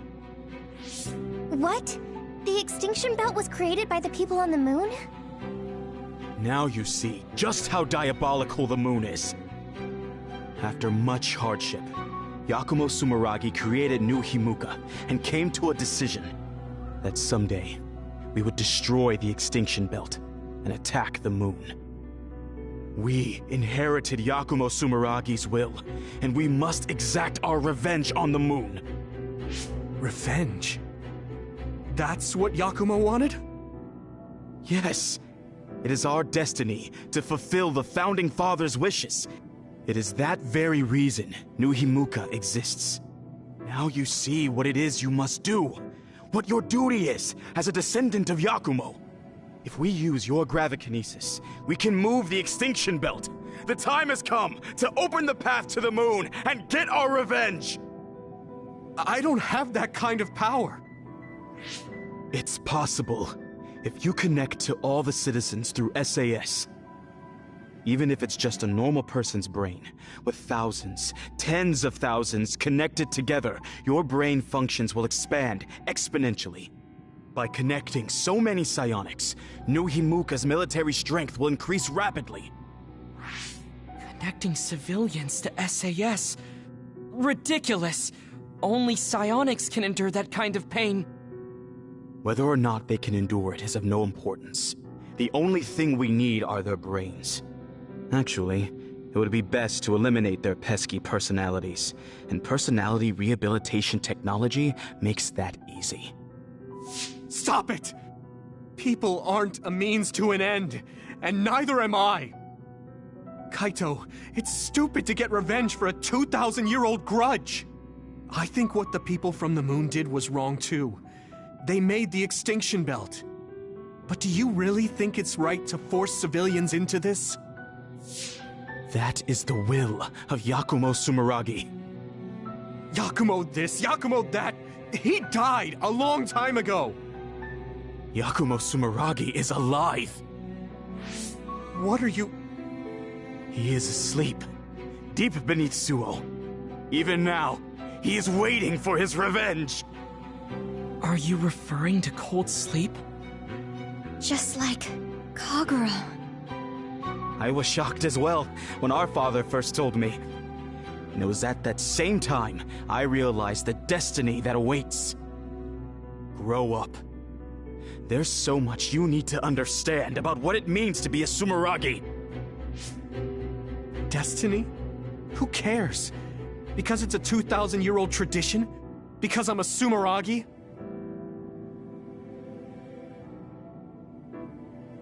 What? The extinction belt was created by the people on the moon?
Now you see just how diabolical the moon is. After much hardship, Yakumo Sumeragi created New Himuka and came to a decision that someday we would destroy the extinction belt and attack the moon. We inherited Yakumo Sumeragi's will, and we must exact our revenge on the moon.
Revenge? That's what Yakumo wanted?
Yes. It is our destiny to fulfill the Founding Father's wishes. It is that very reason New Himuka exists. Now you see what it is you must do. What your duty is as a descendant of Yakumo. If we use your gravikinesis, we can move the extinction belt. The time has come to open the path to the moon and get our revenge!
I don't have that kind of power.
It's possible. If you connect to all the citizens through SAS, even if it's just a normal person's brain, with thousands, tens of thousands connected together, your brain functions will expand exponentially. By connecting so many psionics, New Himuka's military strength will increase rapidly.
Connecting civilians to SAS? Ridiculous! Only psionics can endure that kind of pain.
Whether or not they can endure it is of no importance. The only thing we need are their brains. Actually, it would be best to eliminate their pesky personalities, and personality rehabilitation technology makes that easy.
Stop it! People aren't a means to an end, and neither am I! Kaito, it's stupid to get revenge for a 2,000-year-old grudge! I think what the people from the moon did was wrong too. They made the extinction belt. But do you really think it's right to force civilians into this?
That is the will of Yakumo Sumeragi.
Yakumo this, Yakumo that! He died a long time ago!
Yakumo Sumeragi is alive!
What are you...
He is asleep, deep beneath Suo. Even now, he is waiting for his revenge!
Are you referring to cold sleep?
Just like Kagura.
I was shocked as well when our father first told me. And it was at that same time I realized the destiny that awaits. Grow up. There's so much you need to understand about what it means to be a Sumeragi.
Destiny? Who cares? Because it's a 2,000-year-old tradition? Because I'm a Sumeragi?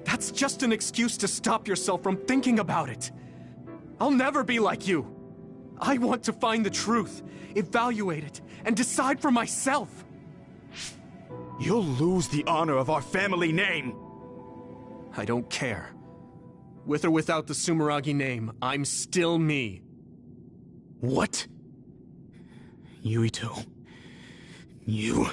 That's just an excuse to stop yourself from thinking about it. I'll never be like you. I want to find the truth, evaluate it, and decide for myself.
You'll lose the honor of our family name.
I don't care. With or without the Sumeragi name, I'm still me.
What? Yuito. You...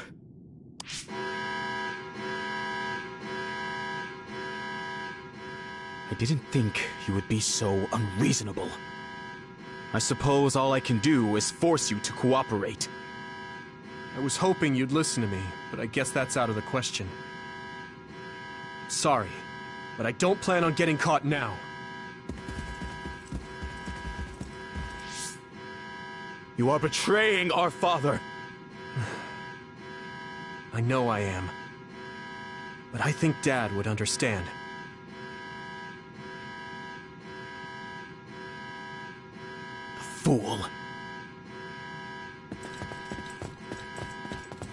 I didn't think you would be so unreasonable. I suppose all I can do is force you to cooperate.
I was hoping you'd listen to me, but I guess that's out of the question. Sorry, but I don't plan on getting caught now.
You are betraying our father.
I know I am. But I think Dad would understand.
Fool.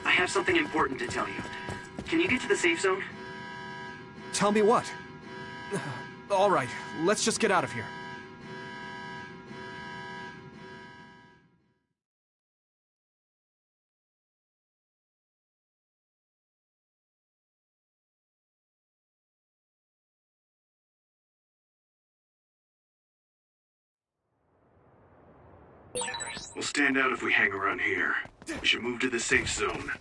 I have something important to tell you. Can you get to the safe zone?
Tell me what? All right, let's just get out of here.
We'll stand out if we hang around here. We should move to the safe zone.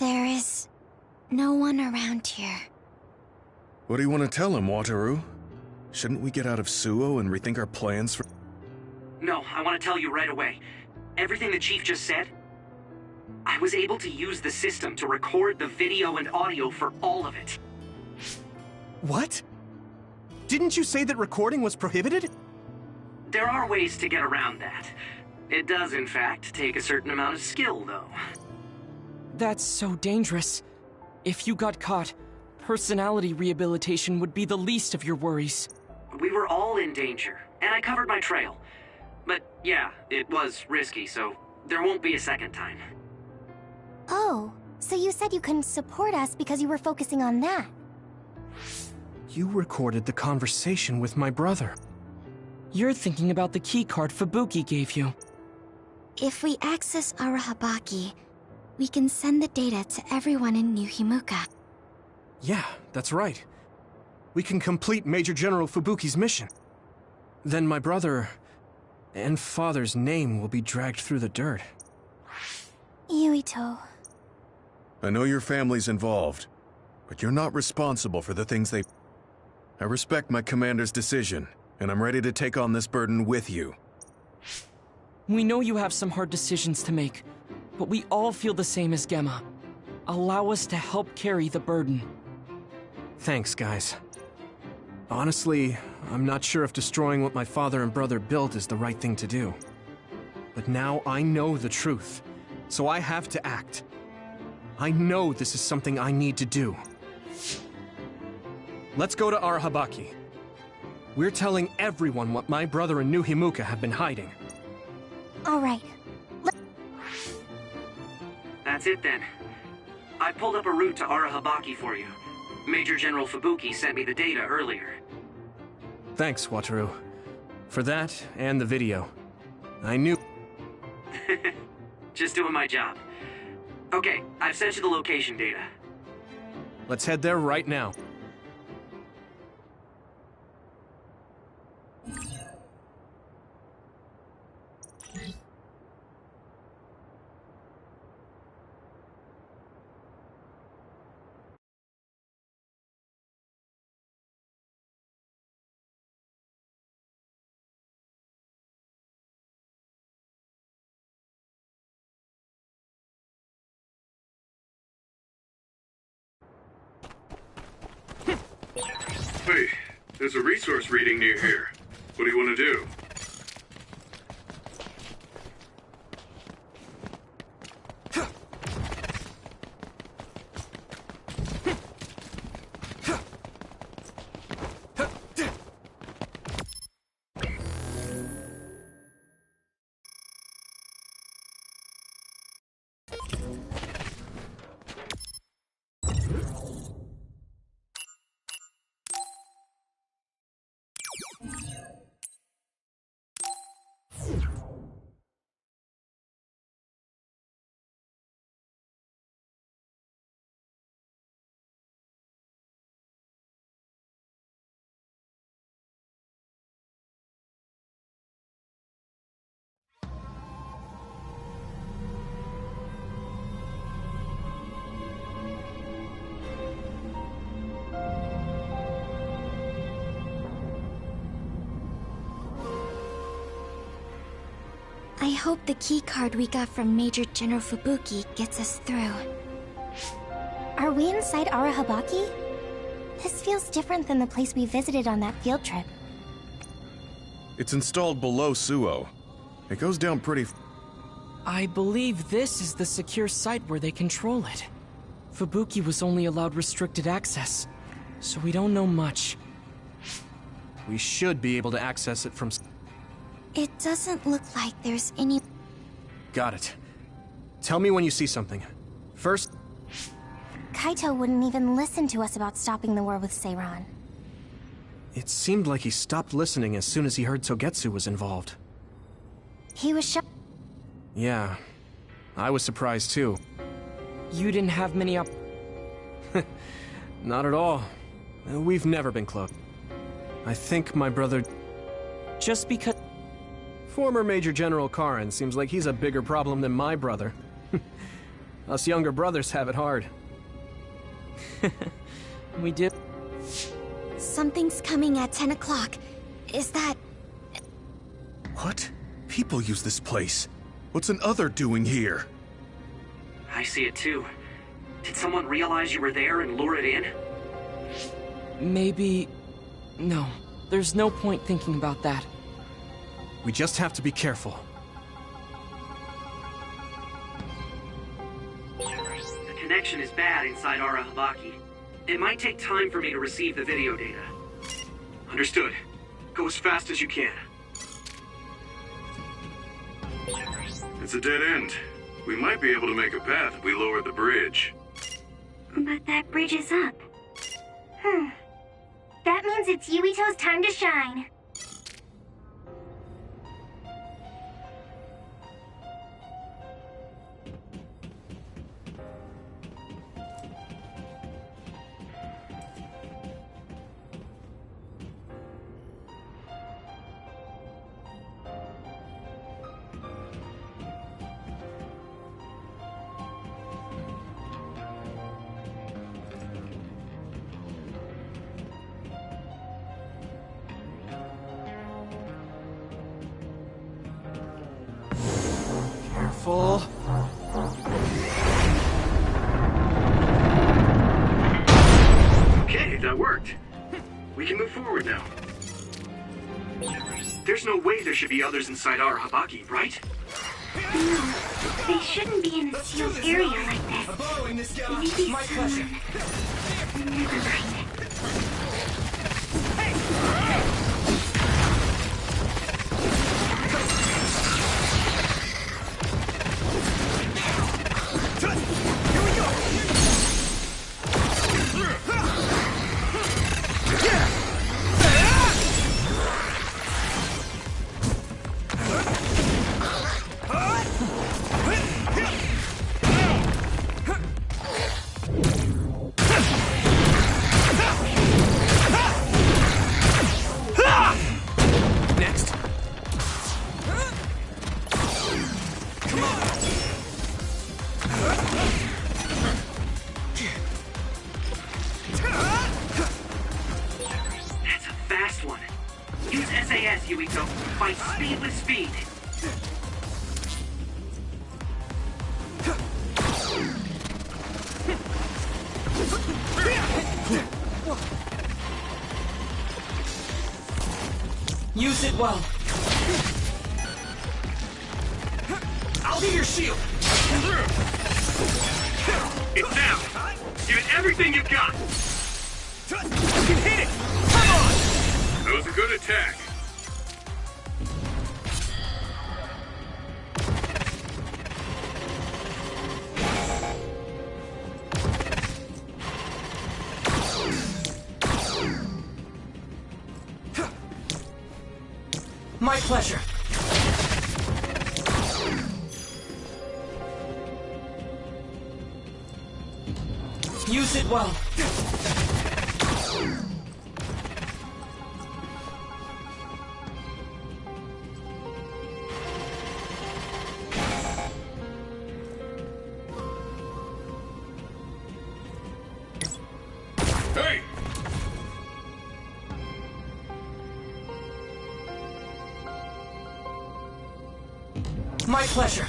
There is no one around here.
What do you want to tell him, Wataru? Shouldn't we get out of Suo and rethink our plans for...
No, I want to tell you right away. Everything the Chief just said, I was able to use the system to record the video and audio for all of it.
What? Didn't you say that recording was prohibited?
There are ways to get around that. It does, in fact, take a certain amount of skill, though.
That's so dangerous. If you got caught, Personality rehabilitation would be the least of your worries.
We were all in danger, and I covered my trail. But yeah, it was risky, so there won't be a second time.
Oh, so you said you couldn't support us because you were focusing on that.
You recorded the conversation with my brother.
You're thinking about the keycard Fubuki gave you.
If we access Arahabaki, we can send the data to everyone in New Himuka.
Yeah, that's right. We can complete Major General Fubuki's mission. Then my brother and father's name will be dragged through the dirt.
Yuito.
I know your family's involved, but you're not responsible for the things they... I respect my commander's decision, and I'm ready to take on this burden with you.
We know you have some hard decisions to make, but we all feel the same as Gemma. Allow us to help carry the burden.
Thanks, guys. Honestly, I'm not sure if destroying what my father and brother built is the right thing to do. But now I know the truth, so I have to act. I know this is something I need to do. Let's go to Arahabaki. We're telling everyone what my brother and New Himuka have been hiding.
All right.
That's it then. I pulled up a route to Arahabaki for you. Major General Fubuki sent me the data earlier.
Thanks, Wataru. For that and the video. I knew...
Just doing my job. Okay, I've sent you the location data.
Let's head there right now.
Hey, there's a resource reading near here. What do you want to do?
I hope the keycard we got from Major General Fubuki gets us through. Are we inside Arahabaki? This feels different than the place we visited on that field trip.
It's installed below Suo. It goes down pretty...
I believe this is the secure site where they control it. Fubuki was only allowed restricted access, so we don't know much.
We should be able to access it from...
It doesn't look like there's any...
Got it. Tell me when you see something. First...
Kaito wouldn't even listen to us about stopping the war with Seiran.
It seemed like he stopped listening as soon as he heard Togetsu was involved.
He was shocked.
Yeah, I was surprised too.
You didn't have many
Not at all. We've never been close. I think my brother...
Just because...
Former Major General Karin seems like he's a bigger problem than my brother. Us younger brothers have it hard.
We do.
Something's coming at 10 o'clock. Is that...
What? People use this place. What's an other doing here?
I see it too. Did someone realize you were there and lure it in?
Maybe... No. There's no point thinking about that.
We just have to be careful.
The connection is bad inside Arahabaki. It might take time for me to receive the video data.
Understood. Go as fast as you can. It's a dead end. We might be able to make a path if we lower the bridge.
But that bridge is up. That means it's Yuito's time to shine.
Careful.
Okay, that worked. We can move forward now. There's no way there should be others inside our Habaki, right?
No, they shouldn't be in a sealed area like this. Maybe someone... Never mind.
Yuito. Fight speed with speed.
Use it well.
I'll be your shield. It's down. Give it everything you've got. You can hit it. Come on.
That was a good attack.
My pleasure. Use it well.
Hey!
My pleasure.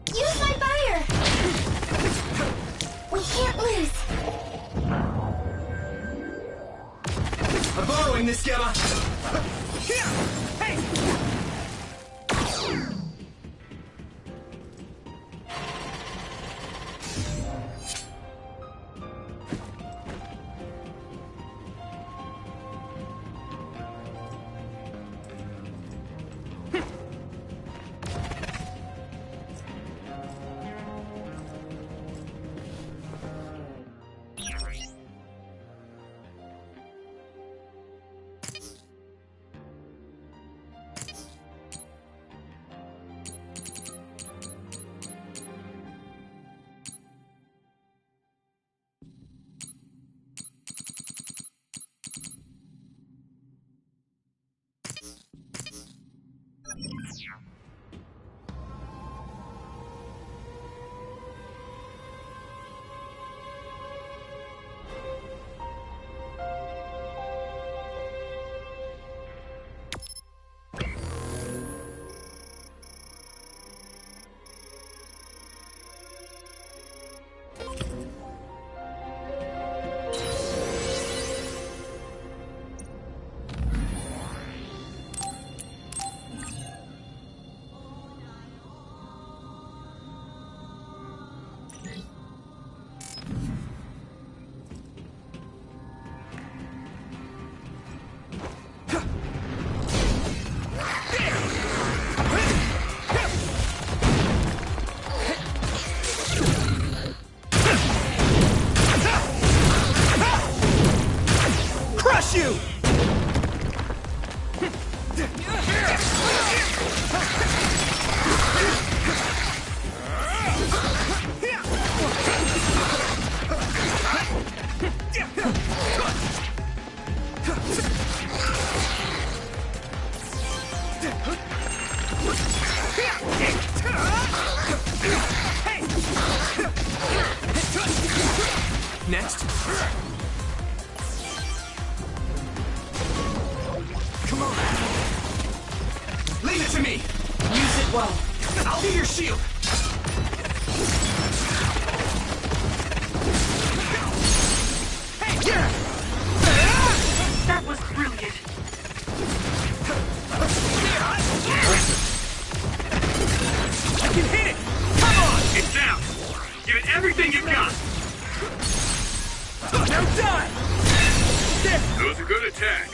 Use my fire! We can't lose.
I'm borrowing this, Gamma. Hey!
Next. Come on. Leave it to me.
Use it well.
I'll be your shield. Hey, yeah.
That was brilliant.
I can hit it. Come on.
It's down. Give it everything you've got.
Now die.
That was a good attack.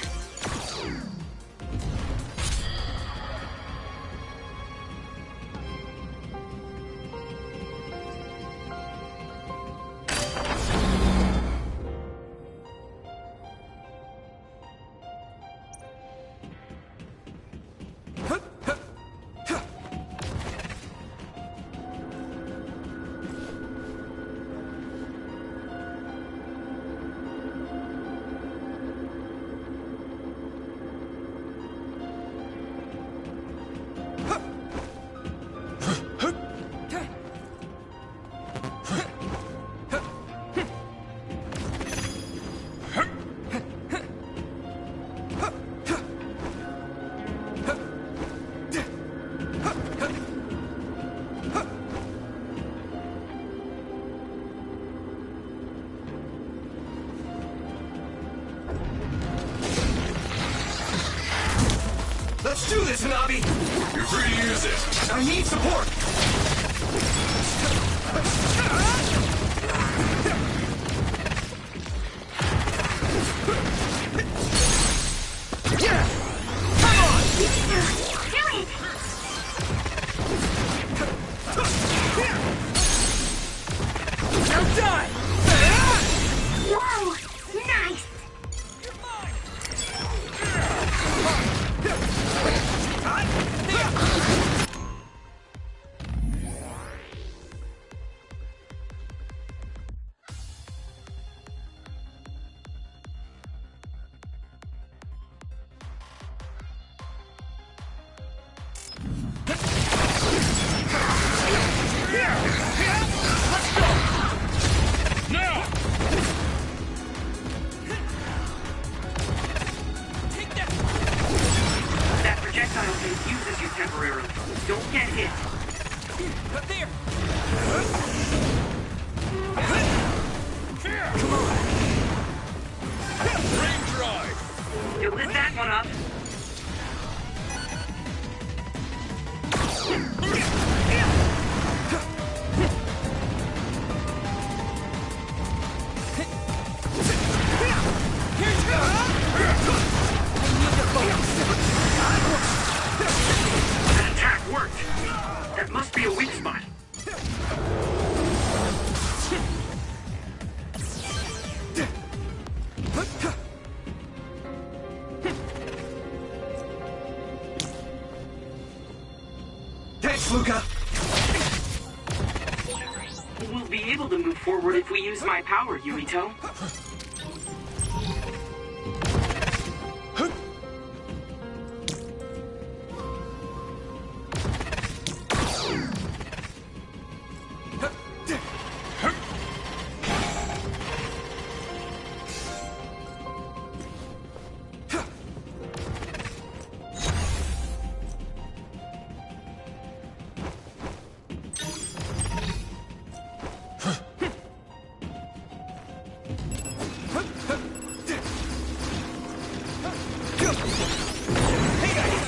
Let's do this, Hanabi!
You're free to use it.
I need support! Yeah! Come on!
Do it!
Now die!
Whoa! Nice!
That projectile confuses you temporarily. Don't get hit.
There!
Rain drive.
You lit that one up. That attack worked. That must be a weak spot.
Thanks, Luca!
We'll be able to move forward if we use my power, Yuito.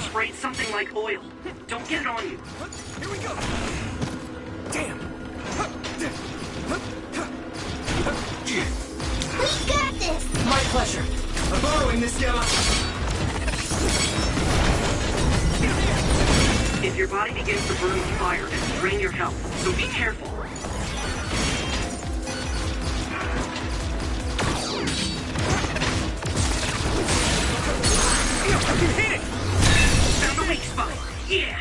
Sprayed something like oil. Don't get it on you.
Here we go! Damn!
We got this!
My pleasure. I'm borrowing this gamma.
If your body begins to burn with fire, it'll drain your health, so be careful.
I can hit it!
Found the weak spot. Yeah.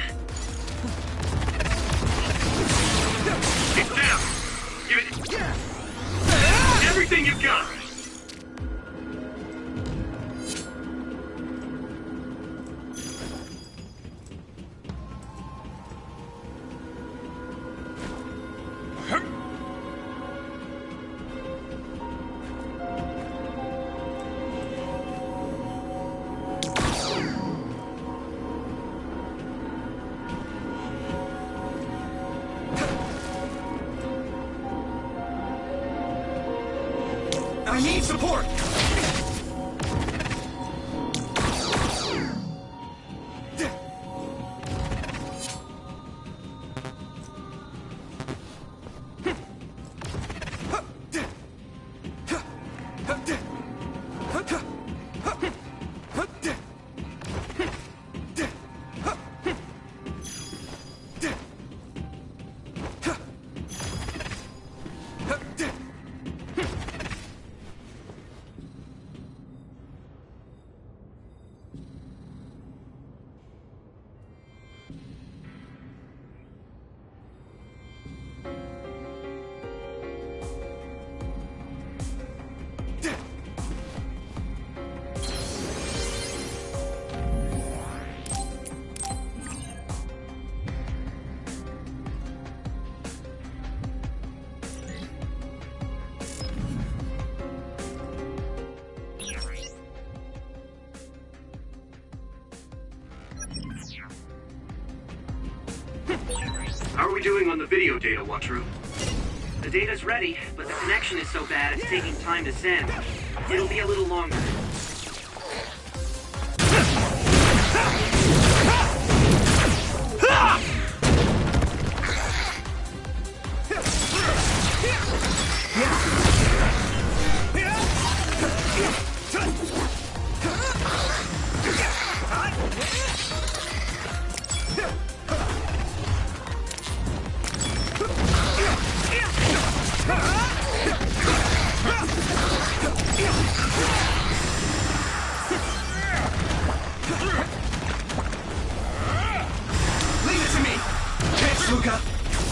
It's down. Give it everything you've got.
I need support!
How are we doing on the video data, Watru? The data's ready, but the connection is so bad it's taking time to send. It'll be a little longer.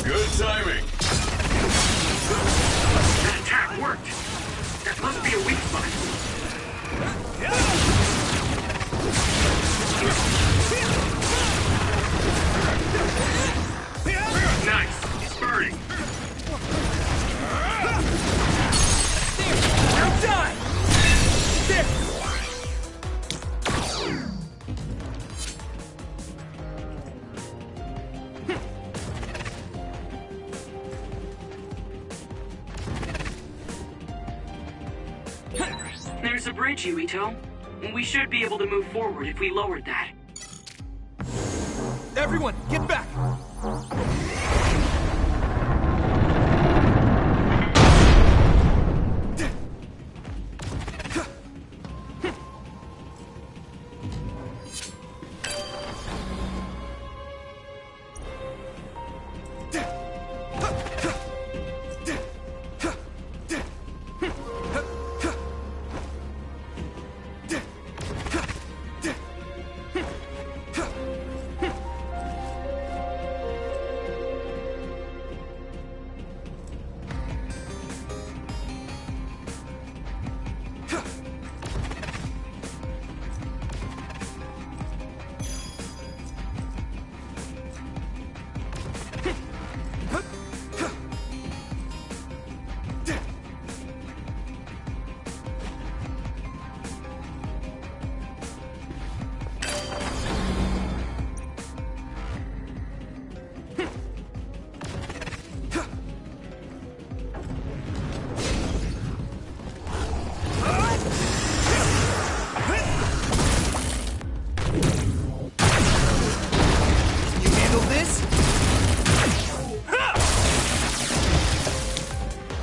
Good timing.
That attack worked. That must be a weak spot. Nice. It's burning.
Now die! There!
There's a bridge, Yuito. We should be able to move forward if we lowered that.
Everyone, get back!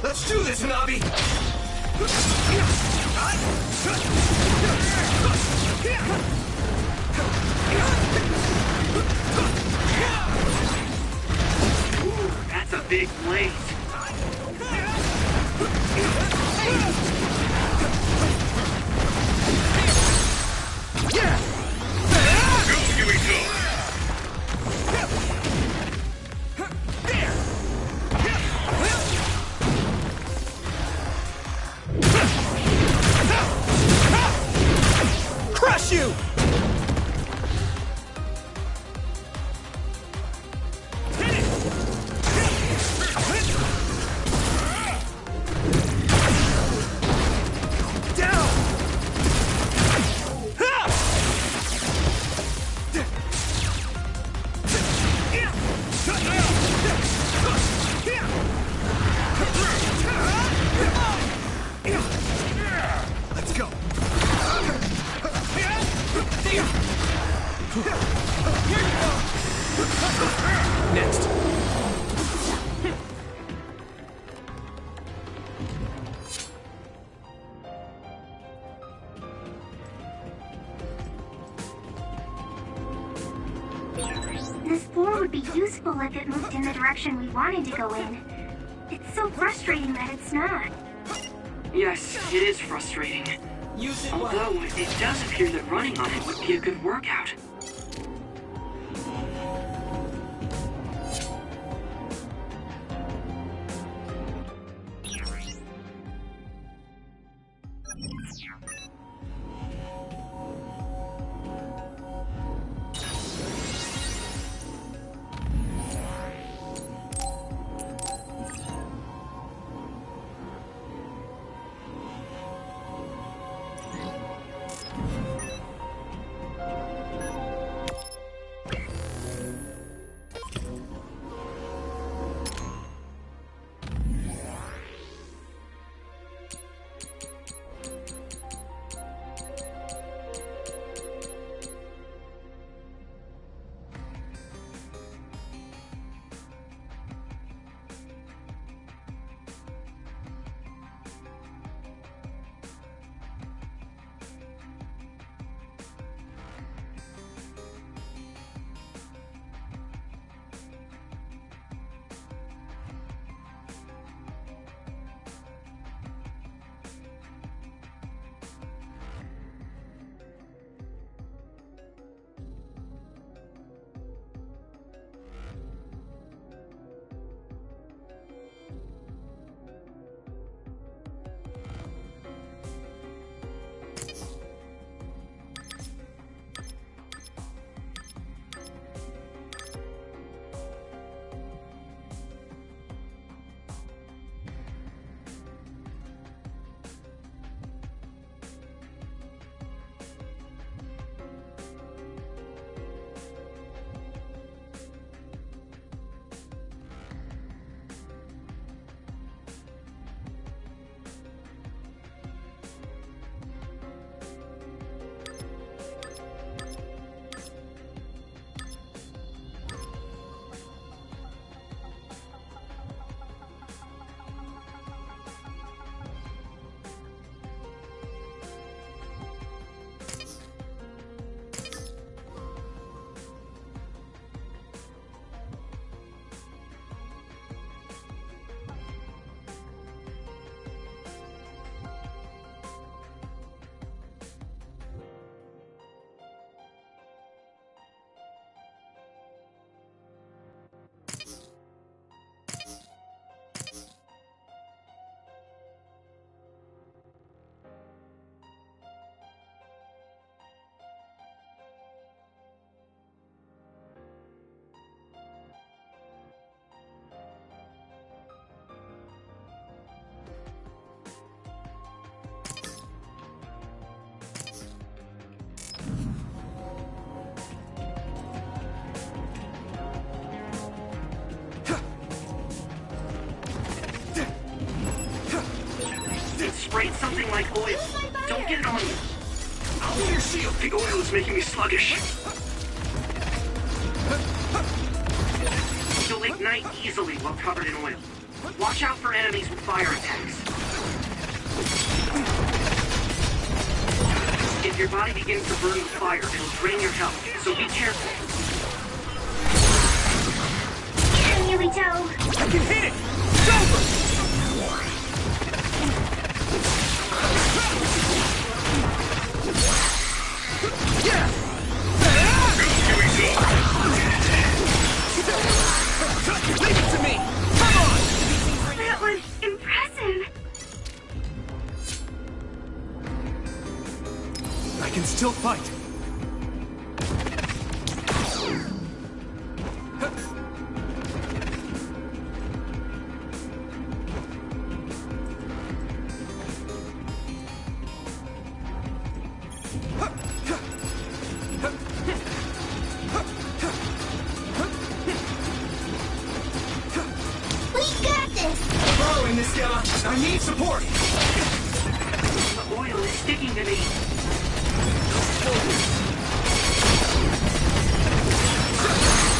Let's do this, Hanabi!
That's a big blaze.
Crush you! Next.
This floor would be useful if it moved in the direction we wanted to go in. It's so frustrating that it's not.
Yes, it is frustrating. Although, it does appear that running on it would be a good workout. Sprayed something like oil. Don't get it on you. Hold your shield. The oil is making me sluggish. You'll ignite easily while covered in oil. Watch out for enemies with fire attacks. If your body begins to burn with fire, it'll drain your health, so be careful.
Here we go.
I can hit it! It's over! Leave it to me! Come on!
That was impressive.
I can still fight.
I
need support!
The oil is sticking to me.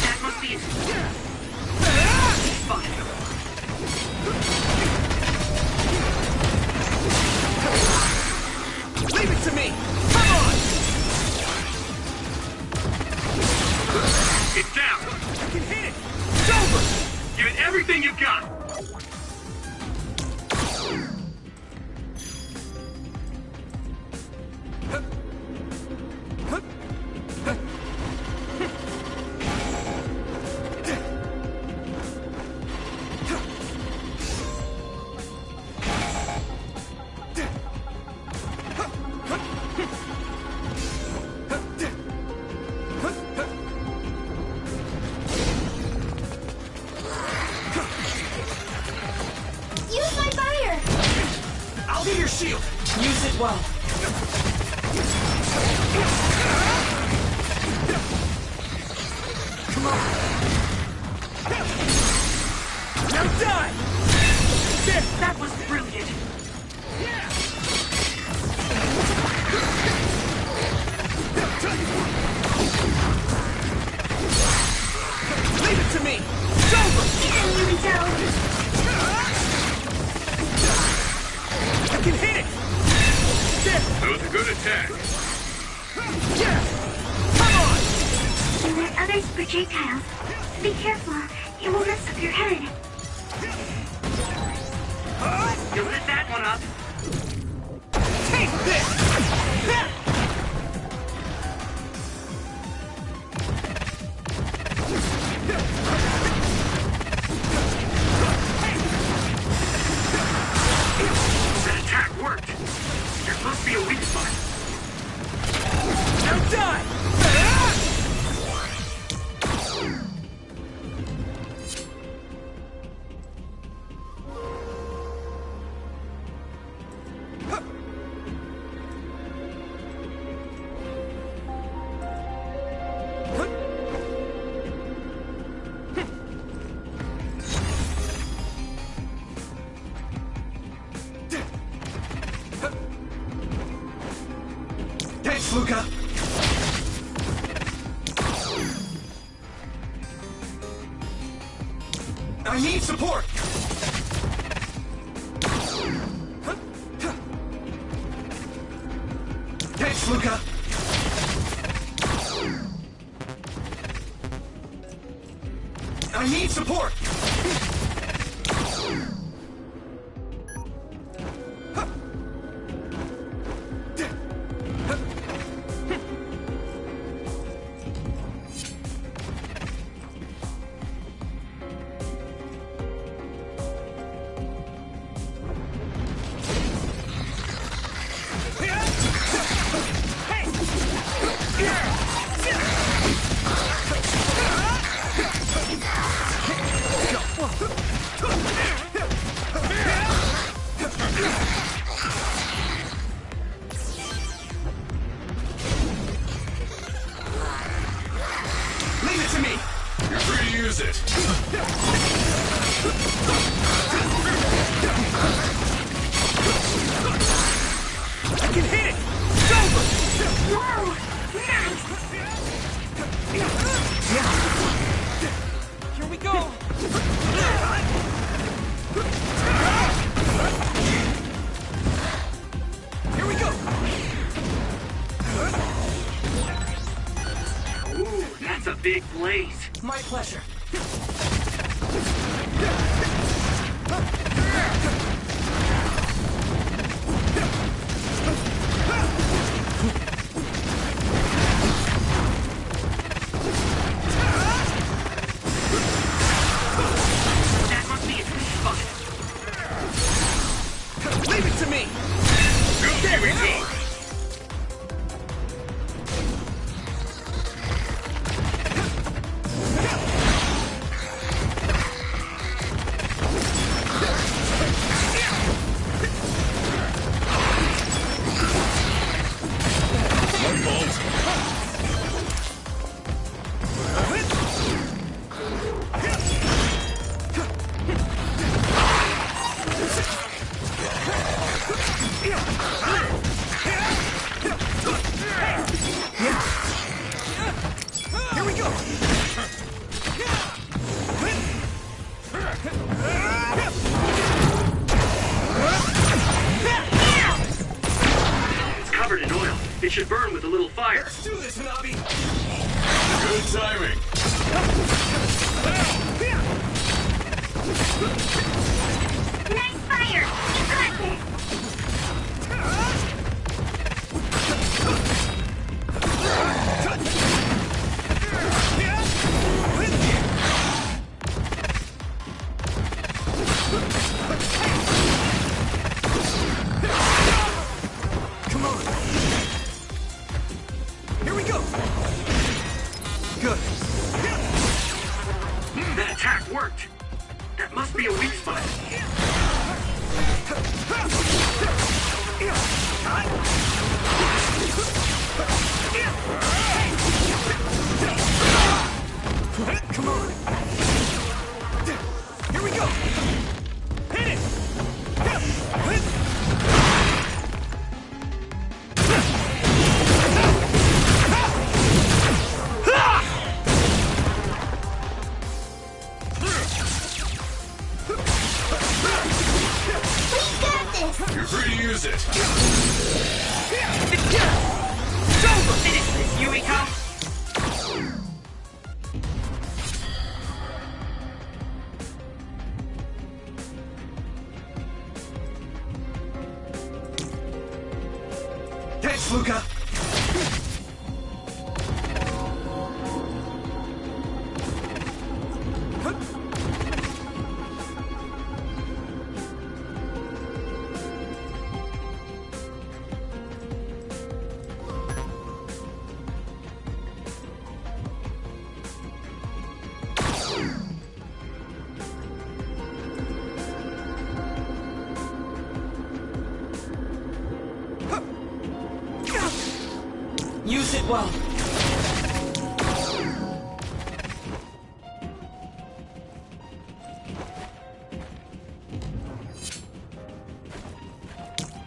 That must be it. It's down! I can hit it! It's over! Give it everything you've got!
Use my fire!
I'll be your shield!
Use it well.
Come on! Now die! That was brilliant! Leave it to me! It's over! I can hit it! That was a good attack. Come on!
There are others projectiles. Be careful. It will mess up your head.
You'll hit that one up. Take this! That attack worked. There must be a weak spot. Now die! Thanks, Luca. I need support. Thanks, Luca. I need support. Leave it to me! You're free to use it. I can hit it! It's over!
Whoa! Nice!
Here we go! Here we go! Ooh, that's a big blaze.
My pleasure.
That must be a sweet spot. Leave it to me! There we go!
Nice fire! You got this!
Come on. Here we go. Good.
That attack worked. That must be a weak spot.
Come on. Here we go. Hit it.
You're free to use it.
Finish this, Yuito!
Thanks, Luca.
Use it well.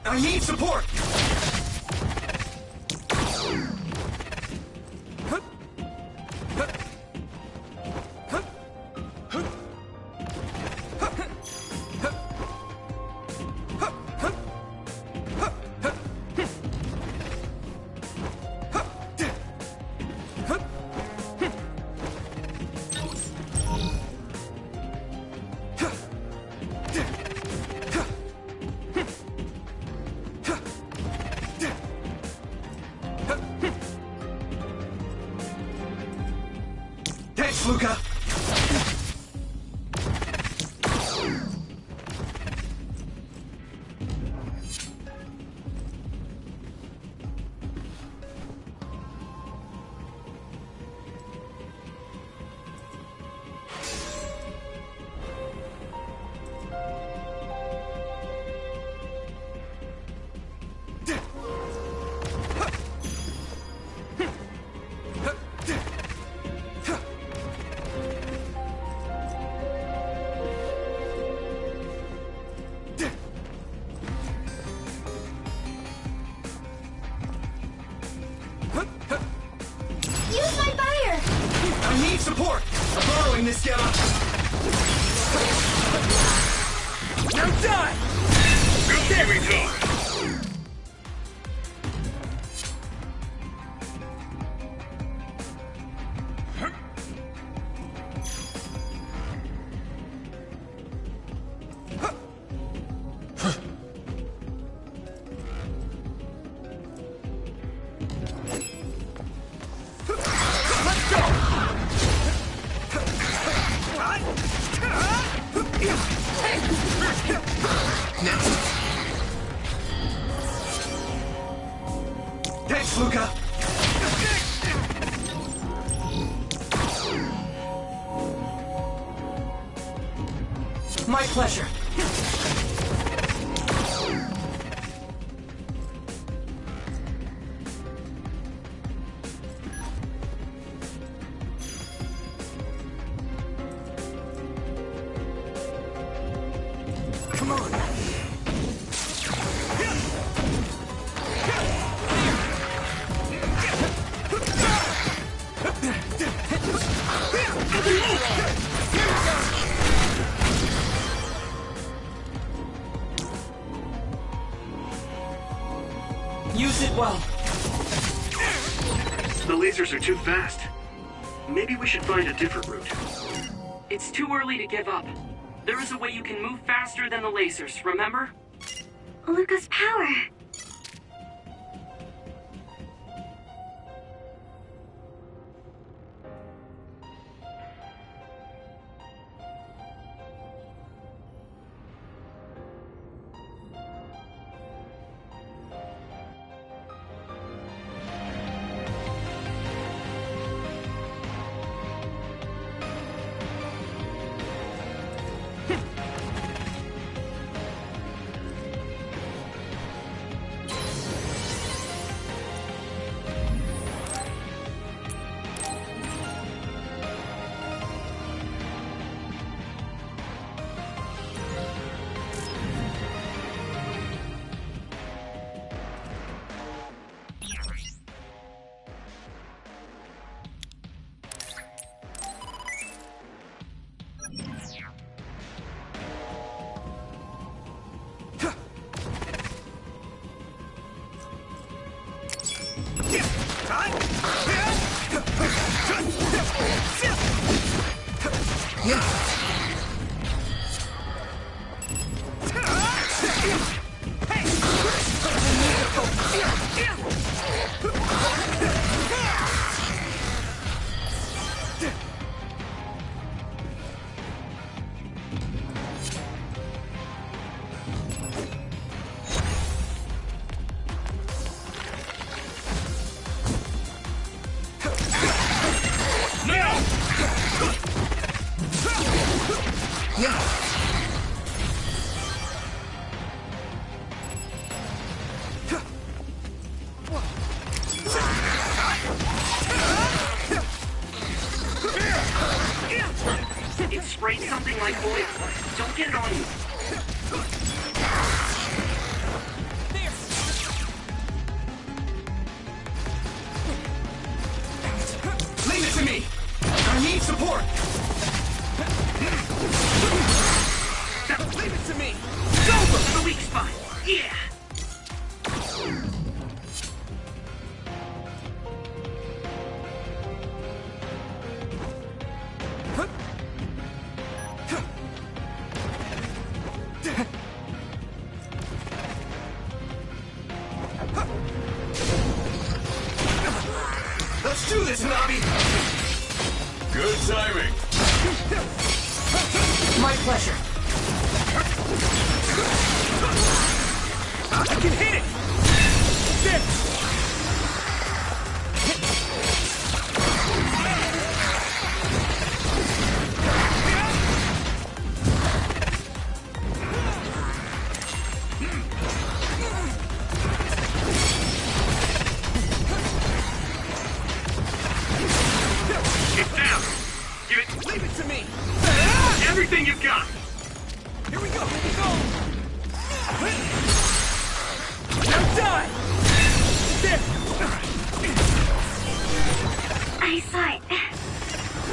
I need support. Thanks, Luca.
Use my fire!
I need support. I'm borrowing this Gamma. Now die!
Go, Yuito!
Thanks, Luca.
My pleasure.
Come on.
Use it well.
The lasers are too fast. Maybe we should find a different route. It's too early to give up. There is a way you can move faster than the lasers, remember?
Luca's power.
It sprayed something like oil. Don't get it on you.
Leave it to me! I need support! Leave it to me!
Go for the weak spot! Yeah!
Let's do this, Navi!
Good timing.
My pleasure.
I can hit it! This!
Get down! Give it...
Leave it to me!
Everything you've got!
Here we go! Here we go! Now die! There!
Eyesight.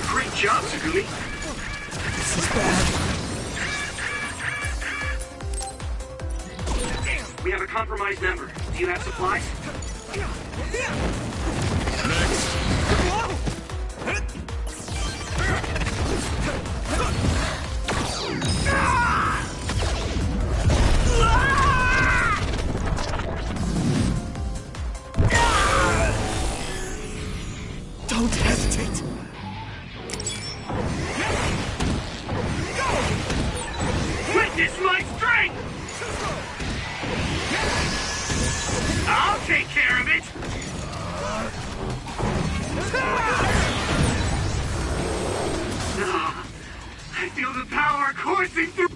Great job, Tsugumi.
This is bad.
We have a compromised member. Do you have supplies?
Don't hesitate!
Witness my strength! I'll take care of it! Ah, I feel the power coursing through...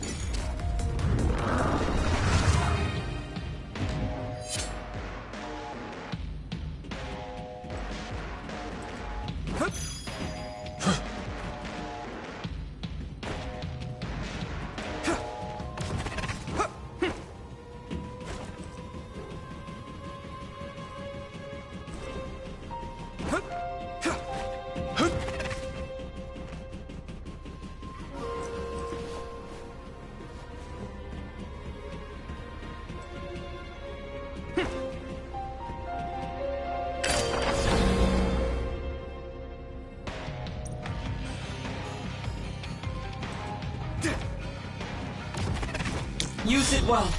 Use it well.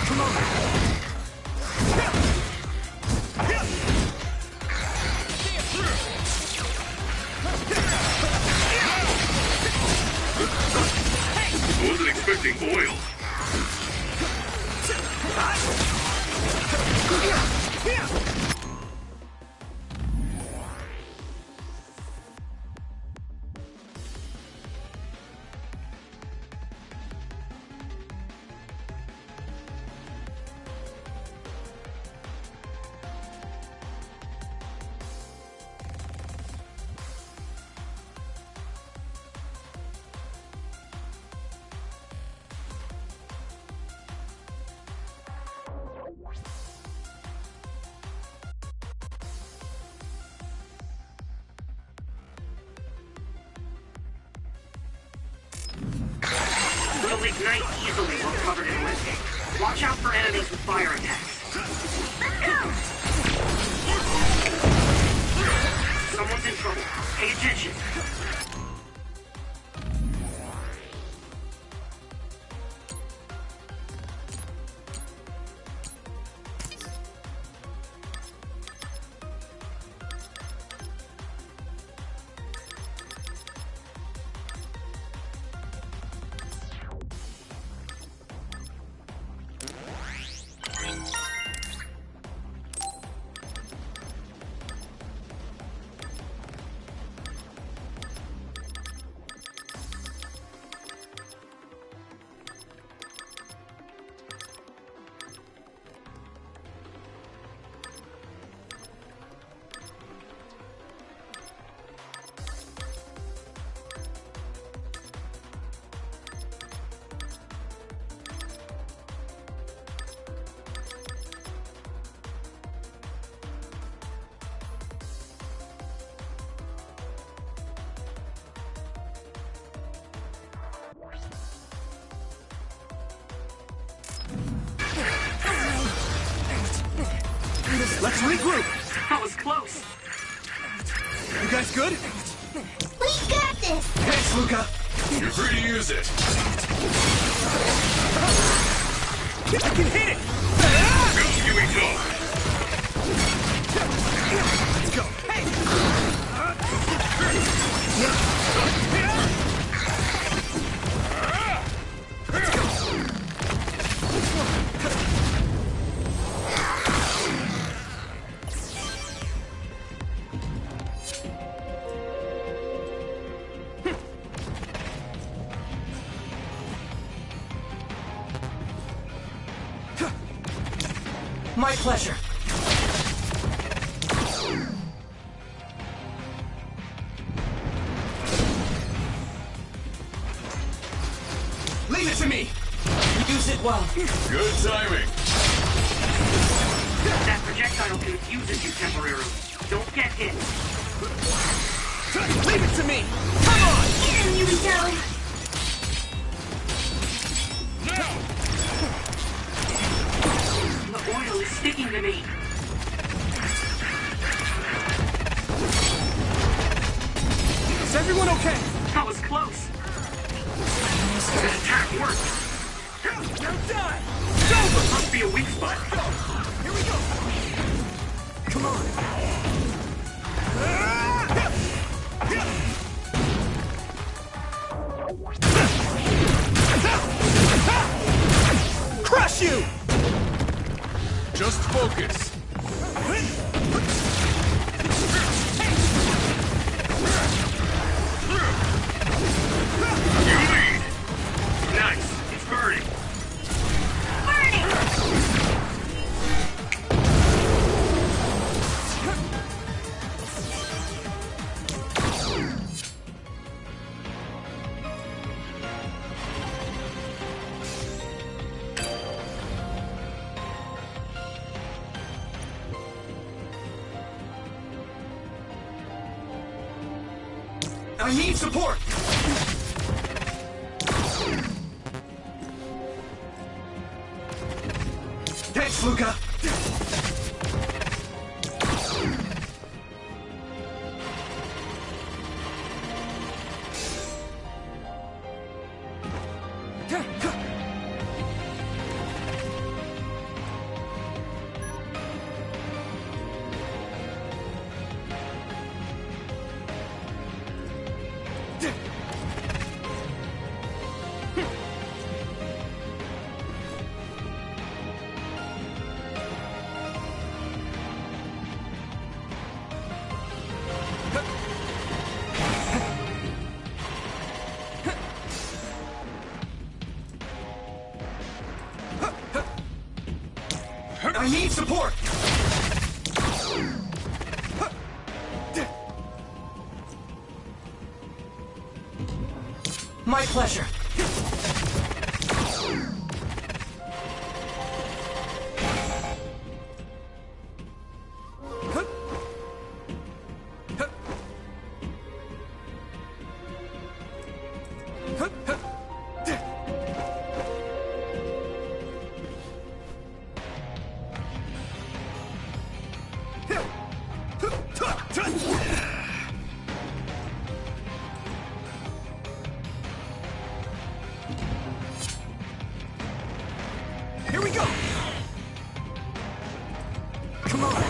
Come on.
I wasn't expecting oil.
It'll ignite easily while covered in wind. Watch out for enemies with fire attacks. Someone's in trouble. Pay attention.
Let's regroup!
That was close!
You guys good?
We got this!
Thanks, Luca!
You're free to use it.
I can hit it!
Go, Yuito!
Let's go! Hey!
My pleasure.
Leave it to me!
Use it well.
Good timing.
That projectile confuses you temporarily. Don't get hit.
Leave it to me! Come on!
Get him, Yuito!
The oil is sticking to me.
Is everyone okay?
That was close. This attack worked.
Now die!
It's over! Must be a weak spot.
Here we go! Come on! Crush you!
Just focus. You lead.
Nice. It's burning.
I need support! Thanks, Luca! Support!
My pleasure.
Here we go! Come on!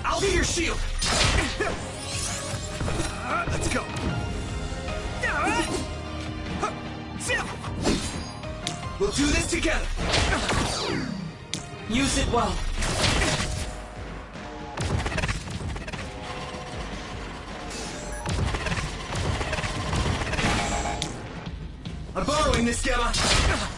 I'll be your shield! Let's go! We'll do this together!
Use it well.
I'm borrowing this, Gamma!